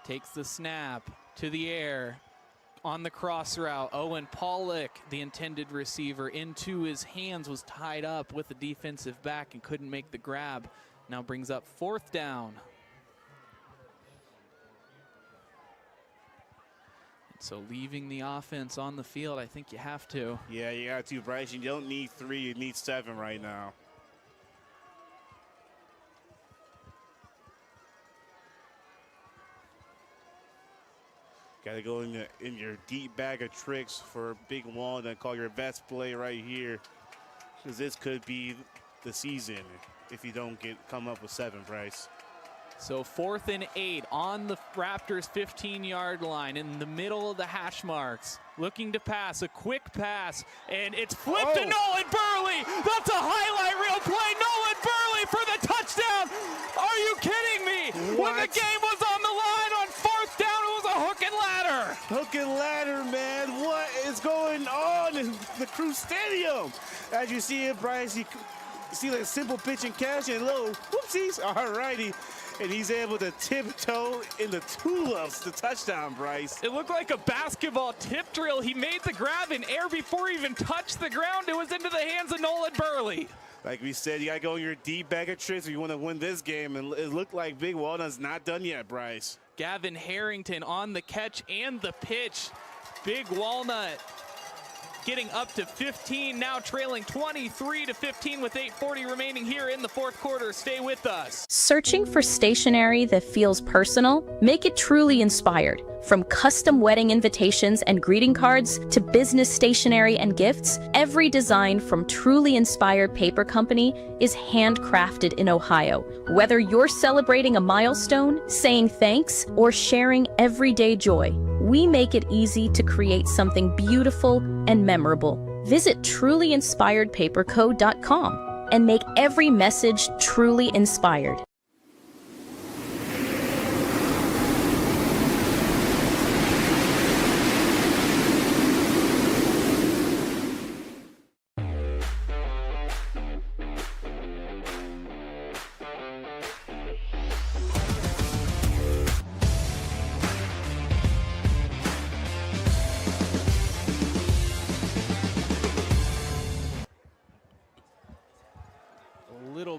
Takes the snap to the air. On the cross route, Owen Pollock, the intended receiver, into his hands, was tied up with the defensive back and couldn't make the grab. Now brings up 4th down. And so leaving the offense on the field, I think you have to. Yeah, you got to, Bryce. You don't need 3, you need 7 right now. Got to go in your deep bag of tricks for Big Walnut and call your best play right here. because this could be the season if you don't come up with 7, Bryce. So 4th and 8 on the Raptors 15-yard line in the middle of the hash marks. Looking to pass, a quick pass, and it's flipped to Nolan Burley. That's a highlight reel play. Nolan Burley for the touchdown. Are you kidding me? What? When the game was on the line on 4th down, it was a hook and ladder. Hook and ladder, man. What is going on in the Crew Stadium? As you see it, Bryce, you see like simple pitch and catch and little whoopsies. All righty. And he's able to tiptoe in the tulips, the touchdown, Bryce. It looked like a basketball tip drill. He made the grab in air before he even touched the ground. It was into the hands of Nolan Burley. Like we said, you got to go on your deep bag of tricks if you want to win this game. And it looked like Big Walnut's not done yet, Bryce. Gavin Harrington on the catch and the pitch. Big Walnut getting up to 15, now trailing 23-15 with 8:40 remaining here in the 4th quarter. Stay with us. Searching for stationery that feels personal? Make it truly inspired. From custom wedding invitations and greeting cards to business stationery and gifts, every design from Truly Inspired Paper Company is handcrafted in Ohio. Whether you're celebrating a milestone, saying thanks, or sharing everyday joy, we make it easy to create something beautiful and memorable. Visit trulyinspiredpaperco.com and make every message truly inspired.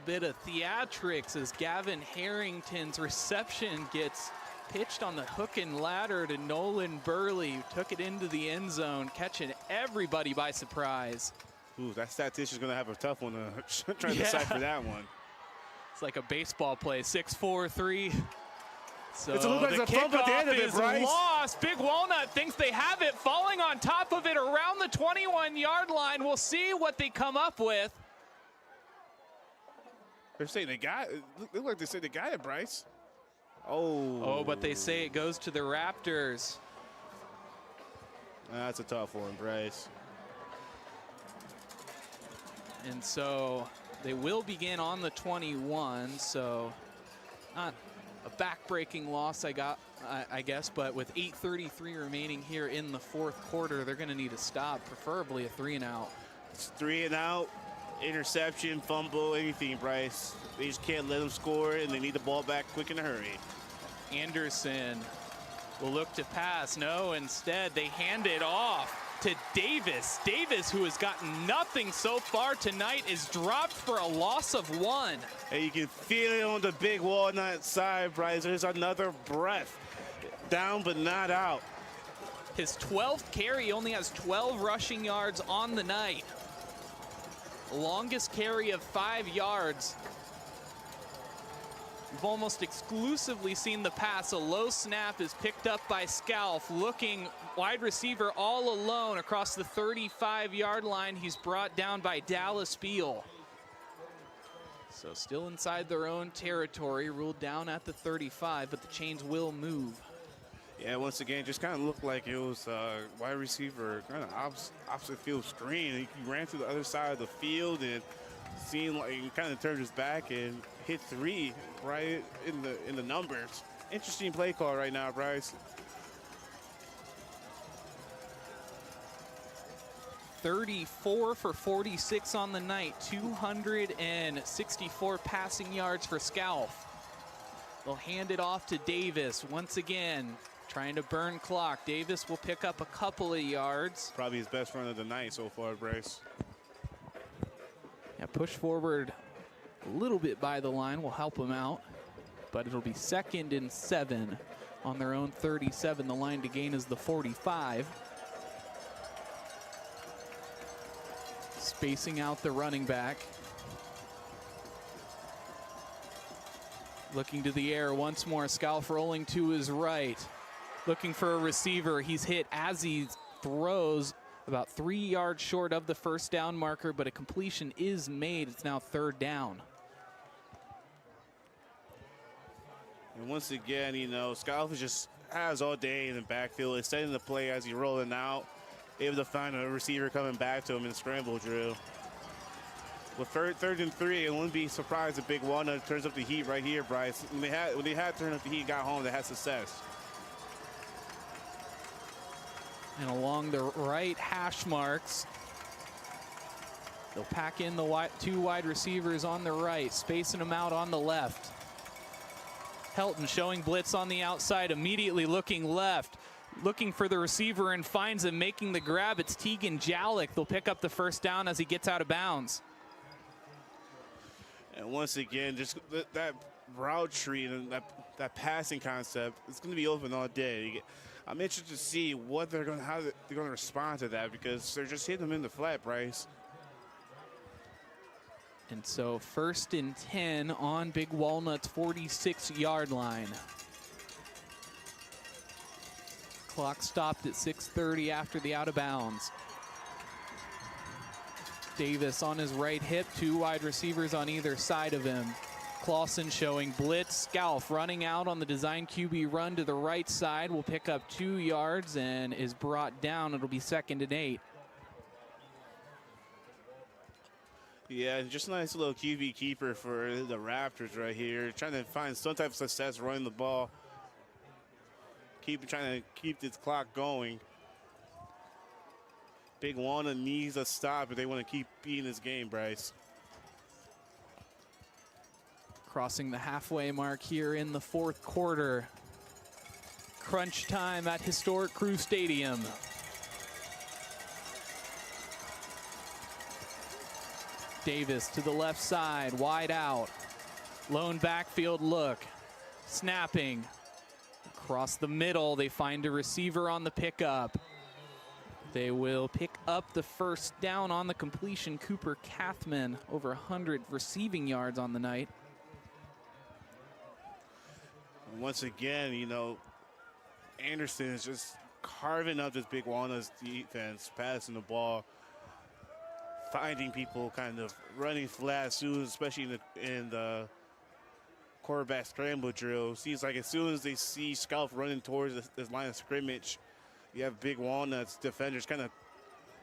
Bit of theatrics as Gavin Harrington's reception gets pitched on the hook and ladder to Nolan Burley, who took it into the end zone, catching everybody by surprise. Ooh, that statistician's going to have a tough one to try to decipher that one. It's like a baseball play, 6-4-3. So it's a look like the a fumble at the end of it, is Bryce. lost. Big Walnut thinks they have it, falling on top of it around the 21-yard line. We'll see what they come up with. They're saying they got it. Look like they said they got it, Bryce. Oh, but they say it goes to the Raptors. That's a tough one, Bryce. And so they will begin on the 21, so not a back-breaking loss, I guess, but with 8:33 remaining here in the 4th quarter, they're going to need a stop, preferably a 3-and-out. It's 3-and-out. Interception, fumble, anything, Bryce. They just can't let them score, and they need the ball back quick in a hurry. Anderson will look to pass. No, instead they hand it off to Davis. Davis, who has gotten nothing so far tonight, is dropped for a loss of 1. And you can feel it on the Big Walnut side, Bryce. There's another breath. Down but not out. His 12th carry, only has 12 rushing yards on the night. Longest carry of 5 yards. We've almost exclusively seen the pass. A low snap is picked up by Scalf, looking wide receiver all alone across the 35-yard line. He's brought down by Dallas Beal. So still inside their own territory, ruled down at the 35, but the chains will move. Yeah, once again, just kind of looked like it was wide receiver, kind of opposite field screen. He ran to the other side of the field and seemed like he kind of turned his back and hit 3 right in the numbers. Interesting play call right now, Bryce. 34 for 46 on the night, 264 passing yards for Scalf. They'll hand it off to Davis once again. Trying to burn clock. Davis will pick up a couple of yards. Probably his best run of the night so far, Bryce. Yeah, push forward a little bit by the line will help him out, but it'll be 2nd and 7 on their own 37. The line to gain is the 45. Spacing out the running back. Looking to the air once more. Scalf rolling to his right. Looking for a receiver. He's hit as he throws about 3 yards short of the first down marker, but a completion is made. It's now 3rd down. And once again, you know, Scalf just has all day in the backfield, extending the play as he's rolling out, able to find a receiver coming back to him in scramble drill. With third and 3, it wouldn't be surprised if Big Walnut turns up the heat right here, Bryce. When they had turned up the heat, got home, they had success. And along the right hash marks, they'll pack in the 2 wide receivers on the right, spacing them out on the left. Helton showing blitz on the outside, immediately looking left, looking for the receiver and finds him, making the grab. It's Tegan Jalik. They'll pick up the first down as he gets out of bounds. And once again, just that route tree and that passing concept, it's going to be open all day. I'm interested to see how they're going to respond to that, because they're just hitting them in the flat, Bryce. And so 1st and 10 on Big Walnut's 46-yard line. Clock stopped at 6:30 after the out of bounds. Davis on his right hip, 2 wide receivers on either side of him. Clawson showing blitz. Scalf running out on the design QB run to the right side. Will pick up 2 yards and is brought down. It'll be 2nd and 8. Yeah, just a nice little QB keeper for the Raptors right here. Trying to find some type of success running the ball. Trying to keep this clock going. Big Walnut needs a stop if they want to keep beating this game, Bryce. Crossing the halfway mark here in the 4th quarter. Crunch time at historic Crew Stadium. Davis to the left side, wide out. Lone backfield look. Snapping. Across the middle, they find a receiver on the pickup. They will pick up the first down on the completion. Cooper Kathman, over 100 receiving yards on the night. Once again, you know, Anderson is just carving up this Big Walnut's defense, passing the ball, finding people kind of running flat soon, especially in the quarterback scramble drill. Seems like as soon as they see Scalf running towards this line of scrimmage, you have Big Walnut's defenders kind of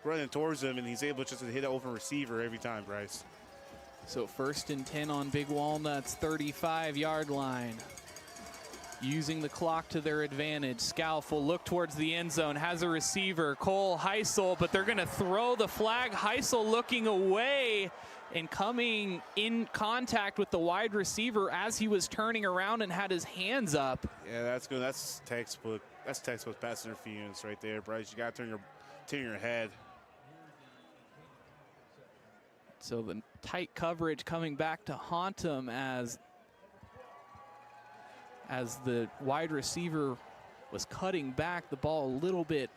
running towards him, and he's able just to hit an open receiver every time, Bryce. So 1st and 10 on Big Walnut's 35-yard line. Using the clock to their advantage. Scalf will look towards the end zone, has a receiver, Cole Heisel, but they're going to throw the flag. Heisel looking away and coming in contact with the wide receiver as he was turning around and had his hands up. Yeah, that's good. That's textbook. That's textbook pass interference right there, Bryce. You got to turn your head. So the tight coverage coming back to haunt him as the wide receiver was cutting back, the ball a little bit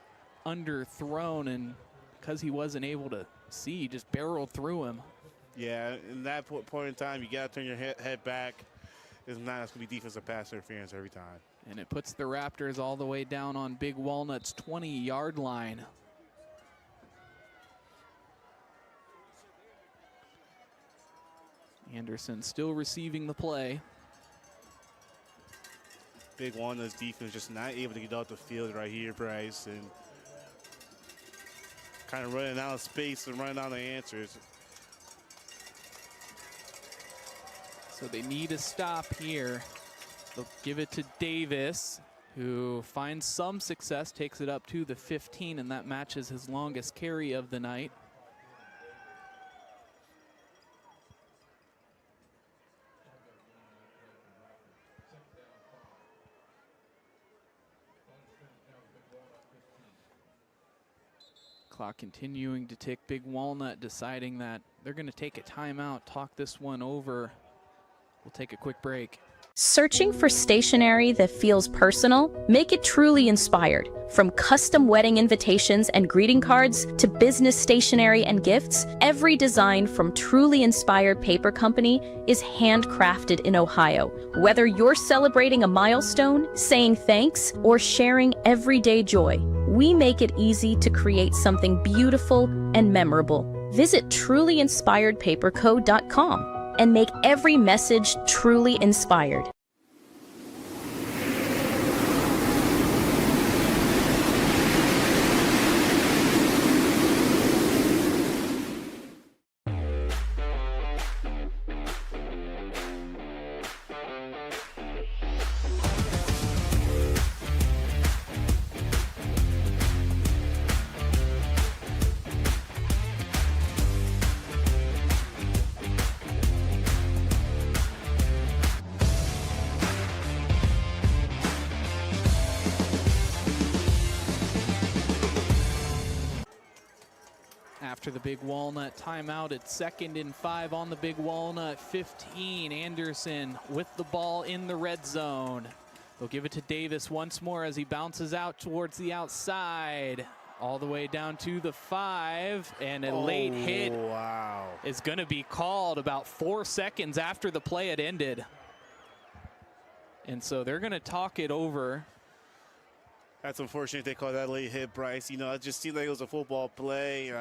underthrown, and because he wasn't able to see, just barreled through him. Yeah, in that point in time, you got to turn your head back. If not, it's going to be defensive pass interference every time. And it puts the Raptors all the way down on Big Walnut's 20-yard line. Anderson still receiving the play. Big Walnut's defense just not able to get off the field right here, Bryce, and kind of running out of space and running out of answers. So they need a stop here. They'll give it to Davis, who finds some success, takes it up to the 15, and that matches his longest carry of the night. Clock continuing to tick. Big Walnut deciding that they're going to take a timeout, talk this one over We'll take a quick break. Searching for stationery that feels personal? Make it truly inspired. From custom wedding invitations and greeting cards to business stationery and gifts, every design from Truly Inspired Paper Company is handcrafted in Ohio. Whether you're celebrating a milestone, saying thanks, or sharing everyday joy, we make it easy to create something beautiful and memorable. Visit trulyinspiredpaperco.com and make every message truly inspired. After the Big Walnut timeout, it's 2nd and 5 on the Big Walnut 15. Anderson with the ball in the red zone. They'll give it to Davis once more as he bounces out towards the outside. All the way down to the 5, and a late hit is going to be called about 4 seconds after the play had ended. And so they're going to talk it over. That's unfortunate they called that late hit, Bryce. You know, it just seemed like it was a football play.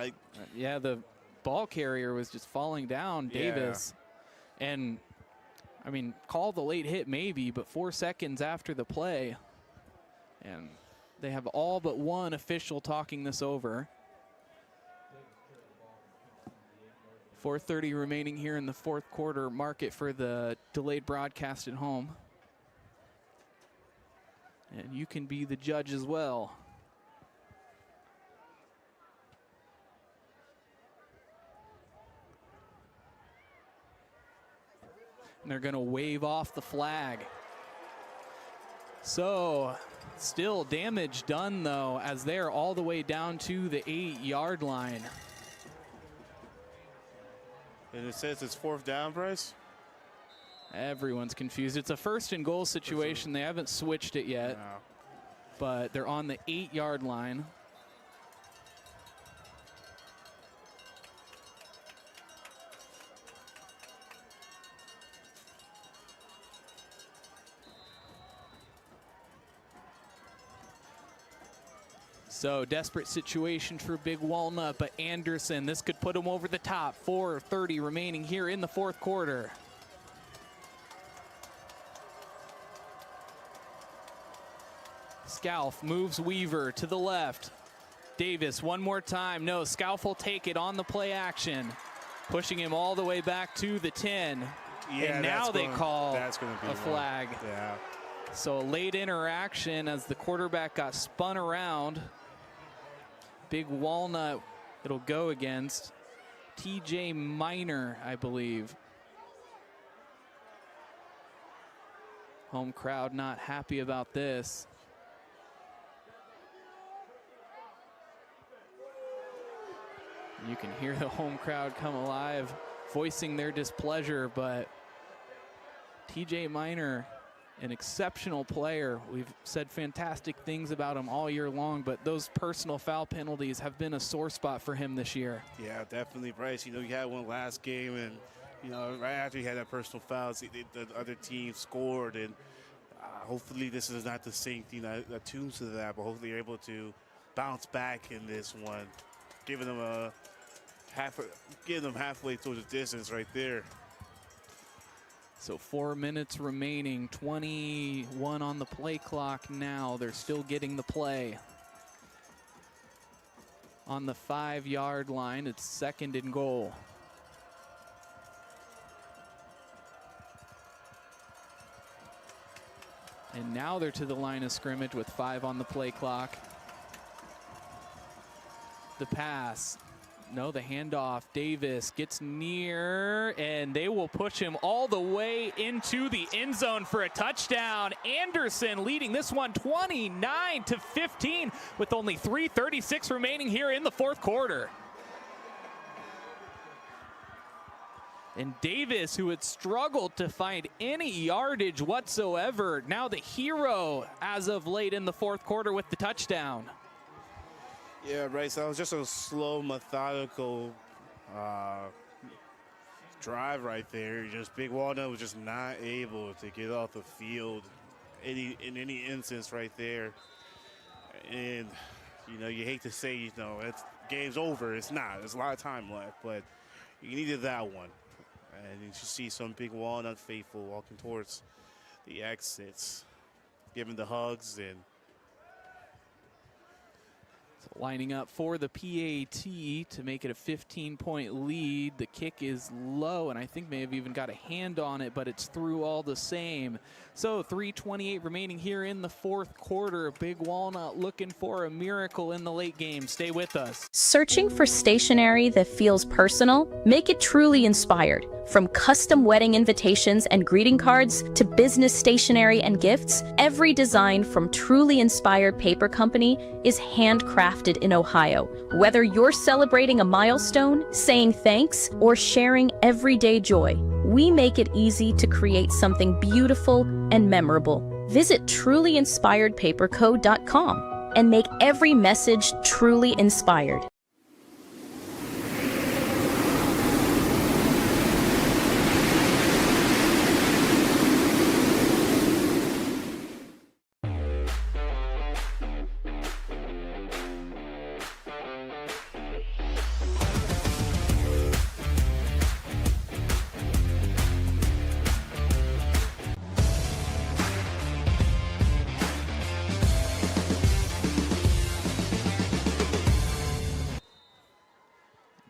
Yeah, the ball carrier was just falling down, Davis. Yeah. And, I mean, call the late hit maybe, but 4 seconds after the play. And they have all but one official talking this over. 4:30 remaining here in the 4th quarter. Mark it for the delayed broadcast at home. And you can be the judge as well. And they're going to wave off the flag. So, still damage done though, as they're all the way down to the 8-yard line. And it says it's 4th down, Bryce? Everyone's confused. It's a 1st and goal situation. They haven't switched it yet, but they're on the 8-yard line. So desperate situation for Big Walnut, but Anderson, this could put him over the top. 4:30 remaining here in the 4th quarter. Scalf moves Weaver to the left. Davis one more time. No, Scalf will take it on the play action, pushing him all the way back to the 10. Yeah, and now they call a flag. Yeah. So a late interaction as the quarterback got spun around. Big Walnut, it'll go against TJ Minor, I believe. Home crowd not happy about this. You can hear the home crowd come alive, voicing their displeasure, but TJ Minor, an exceptional player. We've said fantastic things about him all year long, but those personal foul penalties have been a sore spot for him this year. Yeah, definitely, Bryce. You know, you had one last game, and, you know, right after he had that personal foul, the other team scored, and hopefully this is not the same thing that attunes to that, but hopefully you're able to bounce back in this one, giving them halfway towards the distance right there. So 4 minutes remaining, 21 on the play clock now. They're still getting the play. On the 5-yard line, it's 2nd and goal. And now they're to the line of scrimmage with 5 on the play clock. The pass. No, the handoff. Davis gets near, and they will push him all the way into the end zone for a touchdown. Anderson leading this one 29-15 with only 3:36 remaining here in the 4th quarter. And Davis, who had struggled to find any yardage whatsoever, now the hero as of late in the fourth quarter with the touchdown. Yeah, right. So it was just a slow, methodical drive right there. Just Big Walnut was just not able to get off the field in any instance right there. And, you know, you hate to say, you know, it's game's over. It's not. There's a lot of time left, but you needed that one. And you should see some Big Walnut faithful walking towards the exits, giving the hugs and lining up for the PAT to make it a 15-point lead. The kick is low, and I think may have even got a hand on it, but it's through all the same. So 3:28 remaining here in the fourth quarter. Big Walnut looking for a miracle in the late game. Stay with us. Searching for stationery that feels personal? Make it truly inspired. From custom wedding invitations and greeting cards to business stationery and gifts, every design from Truly Inspired Paper Company is handcrafted in Ohio. Whether you're celebrating a milestone, saying thanks, or sharing everyday joy, we make it easy to create something beautiful and memorable. Visit trulyinspiredpaperco.com and make every message truly inspired.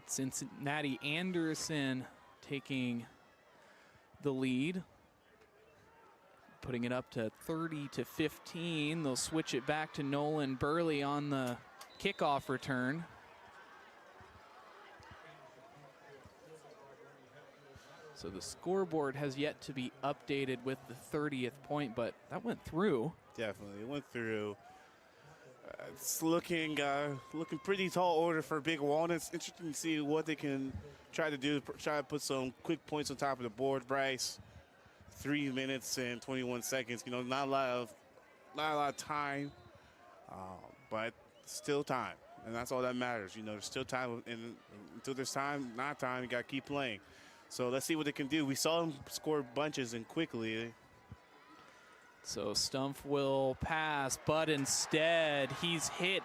Cincinnati Anderson taking the lead, putting it up to 30-15. They'll switch it back to Nolan Burley on the kickoff return. So the scoreboard has yet to be updated with the 30th point, but that went through. definitely went through. It's looking pretty tall order for Big Walnut. It's interesting to see what they can try to do, try to put some quick points on top of the board, Bryce. 3 minutes and 21 seconds. You know, not a lot of time, but still time, and that's all that matters. You know, there's still time, and until there's time, not time, you got to keep playing. So let's see what they can do. We saw them score bunches and quickly. So Stumpf will pass, but instead he's hit.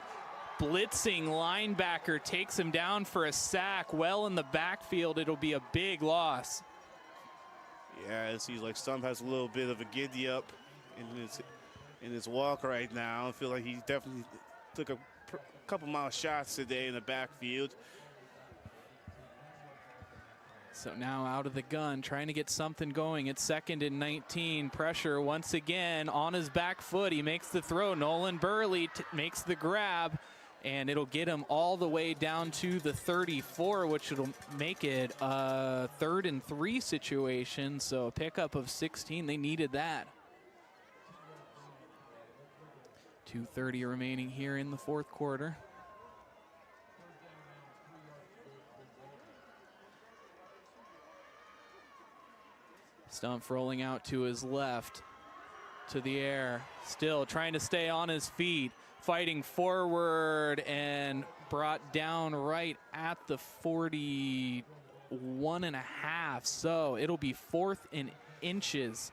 Blitzing linebacker takes him down for a sack. Well in the backfield, it'll be a big loss. Yeah, it seems like Stumpf has a little bit of a giddy up in his walk right now. I feel like he definitely took a couple mile shots today in the backfield. So now out of the gun, trying to get something going. It's 2nd and 19. Pressure once again on his back foot. He makes the throw. Nolan Burley makes the grab, and it'll get him all the way down to the 34, which will make it a 3rd and 3 situation. So a pickup of 16. They needed that. 2:30 remaining here in the 4th quarter. Stumpf rolling out to his left, to the air, still trying to stay on his feet, fighting forward, and brought down right at the 41.5. So it'll be 4th and inches.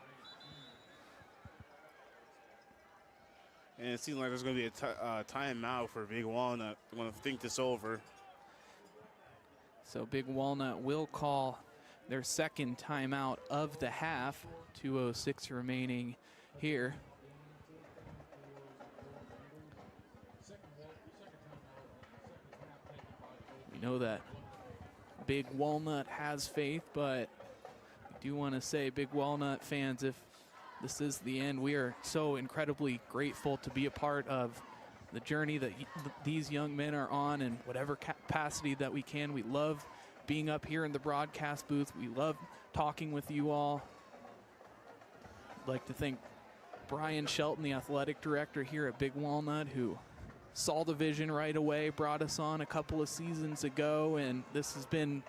And it seems like there's going to be a timeout for Big Walnut. They want to think this over. So Big Walnut will call their 2nd timeout of the half. 2:06 remaining here. We know that Big Walnut has faith, but I do want to say, Big Walnut fans, if this is the end, we are so incredibly grateful to be a part of the journey that these young men are on in whatever capacity that we can. We love being up here in the broadcast booth. We love talking with you all. I'd like to thank Brian Shelton, the athletic director here at Big Walnut, who saw the vision right away, brought us on a couple of seasons ago, and this has been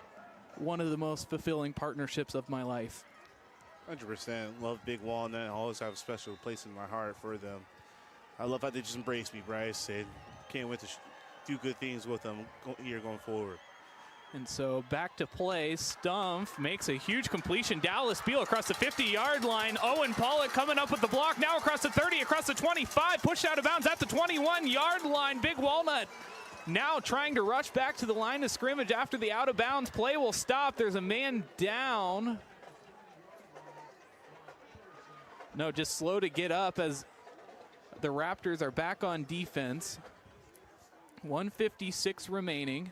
one of the most fulfilling partnerships of my life. 100%. Love Big Walnut. I always have a special place in my heart for them. I love how they just embrace me, Bryce, and can't wait to do good things with them here going forward. And so back to play. Stumpf makes a huge completion. Dallas Beal across the 50-yard line. Owen Pollock coming up with the block. Now across the 30, across the 25. Pushed out of bounds at the 21-yard line. Big Walnut now trying to rush back to the line of scrimmage after the out-of-bounds play will stop. There's a man down. No, just slow to get up as the Raptors are back on defense. 1:56 remaining.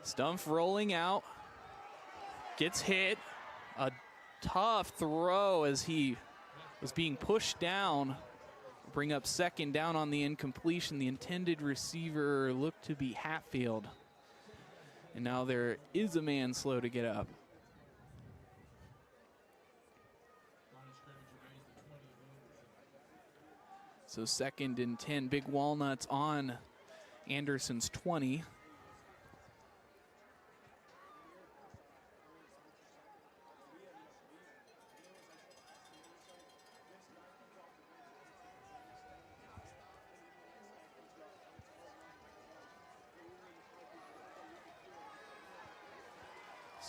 Stumpf rolling out, gets hit. A tough throw as he was being pushed down. Bring up second down on the incompletion. The intended receiver looked to be Hatfield. And now there is a man slow to get up. So 2nd and 10, Big Walnuts on Anderson's 20.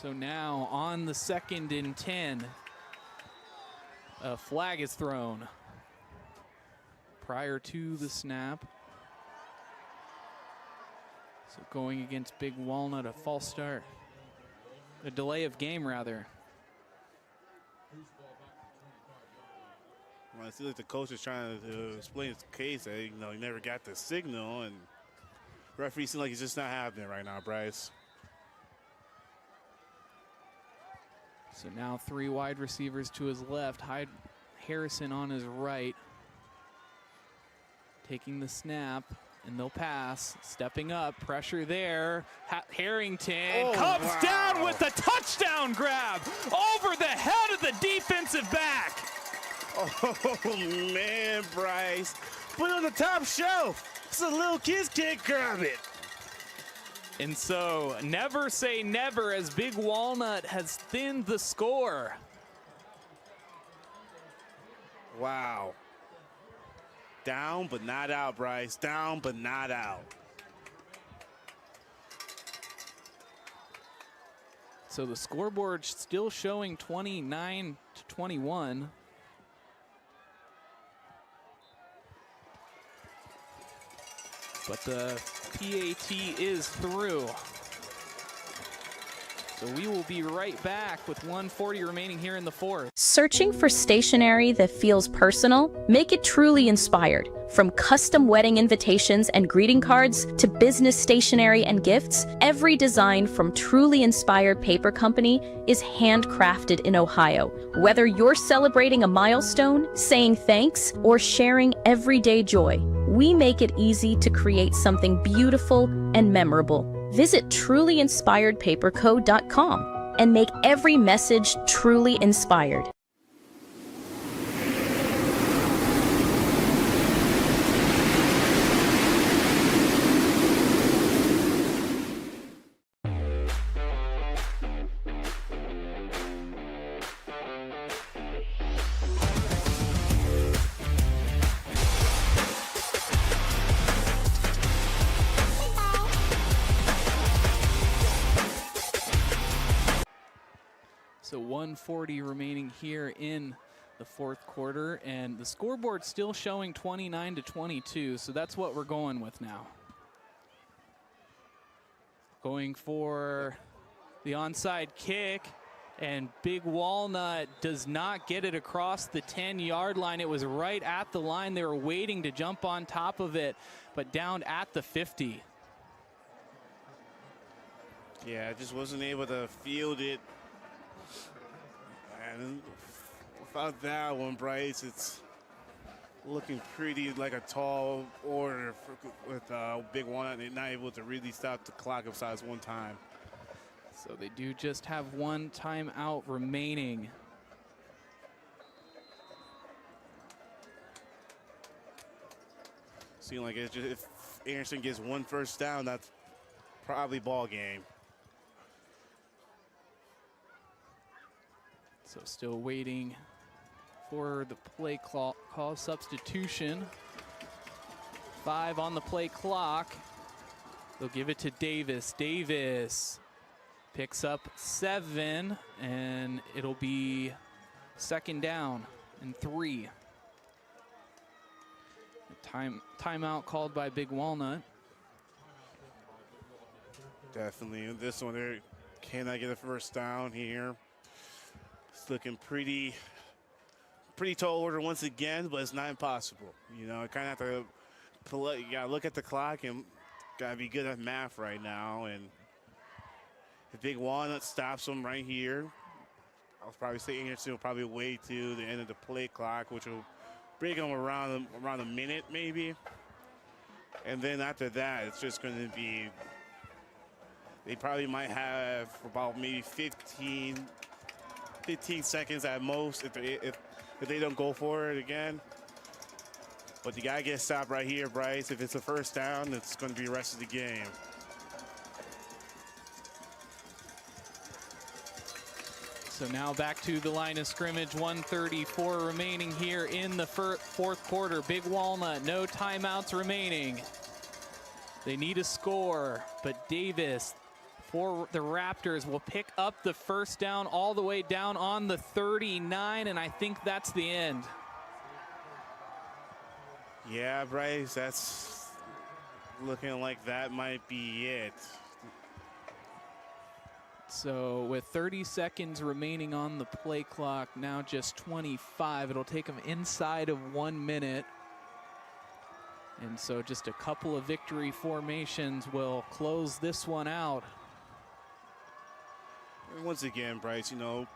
So now on the 2nd and 10, a flag is thrown prior to the snap. So going against Big Walnut, a false start. A delay of game, rather. Well, I feel like the coach is trying to explain his case that, he never got the signal, and referee seems like it's just not happening right now, Bryce. So now 3 wide receivers to his left. Harrison on his right. Taking the snap, and they'll pass. Stepping up, pressure there. Harrington comes down with the touchdown grab over the head of the defensive back. Oh, man, Bryce. Put it on the top shelf. So little kids can't grab it. And so never say never as Big Walnut has thinned the score. Wow. Down but not out, Bryce. Down but not out. So the scoreboard still showing 29-21. But the PAT is through. So we will be right back with 1:40 remaining here in the 4th. Searching for stationery that feels personal? Make it truly inspired. From custom wedding invitations and greeting cards to business stationery and gifts, every design from Truly Inspired Paper Company is handcrafted in Ohio. Whether you're celebrating a milestone, saying thanks, or sharing everyday joy, we make it easy to create something beautiful and memorable. Visit trulyinspiredpaperco.com and make every message truly inspired. So 1:40 remaining here in the 4th quarter, and the scoreboard still showing 29-22, so that's what we're going with now. Going for the onside kick, and Big Walnut does not get it across the 10-yard line. It was right at the line. They were waiting to jump on top of it, but down at the 50. Yeah, I just wasn't able to field it. And without that one, Bryce, it's looking pretty like a tall order with Big Walnut, and not able to really stop the clock besides one time. So they do just have one timeout remaining. Seems like it's just, if Anderson gets one first down, that's probably ball game. So still waiting for the play call substitution. 5 on the play clock. They'll give it to Davis. Davis picks up 7, and it'll be second down and 3. Timeout called by Big Walnut. Definitely. This one there, can I get a first down here? It's looking pretty tall order once again, but it's not impossible. You know, I kind of have to you gotta look at the clock and gotta be good at math right now. And if Big Walnut stops them right here, I'll probably say Anderson will probably wait to the end of the play clock, which will bring them around a minute maybe. And then after that, it's just going to be, they probably might have about maybe 15 seconds at most if they don't go for it again. But you gotta get stopped right here, Bryce. If it's a first down, it's going to be the rest of the game. So now back to the line of scrimmage, 1:34 remaining here in the fourth quarter. Big Walnut, no timeouts remaining. They need a score, but Davis for the Raptors will pick up the first down all the way down on the 39, and I think that's the end. Yeah, Bryce, that's looking like that might be it. So with 30 seconds remaining on the play clock, now just 25. It'll take them inside of 1 minute. And so just a couple of victory formations will close this one out. And once again, Bryce, you know,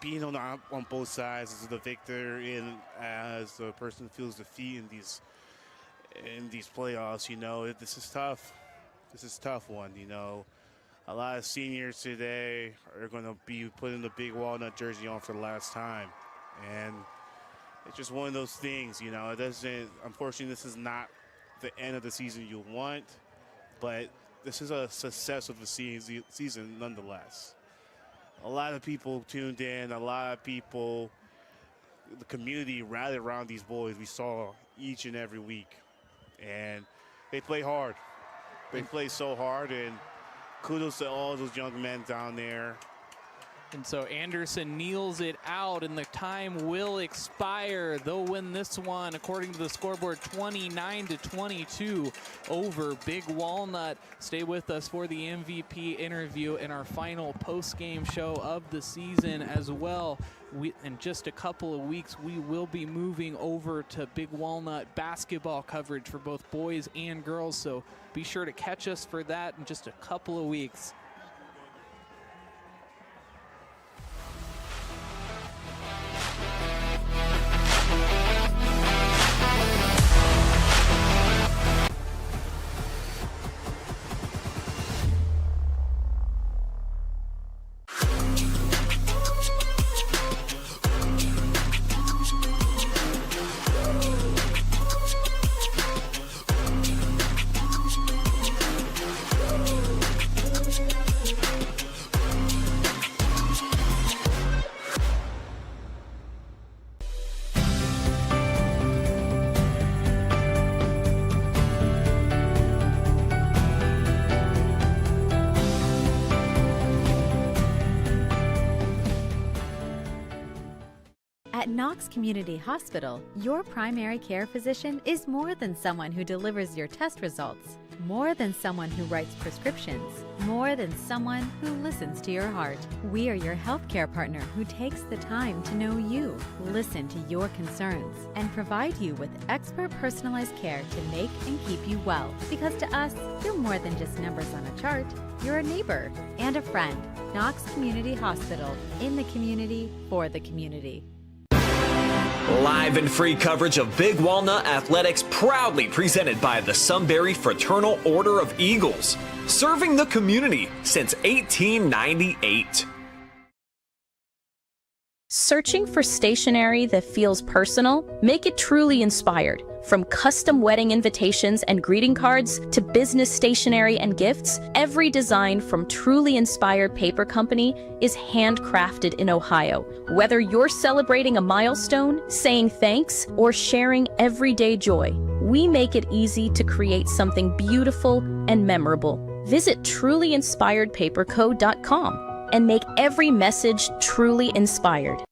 being on both sides as the victor and as the person who feels defeat in these playoffs, you know, this is tough. This is a tough one, you know. A lot of seniors today are going to be putting the Big Walnut jersey on for the last time. And it's just one of those things, you know. It doesn't, unfortunately, this is not the end of the season you want, but this is a success of the season nonetheless. A lot of people tuned in, a lot of people, the community rallied around these boys we saw each and every week. And they play hard. They play so hard, and kudos to all those young men down there. And so Anderson kneels it out, and the time will expire. They'll win this one, according to the scoreboard, 29-22 over Big Walnut. Stay with us for the MVP interview and our final post-game show of the season as well. In just a couple of weeks, we will be moving over to Big Walnut basketball coverage for both boys and girls, so be sure to catch us for that in just a couple of weeks. At Knox Community Hospital, your primary care physician is more than someone who delivers your test results, more than someone who writes prescriptions, more than someone who listens to your heart. We are your healthcare partner who takes the time to know you, listen to your concerns, and provide you with expert personalized care to make and keep you well. Because to us, you're more than just numbers on a chart. You're a neighbor and a friend. Knox Community Hospital, in the community, for the community. Live and free coverage of Big Walnut Athletics, proudly presented by the Sunbury Fraternal Order of Eagles, serving the community since 1898. Searching for stationery that feels personal? Make it truly inspired. From custom wedding invitations and greeting cards to business stationery and gifts, every design from Truly Inspired Paper Company is handcrafted in Ohio. Whether you're celebrating a milestone, saying thanks, or sharing everyday joy, we make it easy to create something beautiful and memorable. Visit trulyinspiredpaperco.com and make every message truly inspired.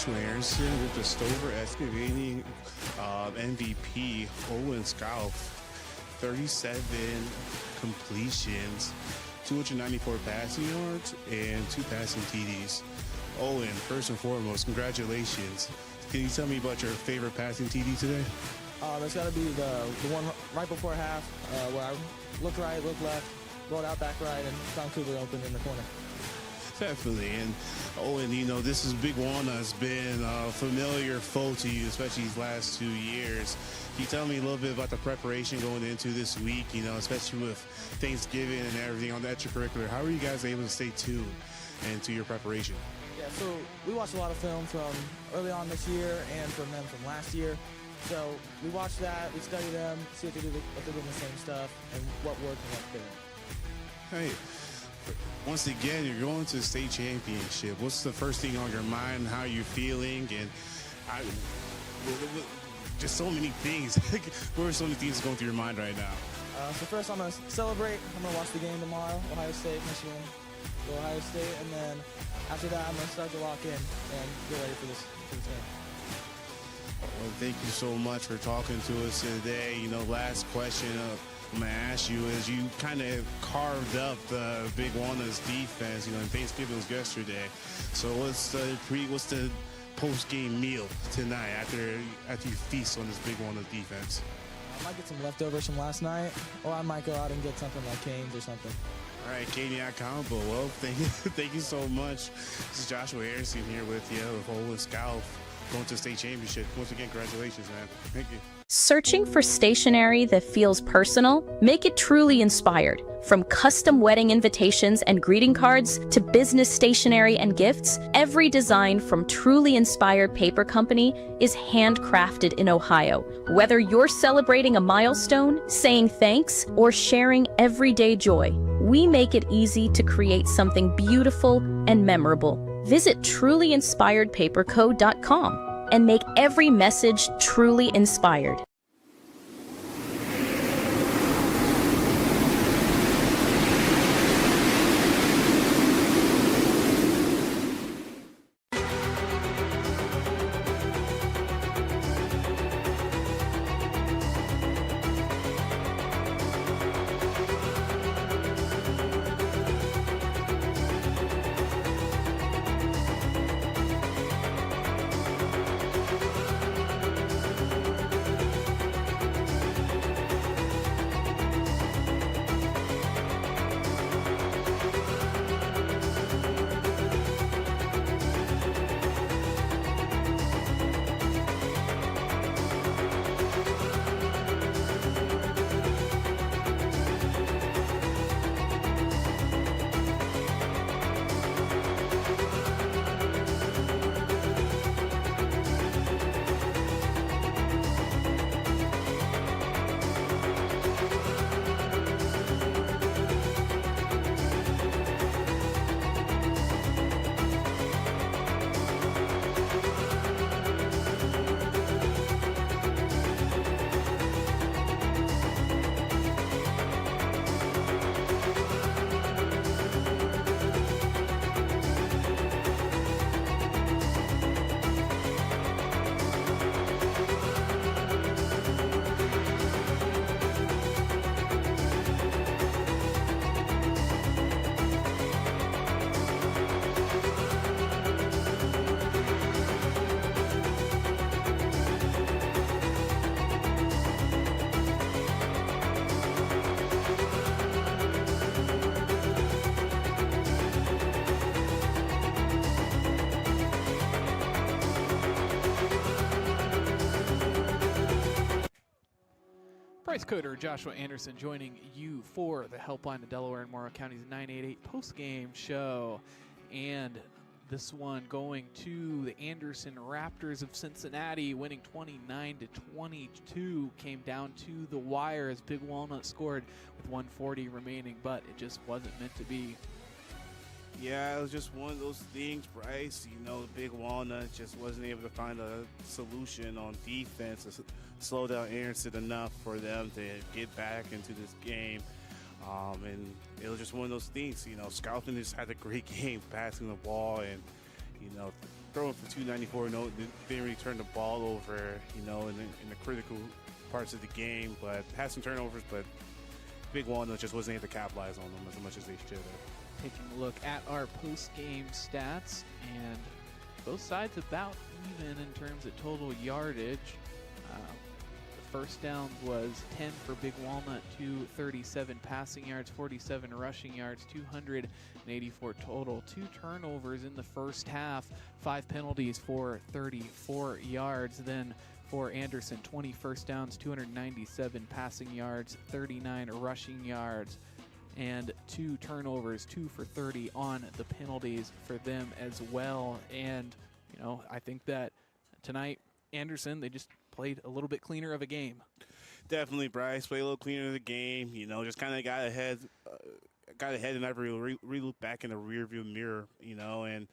Joshua Anderson with the Stover Excavating MVP, Owen Scalf, 37 completions, 294 passing yards, and 2 passing TDs. Owen, first and foremost, congratulations. Can you tell me about your favorite passing TD today? That's got to be the one right before half where I looked right, looked left, rolled out back right, and found Cooper open in the corner. Definitely. And Owen, you know, this is Big Walnut has been a familiar foe to you, especially these last 2 years. Can you tell me a little bit about the preparation going into this week, you know, especially with Thanksgiving and everything on the extracurricular? How are you guys able to stay tuned into your preparation? Yeah, so we watched a lot of film from early on this year and from them from last year. So we watch that, we study them, see if they're doing the same stuff, and what worked and what didn't. Hey, once again, you're going to the state championship. What's the first thing on your mind? How you feeling? And just so many things. What are so many things going through your mind right now? So first I'm going to celebrate. I'm going to watch the game tomorrow, Ohio State, Michigan, go Ohio State, and then after that I'm going to start to lock in and get ready for this game. Well, thank you so much for talking to us today. You know, last question I'm going to ask you is you kind of carved up the Big Walnut's defense. You know, Thanksgiving was yesterday. So what's the post-game meal tonight after you feast on this Big Walnut defense? I might get some leftovers from last night, or I might go out and get something like Cane's or something. All right, Caniac combo. Well, thank you so much. This is Joshua Anderson here with you with Owen Scalf, going to the state championship. Once again, congratulations, man. Thank you. Searching for stationery that feels personal? Make it truly inspired. From custom wedding invitations and greeting cards to business stationery and gifts, every design from Truly Inspired Paper Company is handcrafted in Ohio. Whether you're celebrating a milestone, saying thanks, or sharing everyday joy, we make it easy to create something beautiful and memorable. Visit trulyinspiredpaperco.com and make every message truly inspired. Price Coder Joshua Anderson joining you for the Helpline of Delaware and Morrow County's 988 post-game show. And this one going to the Anderson Raptors of Cincinnati, winning 29-22. Came down to the wire as Big Walnut scored with 1:40 remaining, but it just wasn't meant to be. Yeah, it was just one of those things, Bryce. You know, Big Walnut just wasn't able to find a solution on defense to slow down Anderson enough for them to get back into this game. And it was just one of those things. You know, Scalton just had a great game passing the ball, and, you know, throwing for 294. No, didn't really turn the ball over, you know, in the critical parts of the game, but had some turnovers, but Big Walnut just wasn't able to capitalize on them as much as they should have. Taking a look at our post-game stats, and both sides about even in terms of total yardage. The first down was 10 for Big Walnut, 237 passing yards, 47 rushing yards, 284 total. 2 turnovers in the first half, 5 penalties for 34 yards. Then for Anderson, 20 first downs, 297 passing yards, 39 rushing yards, and 2 turnovers, 2 for 30 on the penalties for them as well. And, you know, I think that tonight, Anderson, they just played a little bit cleaner of a game. Definitely, Bryce played a little cleaner of the game. You know, just kind of got ahead and never really looked back in the rearview mirror. You know, and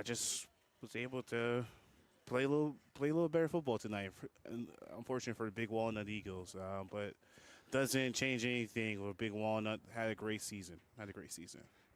just was able to play a little better football tonight. Unfortunately for the Big Walnut Eagles, but doesn't change anything. Where Big Walnut had a great season.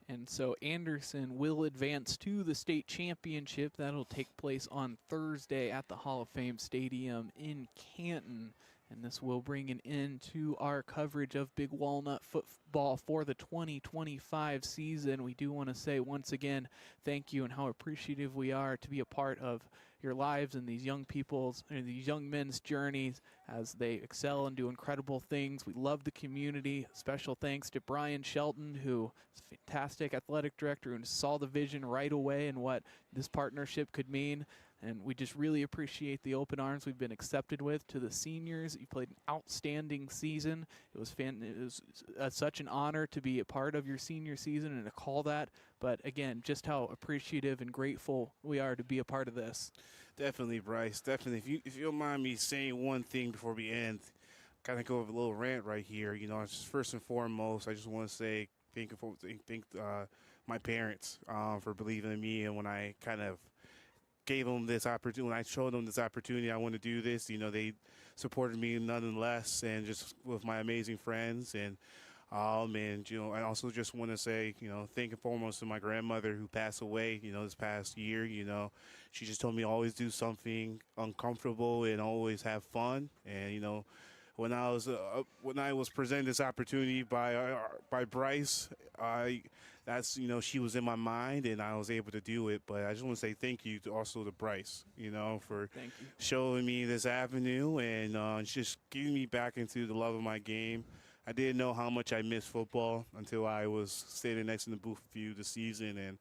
And so Anderson will advance to the state championship. That'll take place on Thursday at the Hall of Fame Stadium in Canton. And this will bring an end to our coverage of Big Walnut football for the 2025 season. We do want to say once again, thank you and how appreciative we are to be a part of your lives and these young people's and these young men's journeys as they excel and do incredible things. We love the community. Special thanks to Brian Shelton, who is a fantastic athletic director and saw the vision right away and what this partnership could mean. And we just really appreciate the open arms we've been accepted with. To the seniors, you played an outstanding season. It was such an honor to be a part of your senior season and to call that. But again, just how appreciative and grateful we are to be a part of this. Definitely, Bryce. Definitely. If you don't mind me saying one thing before we end, kind of go over a little rant right here. You know, first and foremost, I just want to say thank my parents for believing in me, and when I kind of gave them this opportunity, when I showed them this opportunity, I want to do this. You know, they supported me nonetheless, and just with my amazing friends. And you know, I also just want to say, you know, thank and foremost to my grandmother who passed away, you know, this past year. You know, she just told me always do something uncomfortable and always have fun. And, you know, when I was presented this opportunity by Bryce, you know, she was in my mind and I was able to do it. But I just want to say thank you to Bryce, you know, for showing me this avenue and just getting me back into the love of my game. I didn't know how much I missed football until I was standing next in the booth with you this season. And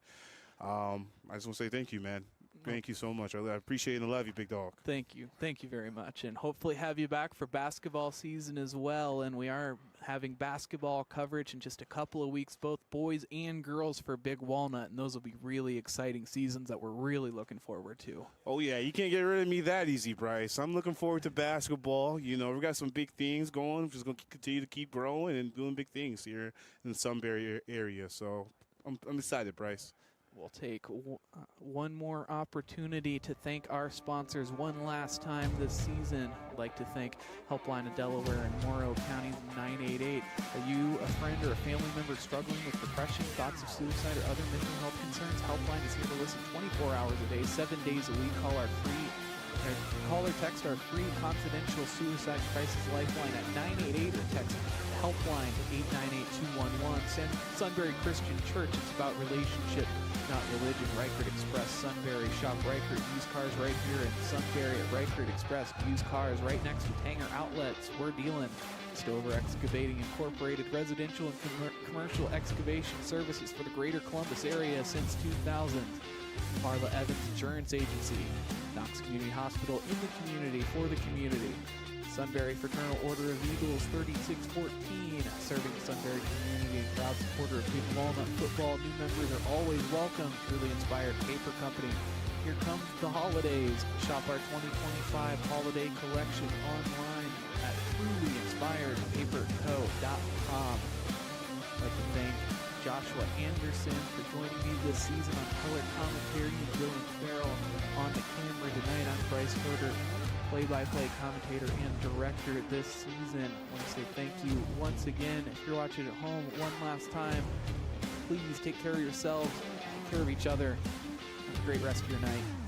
I just want to say thank you, man. Thank you so much. I appreciate and love you, big dog. Thank you. Thank you very much. And hopefully have you back for basketball season as well. And we are having basketball coverage in just a couple of weeks, both boys and girls for Big Walnut. And those will be really exciting seasons that we're really looking forward to. Oh, yeah. You can't get rid of me that easy, Bryce. I'm looking forward to basketball. You know, we've got some big things going. We're just going to continue to keep growing and doing big things here in the Sunbury area. So I'm excited, Bryce. We'll take one more opportunity to thank our sponsors one last time this season. I'd like to thank Helpline of Delaware and Morrow County's 988. Are you a friend or a family member struggling with depression, thoughts of suicide, or other mental health concerns? Helpline is here to listen 24 hours a day, 7 days a week. Call or text our free confidential suicide crisis lifeline at 988 or text Helpline to 898-211. Sunbury Christian Church, it's about relationship, not religion. Reichert Express, Sunbury. Shop Reichert used cars right here in Sunbury at Reichert Express. Used cars right next to Tanger Outlets. We're dealing. Stover Excavating Incorporated, residential and commercial excavation services for the greater Columbus area since 2000. Marla Evans Insurance Agency. Knox Community Hospital, in the community, for the community. Sunbury Fraternal Order of Eagles, 3614, serving the Sunbury community and proud supporter of Big Walnut football. New members are always welcome. Truly Inspired Paper Company. Here comes the holidays. Shop our 2025 holiday collection online at trulyinspiredpaperco.com. I'd like to thank Joshua Anderson for joining me this season on color commentary and Dylan Farrell on the camera tonight. I'm Bryce Coder, play-by-play commentator and director this season. I want to say thank you once again. If you're watching at home one last time, please take care of yourselves, take care of each other. great rest of your night.